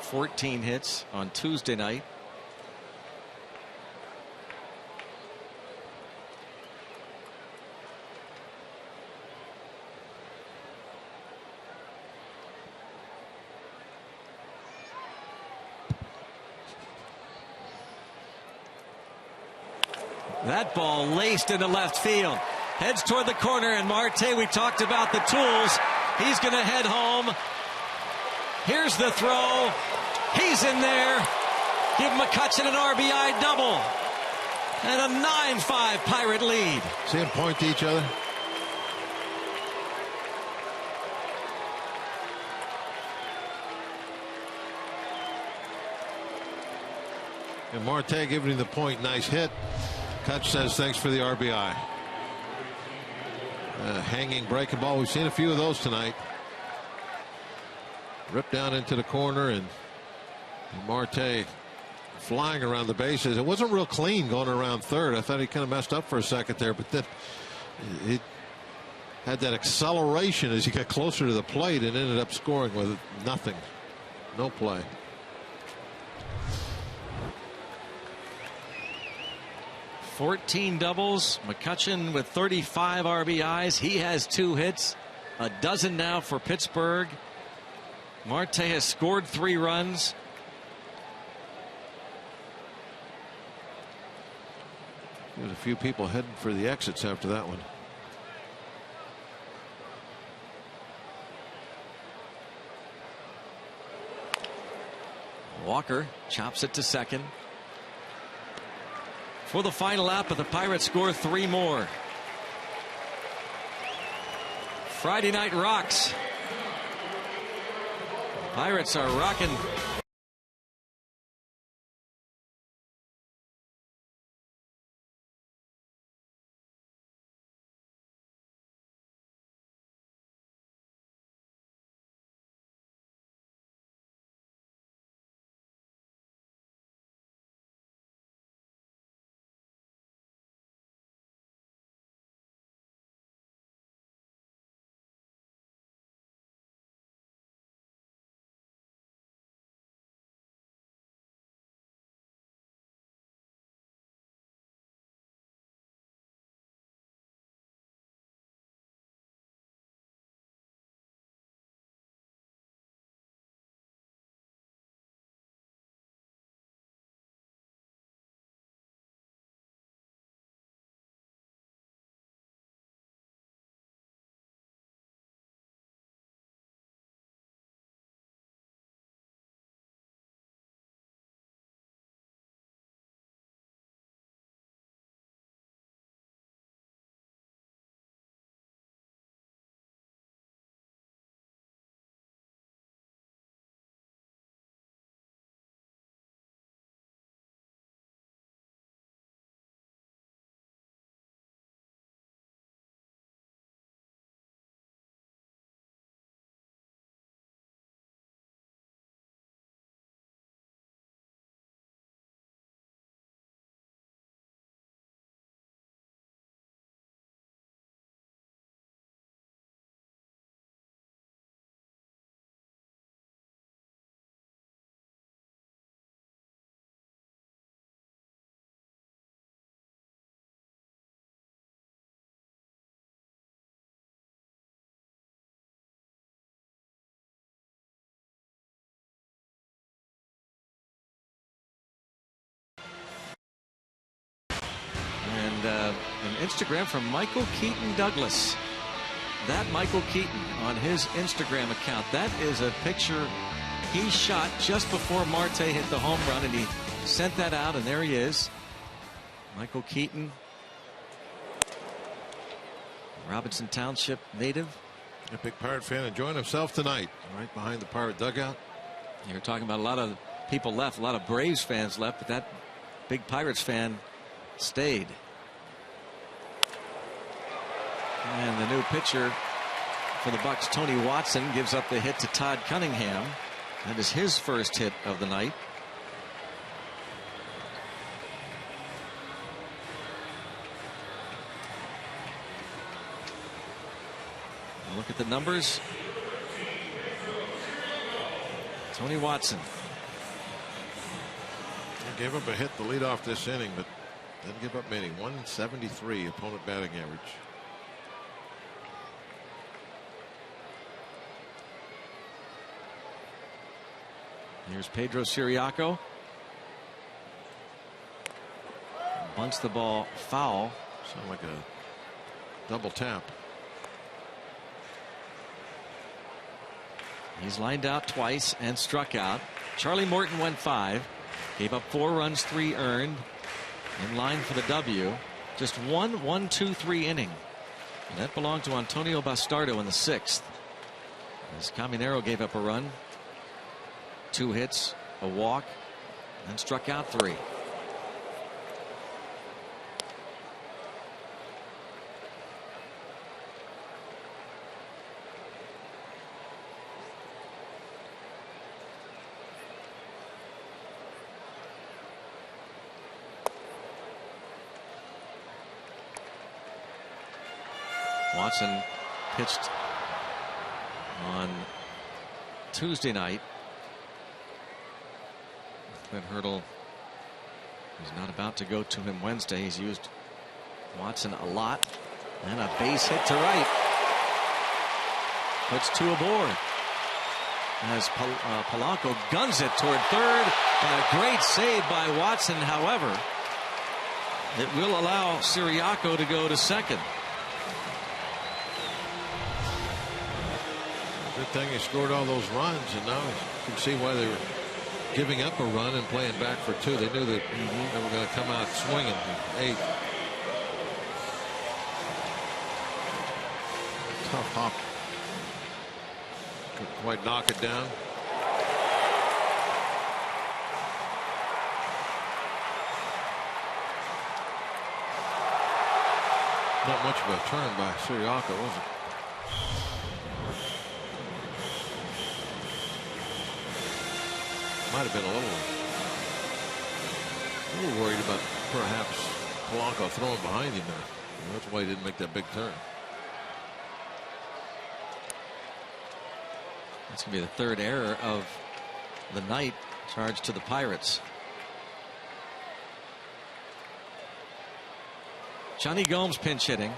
14 hits on Tuesday night. That ball laced into left field. Heads toward the corner, and Marte, we talked about the tools. He's going to head home. Here's the throw. He's in there. Give McCutchen an RBI double. And a 9-5 Pirate lead. See them point to each other. And Marte giving him the point. Nice hit. Kutch says thanks for the RBI. Hanging breaking ball. We've seen a few of those tonight. Ripped down into the corner, and Marte flying around the bases. It wasn't real clean going around third. I thought he kind of messed up for a second there, but then he had that acceleration as he got closer to the plate and ended up scoring with nothing. No play. $14 doubles. McCutchen with 35 RBIs. He has 2 hits. A dozen now for Pittsburgh. Marte has scored 3 runs. There's a few people heading for the exits after that one. Walker chops it to second. for the final out, but the Pirates score 3 more. Friday night rocks. Pirates are rocking. An Instagram from Michael Keaton Douglas. That Michael Keaton on his Instagram account. That is a picture he shot just before Marte hit the home run, and he sent that out, and there he is. Michael Keaton, Robinson Township native. A big Pirate fan enjoying himself tonight, right behind the Pirate dugout. You're talking about a lot of people left, a lot of Braves fans left, but that big Pirates fan stayed. And the new pitcher for the Bucks, Tony Watson, gives up the hit to Todd Cunningham. That is his first hit of the night. Look at the numbers. Tony Watson. He gave up a hit to lead off this inning, but didn't give up many. 173 opponent batting average. Here's Pedro Ciriaco. Bunts the ball foul. Sound like a double tap. He's lined out twice and struck out. Charlie Morton went 5. Gave up 4 runs, 3 earned. In line for the W. Just 1-1-2-3 inning. And that belonged to Antonio Bastardo in the 6th. As Caminero gave up a run, 2 hits, a walk, and struck out 3. Watson pitched on Tuesday night. Clint Hurdle is not about to go to him Wednesday. He's used Watson a lot. And a base hit to right. Puts 2 aboard. As Polanco guns it toward third. And a great save by Watson. However, it will allow Ciriaco to go to second. Good thing he scored all those runs, and now you can see why they were giving up a run and playing back for 2. They knew that they were going to come out swinging. 8. Tough hop. Couldn't quite knock it down. Not much of a turn by Siriaka, was it? Might have been a little worried about perhaps Polanco throwing behind him there. That's why he didn't make that big turn. That's going to be the 3rd error of the night charged to the Pirates. Johnny Gomes pinch hitting.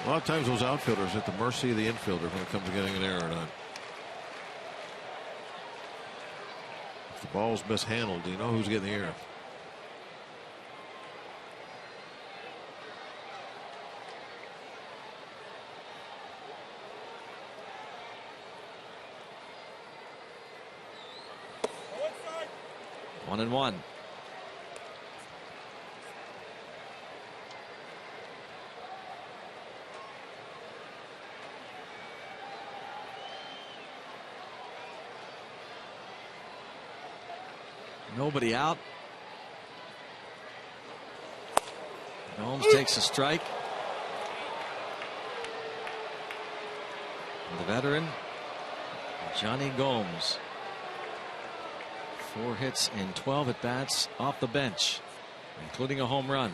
A lot of times those outfielders at the mercy of the infielder when it comes to getting an error or not. If the ball's mishandled, you know who's getting the error. One and one. Nobody out. Gomes takes a strike. And the veteran, Johnny Gomes. 4 hits in 12 at bats off the bench, including a home run.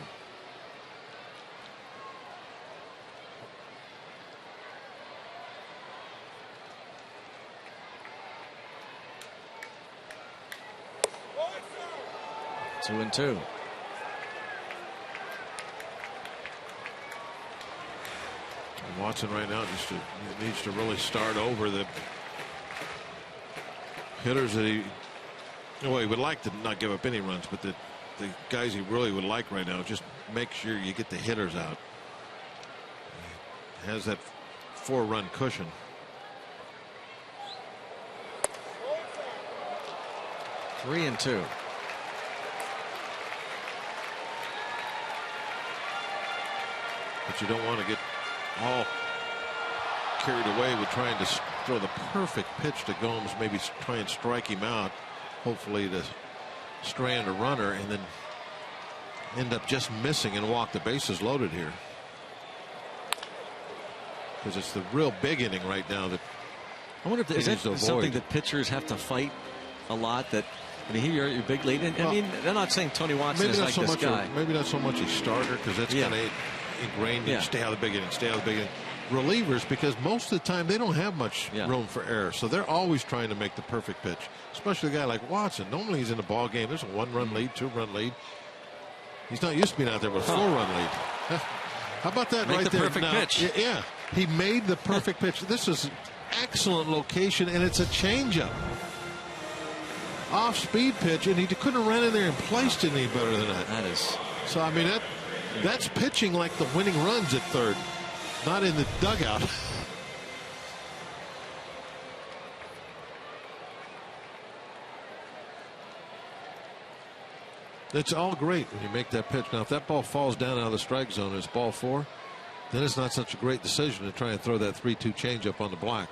Two and two. Watson right now needs to really start over the hitters that he would like to not give up any runs, but the guys he really would like right now, just make sure you get the hitters out. He has that 4-run cushion. Three and two. But you don't want to get all carried away with trying to throw the perfect pitch to Gomes, maybe try and strike him out, hopefully to strand a runner, and then end up just missing and walk the bases loaded here. Because it's the real big inning right now that I wonder if is that something that pitchers have to fight a lot. That I mean, here you're big lead. I mean, they're not saying Tony Watson is like this guy. Maybe not so much a starter, because that's kind of ingrained in stay out of the big inning, stay out of the big inning. Relievers, because most of the time they don't have much room for error, so they're always trying to make the perfect pitch, especially a guy like Watson. Normally he's in a ball game, there's a 1-run lead, 2-run lead. He's not used to being out there with a 4-run lead. How about that? Make right the there? Perfect pitch. Yeah, he made the perfect pitch. This is an excellent location, and it's a changeup. Off-speed pitch, and he couldn't have ran in there and placed it any better than that. That is. So, I mean, that's pitching like the winning runs at third, not in the dugout. It's all great when you make that pitch. Now, if that ball falls down out of the strike zone and it's ball 4, then it's not such a great decision to try and throw that 3-2 changeup on the black.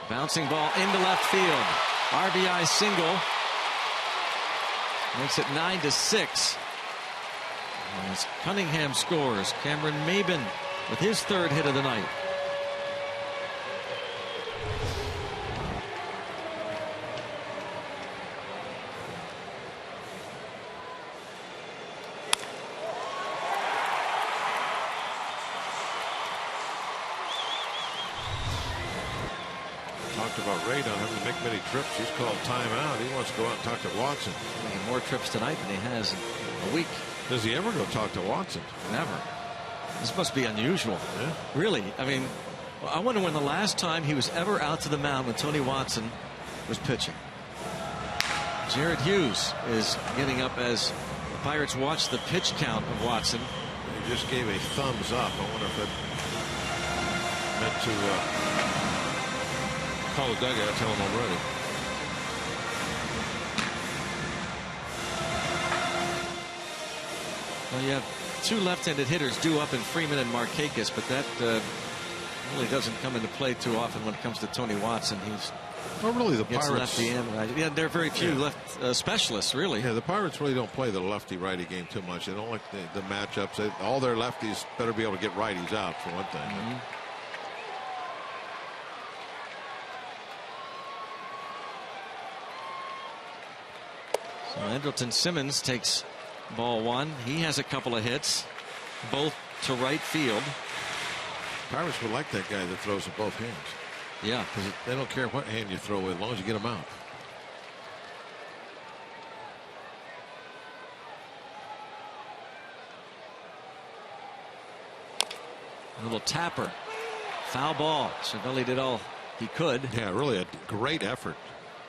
Bouncing ball into left field. RBI single. Makes it 9-6. As Cunningham scores, Cameron Maben with his 3rd hit of the night. Talked about Ray not having to make many trips. He's called timeout. He wants to go out and talk to Watson. Making more trips tonight than he has in a week. Does he ever go talk to Watson? Never. This must be unusual. Yeah. Really. I mean, I wonder when the last time he was ever out to the mound when Tony Watson was pitching. Jared Hughes is getting up as the Pirates watch the pitch count of Watson. just gave a thumbs up. I wonder if that meant to call the dugout, tell him I'm ready. Well, you have two left-handed hitters due up in Freeman and Markakis, but that really doesn't come into play too often when it comes to Tony Watson. He's really the gets Pirates. Lefty and righty. Yeah, there are very few left specialists, really. Yeah, the Pirates really don't play the lefty-righty game too much. They don't like the matchups. All their lefties better be able to get righties out, for one thing. So Andrelton Simmons takes ball one. He has a couple of hits, both to right field. Pirates would like that guy that throws with both hands. Yeah, because they don't care what hand you throw with, as long as you get them out. A little tapper, foul ball. Cervelli did all he could. Yeah, really a great effort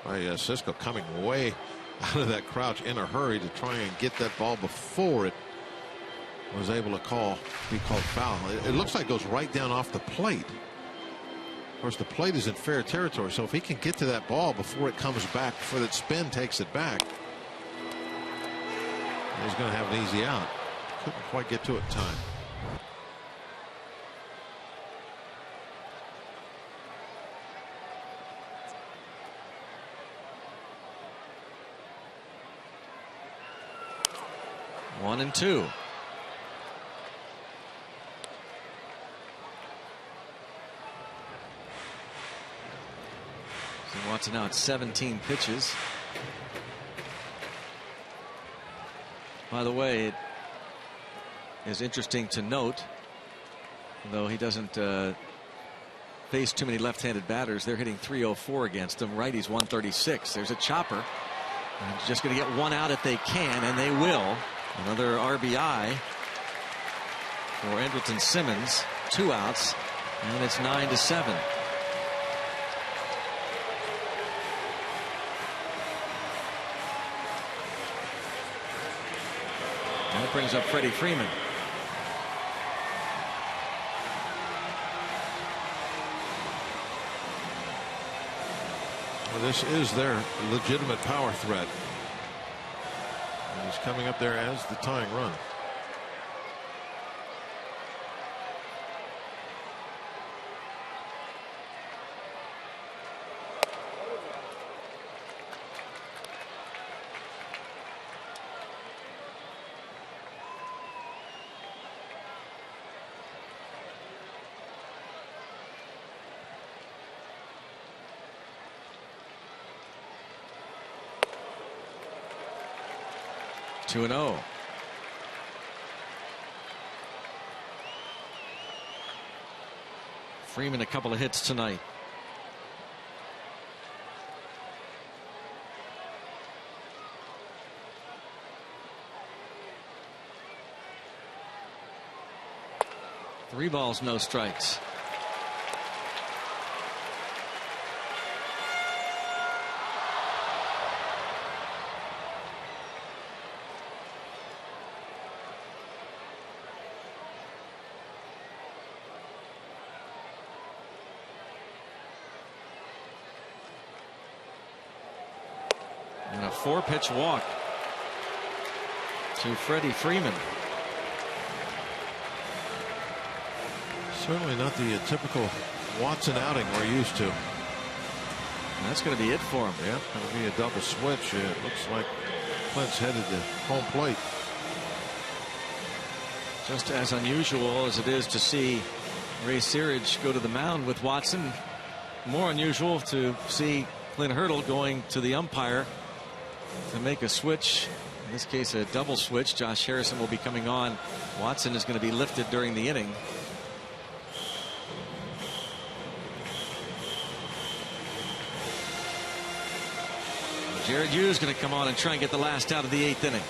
by Cisco, coming way out of that crouch in a hurry to try and get that ball before it was able to be called foul. It looks like it goes right down off the plate. Of course, the plate is in fair territory, so if he can get to that ball before it comes back, before that spin takes it back, he's going to have an easy out. Couldn't quite get to it in time. One and two. So Watson now at 17 pitches. By the way, it is interesting to note, though he doesn't face too many left-handed batters, they're hitting .304 against him. Righties 136. There's a chopper. And just going to get one out if they can, and they will. Another RBI for Andrelton Simmons. 2 outs, and it's 9-7. That brings up Freddie Freeman. Well, this is their legitimate power threat. And he's coming up there as the tying run. Two and 0. Freeman a couple of hits tonight. Three balls, no strikes. And a 4-pitch walk to Freddie Freeman. Certainly not the typical Watson outing we're used to. And that's going to be it for him. Yeah, that'll be a double switch. It looks like Clint's headed to home plate. Just as unusual as it is to see Ray Searage go to the mound with Watson, more unusual to see Clint Hurdle going to the umpire to make a switch. In this case, a double switch. Josh Harrison will be coming on. Watson is going to be lifted during the inning. Jared Hughes going to come on and try and get the last out of the 8th inning.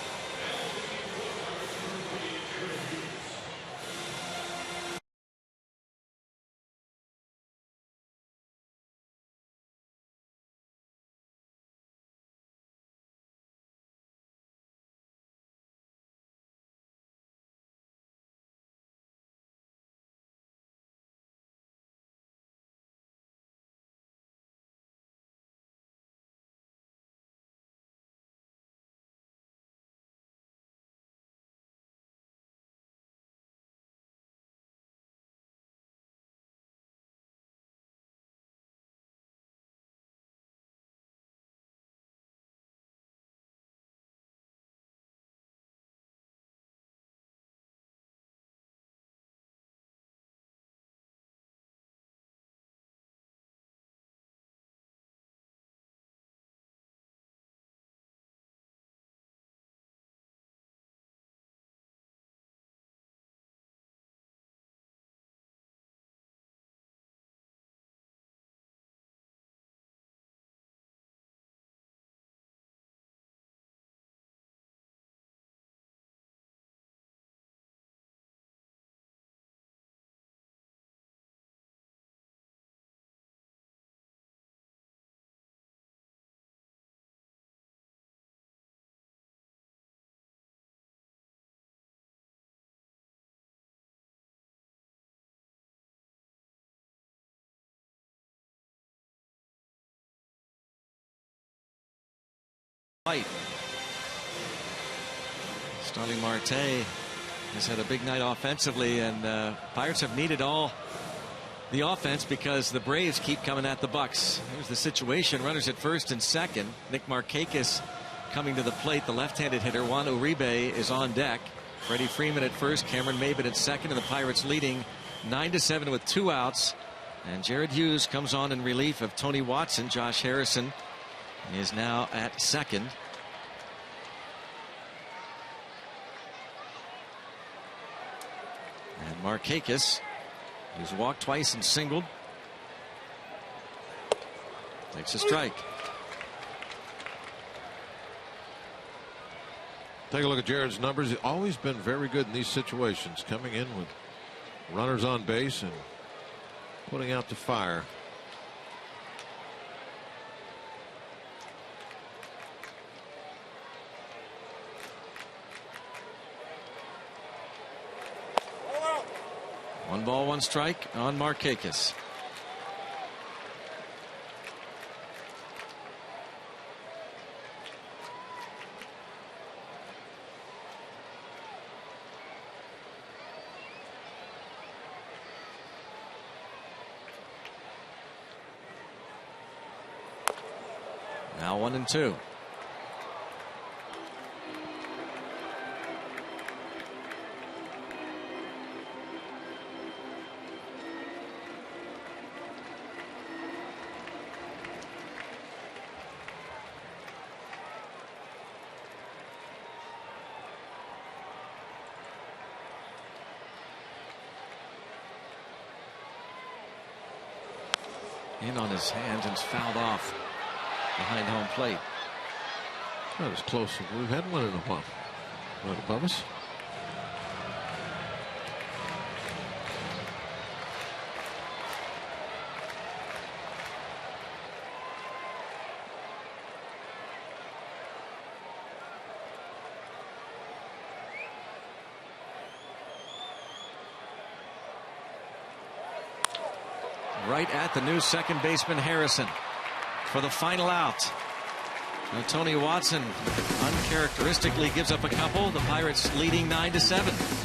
Fight. Starling Marte has had a big night offensively, and Pirates have needed all the offense because the Braves keep coming at the Bucks. Here's the situation. Runners at first and second. Nick Markakis coming to the plate. The left-handed hitter Juan Uribe is on deck. Freddie Freeman at first, Cameron Maybin at second, and the Pirates leading 9-7 with 2 outs. And Jared Hughes comes on in relief of Tony Watson. Josh Harrison is now at second. And Markakis, who's walked twice and singled, takes a strike. Take a look at Jared's numbers. He's always been very good in these situations, coming in with runners on base and putting out the fire. One ball, one strike on Markakis. Now 1-2. In on his hands and fouled off behind home plate. That was close. We've had one in a while. Right above us. Right at the new second baseman Harrison for the final out. Now Tony Watson uncharacteristically gives up a couple. The Pirates leading 9-7.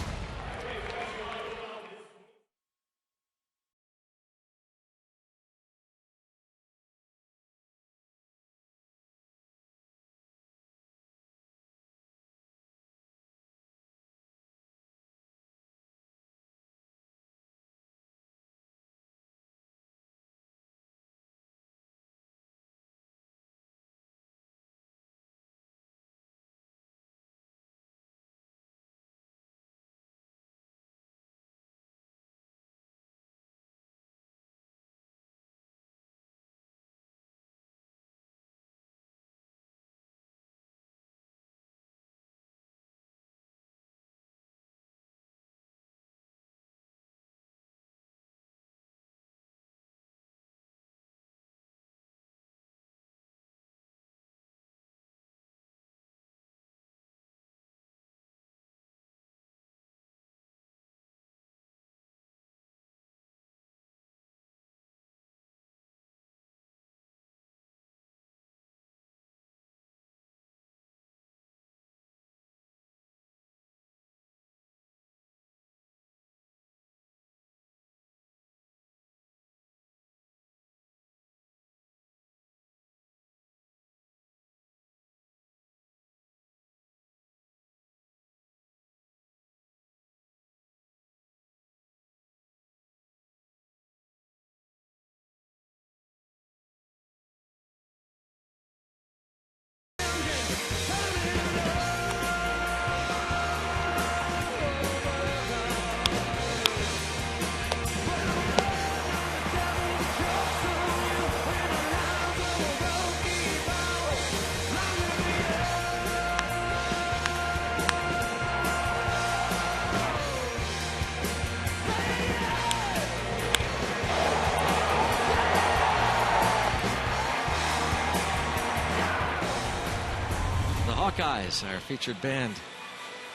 Hawkeyes, our featured band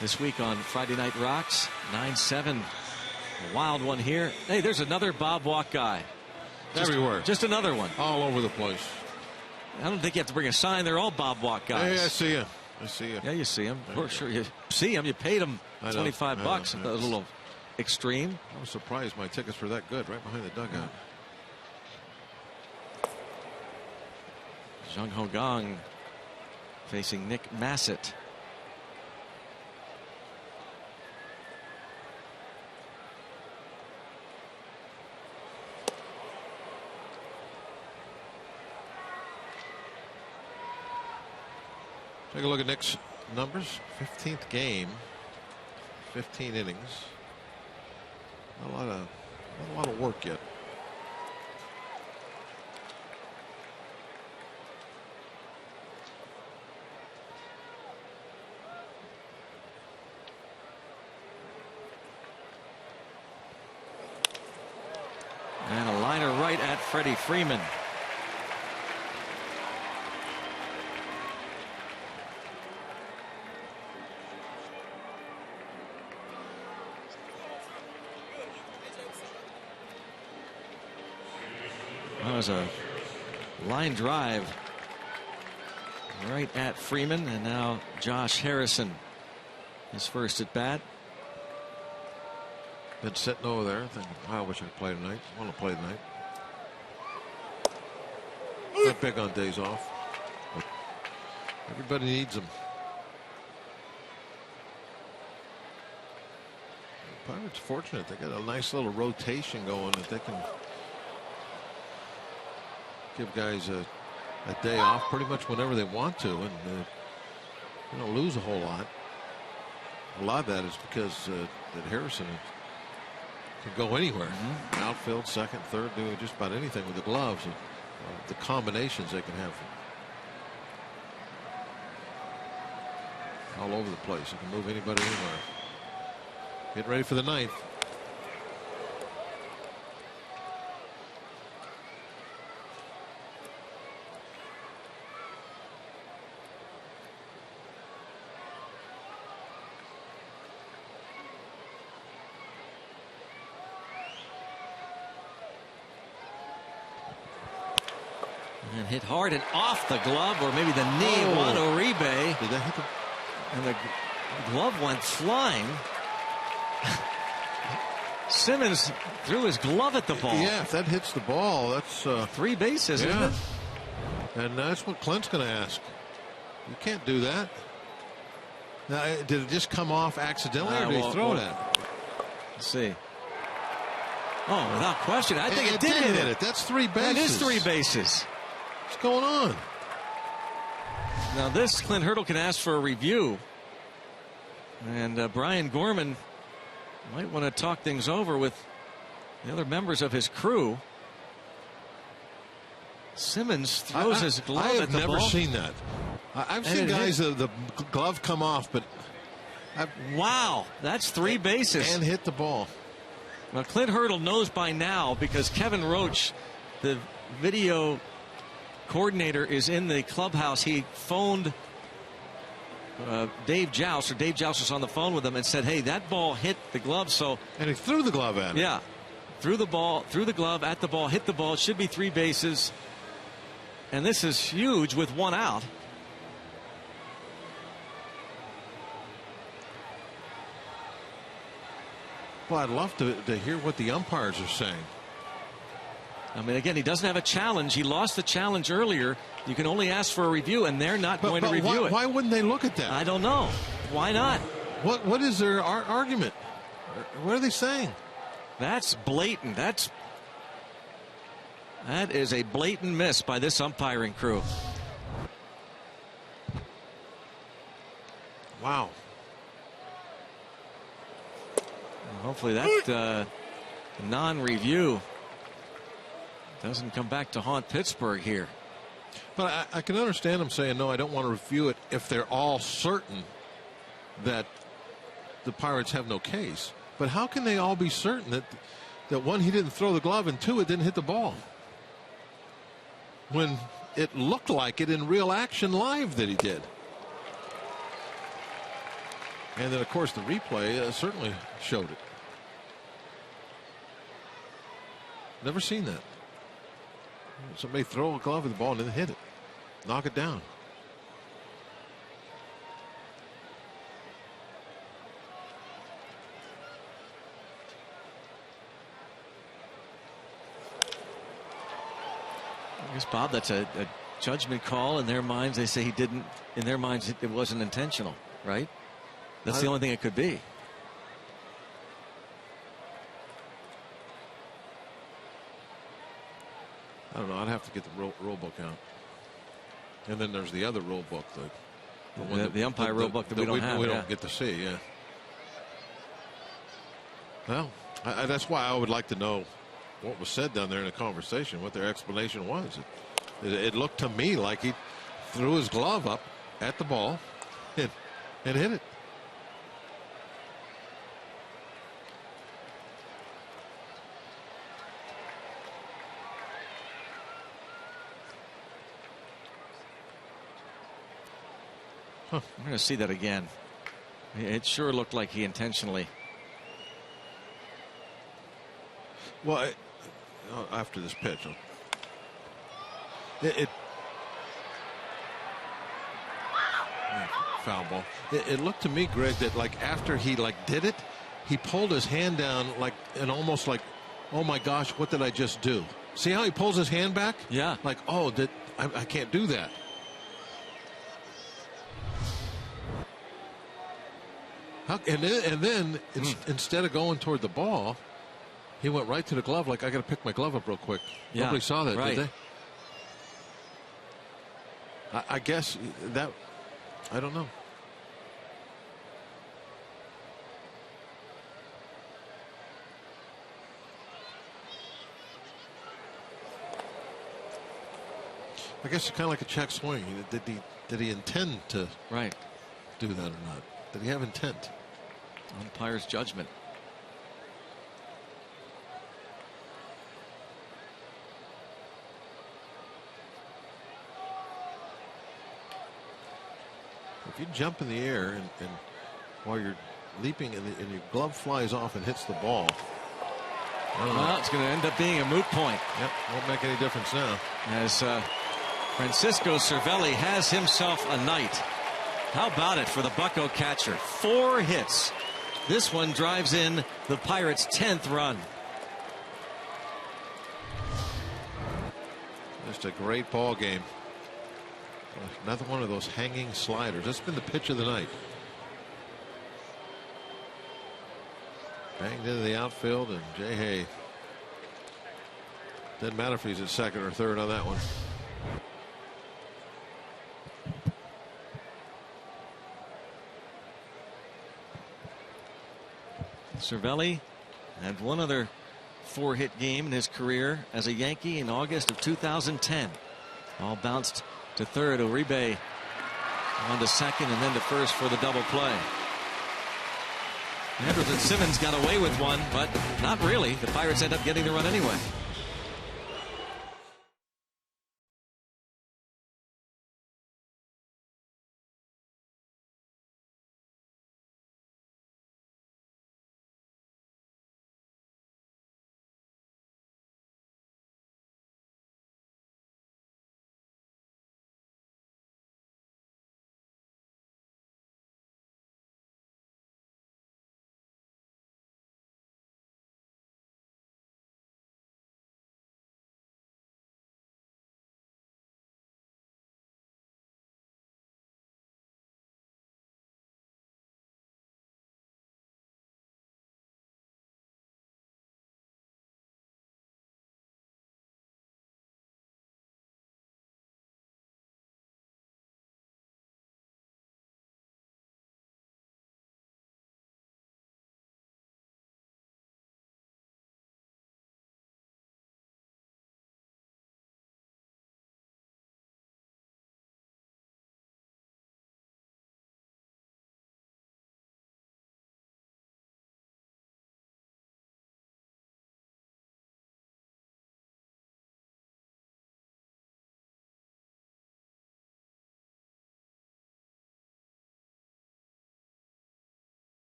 this week on Friday Night Rocks. 9-7. A wild one here. Hey, there's another Bob Walk guy. Everywhere. Just another one. All over the place. I don't think you have to bring a sign. They're all Bob Walk guys. Hey, I see you. I see you. Yeah, you see him. Of course, sure. You see him. You paid him $25. That was a little extreme. I was surprised my tickets were that good, right behind the dugout. Jung Ho Gong facing Nick Massett. Take a look at Nick's numbers. 15th game, 15 innings. Not a lot of work yet. And a liner right at Freddie Freeman. That was a line drive right at Freeman, and now Josh Harrison, his first at bat. Been sitting over there thinking, I wish I could play tonight. I want to play tonight. Not big on days off, but everybody needs them. The Pirates fortunate. They got a nice little rotation going that they can give guys a day off pretty much whenever they want to, and they don't lose a whole lot. A lot of that is because that Harrison can go anywhere. Outfield, second, third, do just about anything with the gloves. The combinations they can have all over the place. You can move anybody anywhere. Get ready for the ninth. And hit hard and off the glove, or maybe the knee of Juan Uribe. Did that hit the... And the glove went flying. Simmons threw his glove at the ball. Yeah, if that hits the ball, that's 3 bases, yeah. isn't it? And that's what Clint's going to ask. You can't do that. Now, did it just come off accidentally, or did he throw it? Let's see. Oh, without question, I think it did hit it. That's 3 bases. That is 3 bases. What's going on? Now this, Clint Hurdle can ask for a review, and Brian Gorman might want to talk things over with the other members of his crew. Simmons throws his glove at the ball. I've never seen that. I've seen guys the glove come off, but wow, that's 3 bases and hit the ball. Well, Clint Hurdle knows by now, because Kevin Roach, the video coordinator, is in the clubhouse. He phoned Dave Joust, or Dave Joust was on the phone with him and said, hey, that ball hit the glove. So, and he threw the glove at him. Yeah, threw the glove at the ball, hit the ball. It should be 3 bases, and this is huge with 1 out. Well, I'd love to hear what the umpires are saying. I mean, again, he doesn't have a challenge. He lost the challenge earlier. You can only ask for a review, and they're not going to review it. Why wouldn't they look at that? I don't know. Why not? What is their argument? What are they saying? That's blatant. That is a blatant miss by this umpiring crew. Wow. Hopefully that non-review doesn't come back to haunt Pittsburgh here. But I can understand them saying, no, I don't want to review it if they're all certain that the Pirates have no case. But how can they all be certain that 1, he didn't throw the glove, and 2, it didn't hit the ball, when it looked like it in real action live that he did? And then, of course, the replay certainly showed it. Never seen that. Somebody throw a glove at the ball and then hit it. knock it down. I guess, Bob, that's a judgment call in their minds. They say he didn't. In their minds, it wasn't intentional, right? That's the only thing it could be. I don't know. I'd have to get the rule book out. And then there's the other rule book, the umpire rule book that we don't have. We don't get to see. Yeah. Well, that's why I would like to know what was said down there in the conversation, what their explanation was. It looked to me like he threw his glove up at the ball and hit it. We're going to see that again. It sure looked like he intentionally. Well, after this pitch, foul ball. It looked to me, Greg, that like after he did it, he pulled his hand down and almost like, oh my gosh, what did I just do? See how he pulls his hand back? Yeah. Like, oh, I can't do that. And then instead of going toward the ball, he went right to the glove. Like, I got to pick my glove up real quick. Yeah, nobody saw that, right. did they? I guess that, I don't know. I guess it's kind of like a check swing. Did he intend to do that or not? Did he have intent? Umpire's judgment. If you jump in the air and while you're leaping and your glove flies off and hits the ball, well, it's going to end up being a moot point. Yep, won't make any difference now. As Francisco Cervelli has himself a night. How about it for the Bucco catcher? 4 hits. This one drives in the Pirates' 10th run. Just a great ball game. Another one of those hanging sliders. That's been the pitch of the night. Banged into the outfield, and Jay Hay. Doesn't matter if he's at second or third on that one. Cervelli had one other 4-hit game in his career as a Yankee in August of 2010. All bounced to third. Uribe on to second and then to first for the double play. Anderson Simmons got away with one, but not really. The Pirates end up getting the run anyway.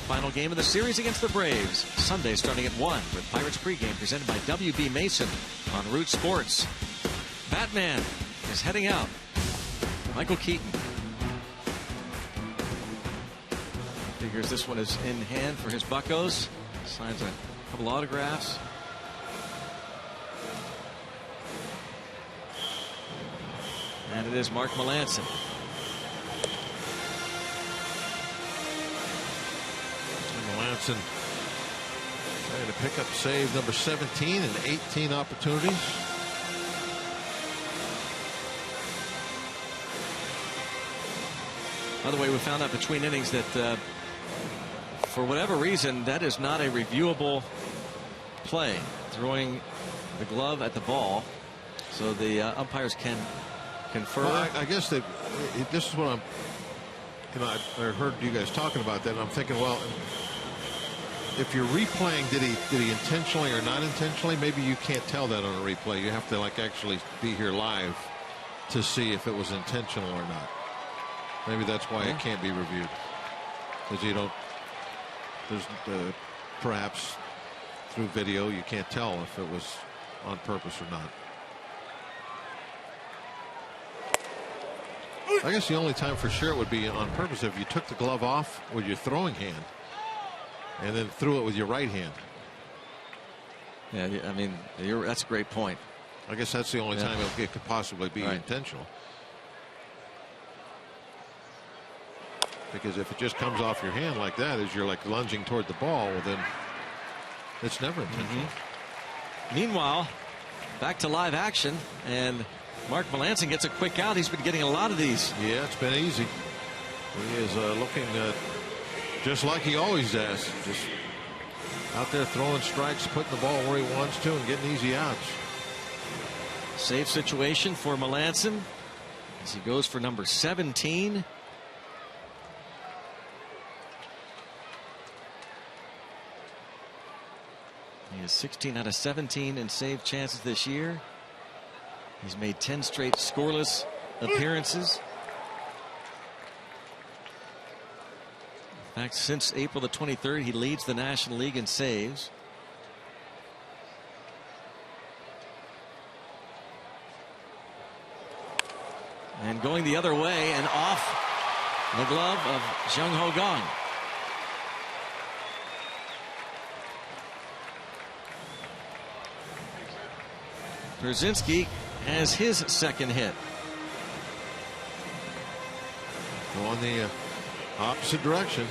Final game of the series against the Braves. Sunday starting at 1 with Pirates pregame presented by WB Mason on Root Sports. Batman is heading out. Michael Keaton. Figures this one is in hand for his Buccos. Signs a couple autographs. And it is Mark Melancon. Melancon trying to pick up save number 17 in 18 opportunities. By the way, we found out between innings that for whatever reason, that is not a reviewable play. Throwing the glove at the ball, so the umpires can confer. Well, I guess that this is what I'm. I heard you guys talking about that, and I'm thinking, well, if you're replaying, did he intentionally or not intentionally? Maybe you can't tell that on a replay. You have to actually be here live to see if it was intentional or not. Maybe that's why it can't be reviewed, because you don't. There's perhaps through video you can't tell if it was on purpose or not. I guess the only time for sure it would be on purpose if you took the glove off with your throwing hand and then threw it with your right hand. Yeah, I mean, that's a great point. I guess that's the only time it could possibly be intentional. Because if it just comes off your hand like that as you're lunging toward the ball, well, then it's never intentional. Meanwhile, back to live action, and Mark Melancon gets a quick out. He's been getting a lot of these. Yeah, it's been easy. He is looking just like he always does. Just out there throwing strikes, putting the ball where he wants to, and getting easy outs. Save situation for Melancon as he goes for number 17. He has 16 out of 17 in save chances this year. He's made 10 straight scoreless appearances. In fact, since April the 23rd, he leads the National League in saves. And going the other way and off the glove of Jung Ho Kang. Brzezinski has his second hit. Going the opposite direction.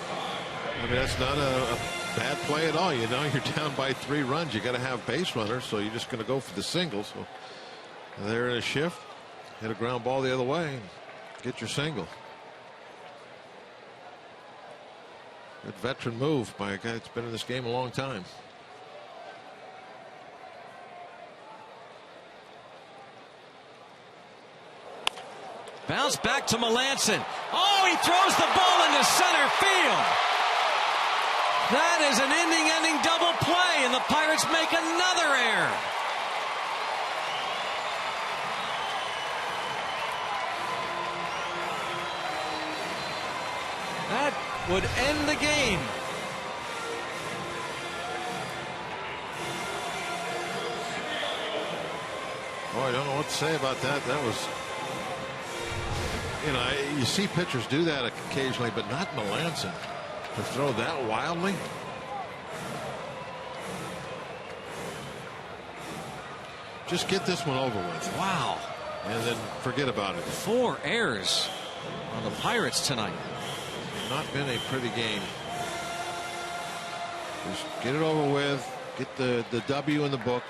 I mean, that's not a bad play at all. You know, you're down by 3 runs. You got to have base runners, so you're just going to go for the single. So they're in a shift. Hit a ground ball the other way and get your single. Good veteran move by a guy that's been in this game a long time. Bounce back to Melancon. Oh, he throws the ball into center field. That is an ending double play, and the Pirates make another error. That would end the game. Boy, I don't know what to say about that. That was, you know, you see pitchers do that occasionally, but not Melancon to throw that wildly. Just get this one over with. Wow. And then forget about it. 4 errors on the Pirates tonight. Not been a pretty game. Just get it over with. Get the W in the book.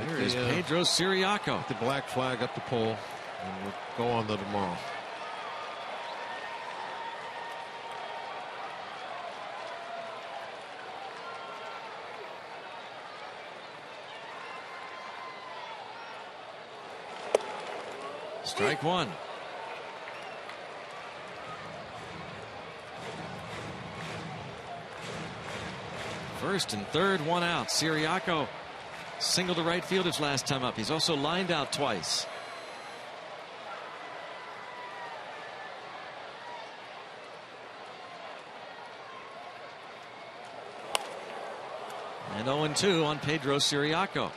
Here is Pedro Siriaco. Get the black flag up the pole, and we'll go on to tomorrow. Strike one. First and third, 1 out. Siriaco single to right field his last time up. He's also lined out twice. And 0-2 on Pedro Siriaco.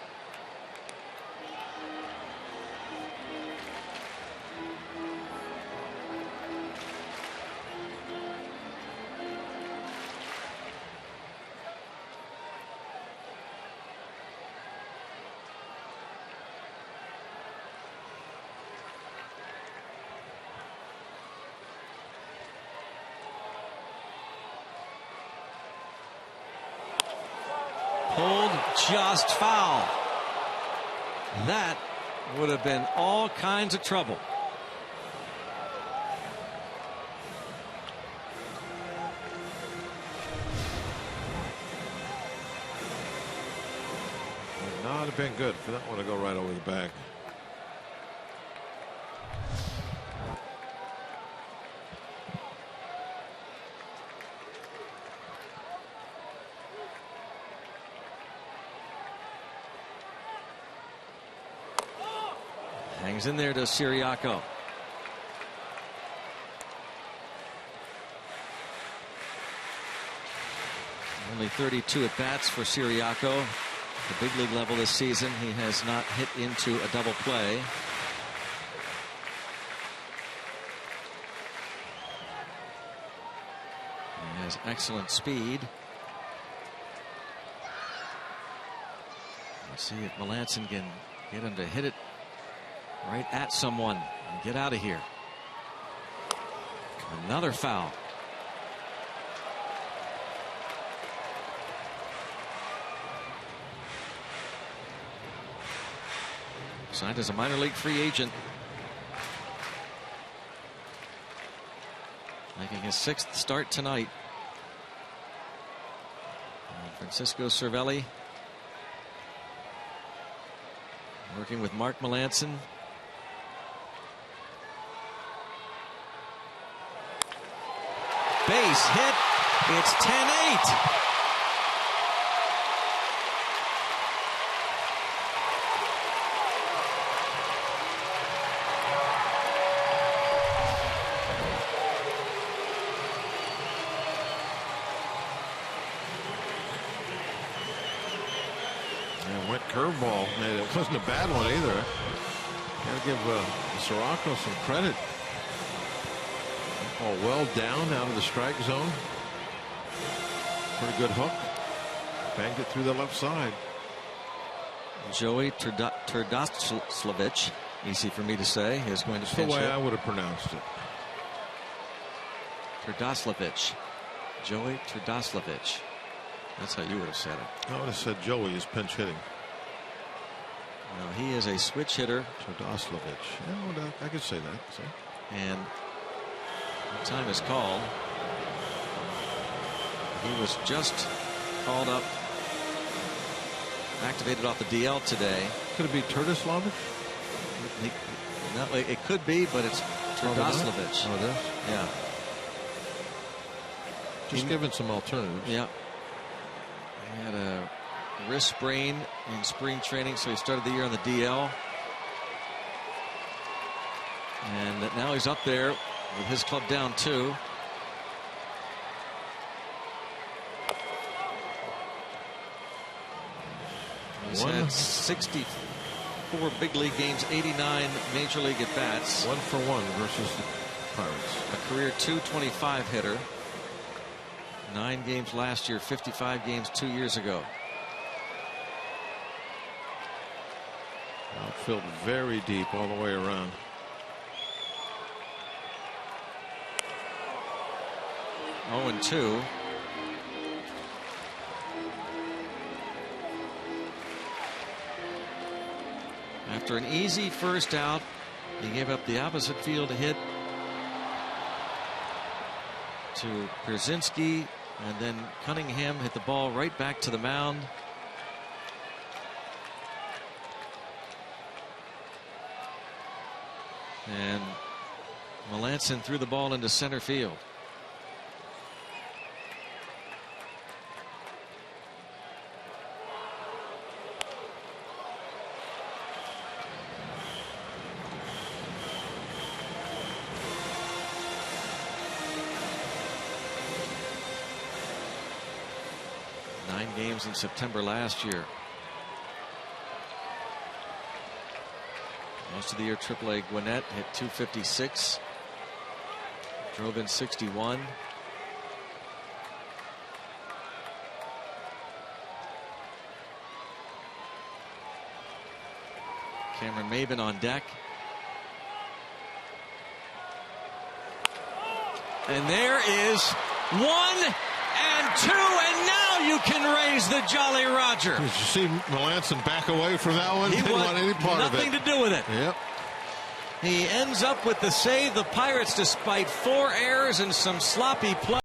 Pulled just foul. That would have been all kinds of trouble. Would not have been good for that one to go right over the bag. Hangs in there to Siriaco. Only 32 at bats for Siriaco. The big league level this season, he has not hit into a double play. He has excellent speed. Let's see if Melancon can get him to hit it right at someone and get out of here. Another foul. Signed as a minor league free agent. Making his 6th start tonight. Francisco Cervelli working with Mark Melancon. Base hit. It's 10-8. Went curveball. It wasn't a bad one either. Gotta give Siriaco some credit. Ball well down out of the strike zone. Pretty good hook. Banged it through the left side. Joey Turdoslavich, easy for me to say, is going to pinch the way hit. I would have pronounced it. Turdoslavich. Joey Turdoslavich. That's how you would have said it. I would have said Joey is pinch hitting. No, he is a switch hitter. Turdoslavich. Yeah, I could say that. So. And the time is called. He was just called up, activated off the DL today. Could it be Turdoslavich? It could be, but it's Turdoslavich. Oh, it is? Yeah. Just giving some alternatives. Yeah. He had a wrist sprain in spring training, so he started the year on the DL. And now he's up there with his club down 2. He's had 64 big league games, 89 major league at bats. 1-for-1 versus the Pirates. A career .225 hitter. 9 games last year, 55 games 2 years ago. Outfield very deep all the way around. Oh, and 2. After an easy first out, he gave up the opposite field hit to Brzezinski, and then Cunningham hit the ball right back to the mound. And Melancon threw the ball into center field. 9 games in September last year. Most of the year, AAA Gwinnett hit .256. Drove in 61. Cameron Maben on deck. And there is 1 and 2, and now you can raise the Jolly Roger. Did you see Melanson back away from that one? He didn't want any part of it. Nothing to do with it. Yep. He ends up with the save. The Pirates, despite 4 errors and some sloppy play.